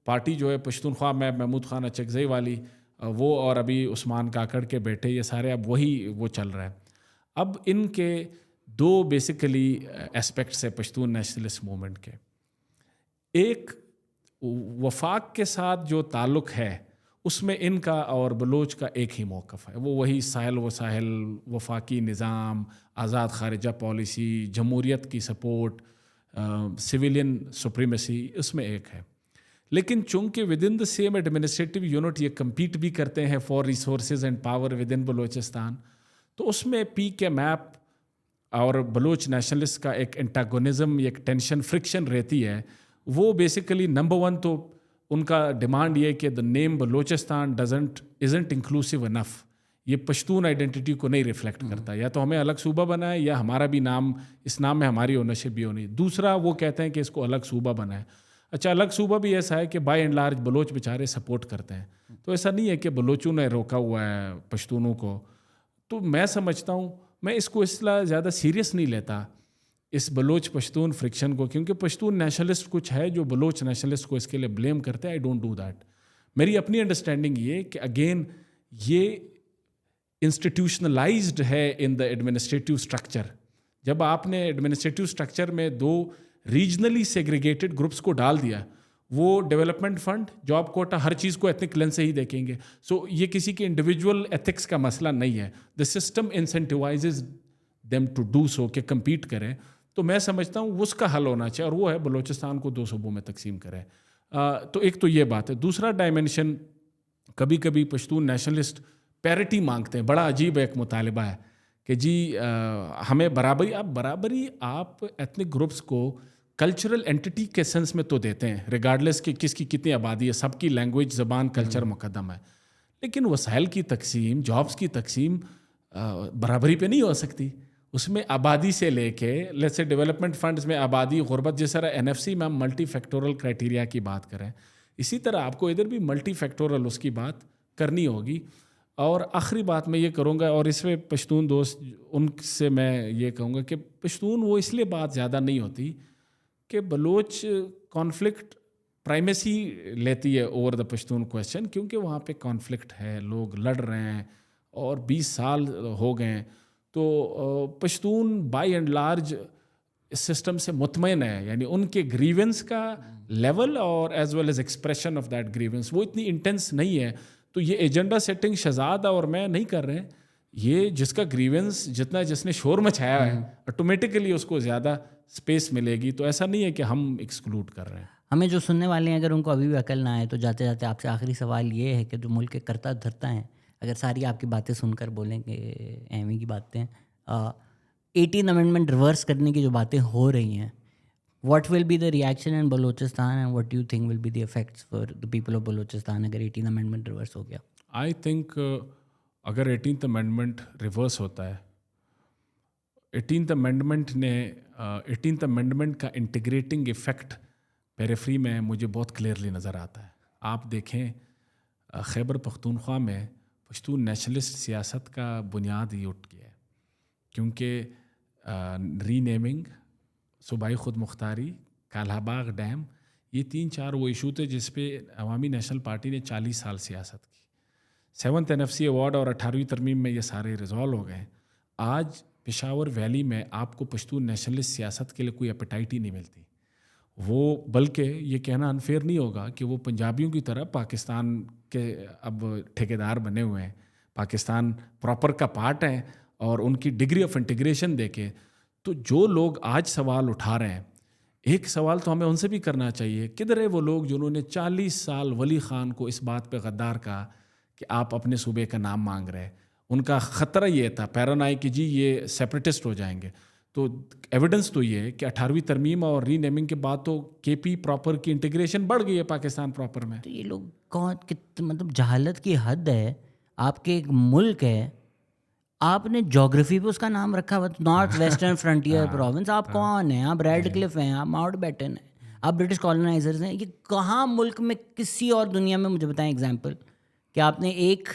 A: پارٹی جو ہے پشتونخوا میں محمود خان اچکزئی والی, وہ اور ابھی عثمان کاکڑ کے بیٹے, یہ سارے اب وہی وہ چل رہا ہے. اب ان کے دو بیسیکلی اسپیکٹس ہیں پشتون نیشنلسٹ موومنٹ کے. ایک وفاق کے ساتھ جو تعلق ہے اس میں ان کا اور بلوچ کا ایک ہی موقف ہے, وہ وہی ساحل و ساحل, وفاقی نظام, آزاد خارجہ پالیسی, جمہوریت کی سپورٹ, سویلین سپریمیسی, اس میں ایک ہے. لیکن چونکہ with in the same administrative unit یہ کمپیٹ بھی کرتے ہیں for resources and power with in Balochistan, تو اس میں پی کے میپ اور بلوچ نیشنلسٹ کا ایک انٹاگونزم, ایک ٹینشن, فرکشن رہتی ہے. وہ بیسیکلی نمبر 1 تو ان کا ڈیمانڈ یہ کہ دا نیم بلوچستان ازنٹ انکلوسیو انف, یہ پشتون آئیڈینٹی کو نہیں ریفلیکٹ کرتا, یا تو ہمیں الگ صوبہ بنائے یا ہمارا بھی نام, اس نام میں ہماری اونرشپ بھی ہونی. دوسرا وہ کہتے ہیں کہ اس کو الگ صوبہ بنائے. اچھا, الگ صوبہ بھی ایسا ہے کہ بائی اینڈ لارج بلوچ بیچارے سپورٹ کرتے ہیں, تو ایسا نہیں ہے کہ بلوچوں نے روکا ہوا ہے پشتونوں کو. تو میں سمجھتا ہوں, میں اس کو اس طرح زیادہ سیریس نہیں لیتا اس بلوچ پشتون فرکشن کو, کیونکہ پشتون نیشنلسٹ کچھ ہے جو بلوچ نیشنلسٹ کو اس کے لیے بلیم کرتے ہیں. I don't do that. میری اپنی انڈرسٹینڈنگ یہ کہ اگین یہ انسٹیٹیوشنلائزڈ ہے ان دا ایڈمنسٹریٹو اسٹرکچر. جب آپ نے ایڈمنسٹریٹو اسٹرکچر میں 2 ریجنلی سیگریگیٹڈ گروپس کو ڈال دیا, وہ ڈیولپمنٹ فنڈ, جاب کوٹا, ہر چیز کو ایتھنک لینس سے ہی دیکھیں گے. سو یہ کسی کے انڈیویجول ایتھکس کا مسئلہ نہیں ہے. The system incentivizes them to do so کہ کمپیٹ کریں. تو میں سمجھتا ہوں اس کا حل ہونا چاہیے, اور وہ ہے بلوچستان کو 2 صوبوں میں تقسیم کریں. تو ایک تو یہ بات ہے. دوسرا ڈائمینشن, کبھی کبھی پشتون نیشنلسٹ پیرٹی مانگتے ہیں. بڑا عجیب ایک مطالبہ ہے کہ جی ہمیں برابری. اب برابری آپ ایتھنک گروپس کو کلچرل اینٹی کے سینس میں تو دیتے ہیں, ریگارڈلیس کہ کس کی کتنی آبادی ہے, سب کی لینگویج, زبان, کلچر مقدم ہے. لیکن وسائل کی تقسیم, جابس کی تقسیم برابری پہ نہیں ہو سکتی. اس میں آبادی سے لے کے لیٹس سے ڈیولپمنٹ فنڈز میں آبادی, غربت, جس طرح NFC میں ہم ملٹی فیکٹورل کرائٹیریا کی بات کریں, اسی طرح آپ کو ادھر بھی ملٹی فیکٹورل اس کی بات کرنی ہوگی. اور آخری بات میں یہ کروں گا, اور اس میں پشتون دوست ان سے میں یہ کہوں گا کہ پشتون وہ اس لیے بات زیادہ نہیں ہوتی کہ بلوچ کانفلکٹ پرائمیسی لیتی ہے اوور دا پشتون کویسچن, کیونکہ وہاں پہ کانفلکٹ ہے, لوگ لڑ رہے ہیں اور 20 سال ہو گئے ہیں. تو پشتون بائی اینڈ لارج اس سسٹم سے مطمئن ہے, یعنی ان کے گریونس کا لیول اور as well as expression of that grievance وہ اتنی انٹینس نہیں ہے. تو یہ ایجنڈا سیٹنگ شہزاد اور میں نہیں کر رہے ہیں. یہ جس کا گریونس جتنا جس نے شور مچایا ہے آٹومیٹیکلی اس کو زیادہ اسپیس ملے گی. تو ایسا نہیں ہے کہ ہم ایکسکلوڈ کر رہے ہیں.
B: ہمیں جو سننے والے ہیں اگر ان کو ابھی بھی عقل نہ آئے تو جاتے جاتے آپ سے آخری سوال یہ ہے کہ جو ملک کے کرتا دھرتا ہیں, اگر ساری آپ کی باتیں سن کر بولیں کہ اہمی کی باتیں, 18 امینڈمنٹ ریورس کرنے کی جو باتیں ہو رہی ہیں, what will be the reaction in Balochistan and what you think will be the effects for the people of Balochistan اگر 18 امینڈمنٹ ریورس ہو گیا؟
A: آئی تھنک اگر 18th امینڈمنٹ ریورس ہوتا ہے, 18th امینڈمنٹ کا انٹیگریٹنگ ایفیکٹ پیریفری میں مجھے بہت کلیئرلی نظر آتا ہے. آپ دیکھیں خیبر پختونخوا میں پشتون نیشنلسٹ سیاست کا بنیاد ہی اٹھ گیا ہے, کیونکہ ری نیمنگ, صوبائی خود مختاری, کالہ باغ ڈیم, یہ 3-4 وہ ایشو تھے جس پہ عوامی نیشنل پارٹی نے 40 سال سیاست کی. 7th NFC ایوارڈ اور 18ویں ترمیم میں یہ سارے ریزالو ہو گئے. آج پشاور ویلی میں آپ کو پشتون نیشنلسٹ سیاست کے لیے کوئی اپیٹائٹ ہی نہیں ملتی. وہ بلکہ یہ کہنا انفیئر نہیں ہوگا کہ وہ پنجابیوں کی طرح پاکستان کے اب ٹھیکیدار بنے ہوئے ہیں, پاکستان پراپر کا پارٹ ہے, اور ان کی ڈگری آف انٹیگریشن دیکھے تو جو لوگ آج سوال اٹھا رہے ہیں, ایک سوال تو ہمیں ان سے بھی کرنا چاہیے, کدھر ہے وہ لوگ جنہوں نے 40 سال ولی خان کو اس بات پہ غدار کہا کہ آپ اپنے صوبے کا نام مانگ رہے. ان کا خطرہ یہ تھا پیرانائی کہ جی یہ سیپریٹسٹ ہو جائیں گے. تو تو ایویڈنس تو یہ ہے کہ 18ویں ترمیم اور ری نیمنگ کے بعد تو کے پی پراپر کی انٹیگریشن بڑھ گئی ہے پاکستان پراپر میں.
B: تو یہ لوگ مطلب جہالت کی حد ہے. آپ کے ایک ملک ہے, آپ نے جغرافی پہ اس کا نام رکھا ہوا نارتھ ویسٹرن فرنٹیئر پروونس. آپ کون ہیں؟ آپ ریڈ کلف ہیں, آپ ماؤنٹ بیٹن ہیں, آپ برٹش کالونائزرز ہیں. یہ کہاں ملک میں کسی اور دنیا میں مجھے بتائیں ایگزامپل کہ آپ نے ایک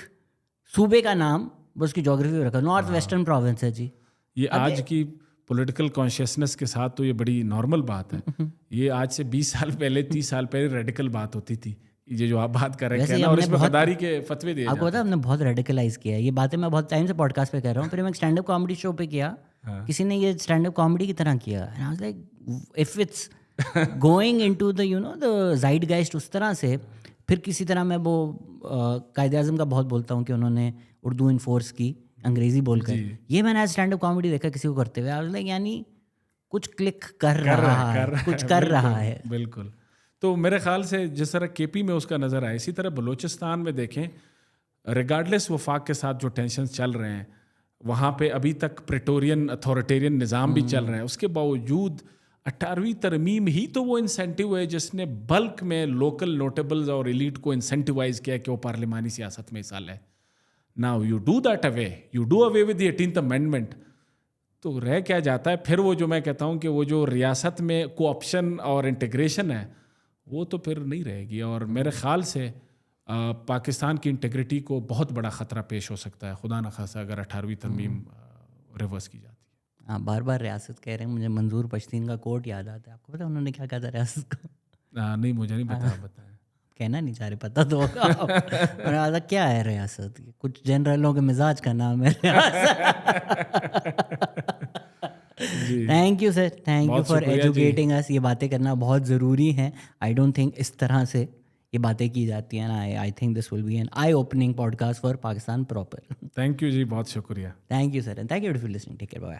B: صوبے کا نام بس کی جغرافی پہ رکھا نارتھ ویسٹرن پروونس ہے جی.
A: یہ آج کی پولیٹیکل کانشیسنس کے ساتھ تو یہ بڑی نارمل بات ہے. یہ آج سے 20 سال پہلے 30 سال پہلے ریڈیکل بات ہوتی تھی, یہ جو آپ بات کر رہے ہیں, اور اس میں غداری کے فتوے دیے.
B: آپ کو پتا ہے ہم نے بہت ریڈیکلائز کیا ہے. یہ باتیں میں بہت ٹائم سے پوڈ کاسٹ پہ کہہ رہا ہوں. پھر میں ایک اسٹینڈ اپ کامیڈی شو پہ کیا, کسی نے یہ اسٹینڈ اپ کامیڈی کی طرح کیا. If it's going into the you know the zeitgeist اس طرح سے, پھر کسی طرح میں وہ قائد اعظم کا بہت بولتا ہوں کہ انہوں نے اردو انفورس کی انگریزی بول کر. یہ میں نے اسٹینڈ اپ کامیڈی دیکھا کسی کو کرتے ہوئے, یعنی کچھ کلک کر رہا ہے, کچھ کر رہا ہے.
A: بالکل. تو میرے خیال سے جس طرح کے پی میں اس کا نظر آیا, اسی طرح بلوچستان میں دیکھیں, ریگارڈلیس وفاق کے ساتھ جو ٹینشنز چل رہے ہیں وہاں پہ ابھی تک پریٹورین اتھارٹیرین نظام بھی چل رہے ہیں. اس کے باوجود 18ویں ترمیم ہی تو وہ انسینٹیو ہے جس نے بلک میں لوکل نوٹیبلز اور ایلیٹ کو انسینٹیوائز کیا کہ وہ پارلیمانی سیاست میں حصہ لیں. Now you do that away, you do away with the 18th amendment. تو رہ کیا جاتا ہے پھر؟ وہ جو میں کہتا ہوں کہ وہ جو ریاست میں کوآپشن اور انٹیگریشن ہے وہ تو پھر نہیں رہے گی. اور میرے خیال سے پاکستان کی انٹیگریٹی کو بہت بڑا خطرہ پیش ہو سکتا ہے خدا نخواستہ اگر 18ویں ترمیم ریورس کی جاتی ہے.
B: ہاں, بار بار ریاست کہہ رہے ہیں, مجھے منظور پشتین کا کوٹ یاد آتا ہے. آپ کو پتا انہوں نے کیا کہا تھا ریاست کو؟
A: نہیں مجھے نہیں پتا, بتائیں.
B: کہنا نہیں چاہ رہے, پتہ تو ہوگا. کیا ہے ریاست؟ کچھ جنرلوں کے مزاج کا نام ہے ریاست. Thank you sir, thank you for educating us. یہ باتیں کرنا بہت ضروری ہیں. آئی ڈونٹ تھنک اس طرح سے یہ باتیں کی جاتی ہیں نا. I think this will be an eye opening podcast for Pakistan proper.
A: Thank you جی, بہت شکریہ.
B: Thank you sir, and thank you for listening. Take care, bye.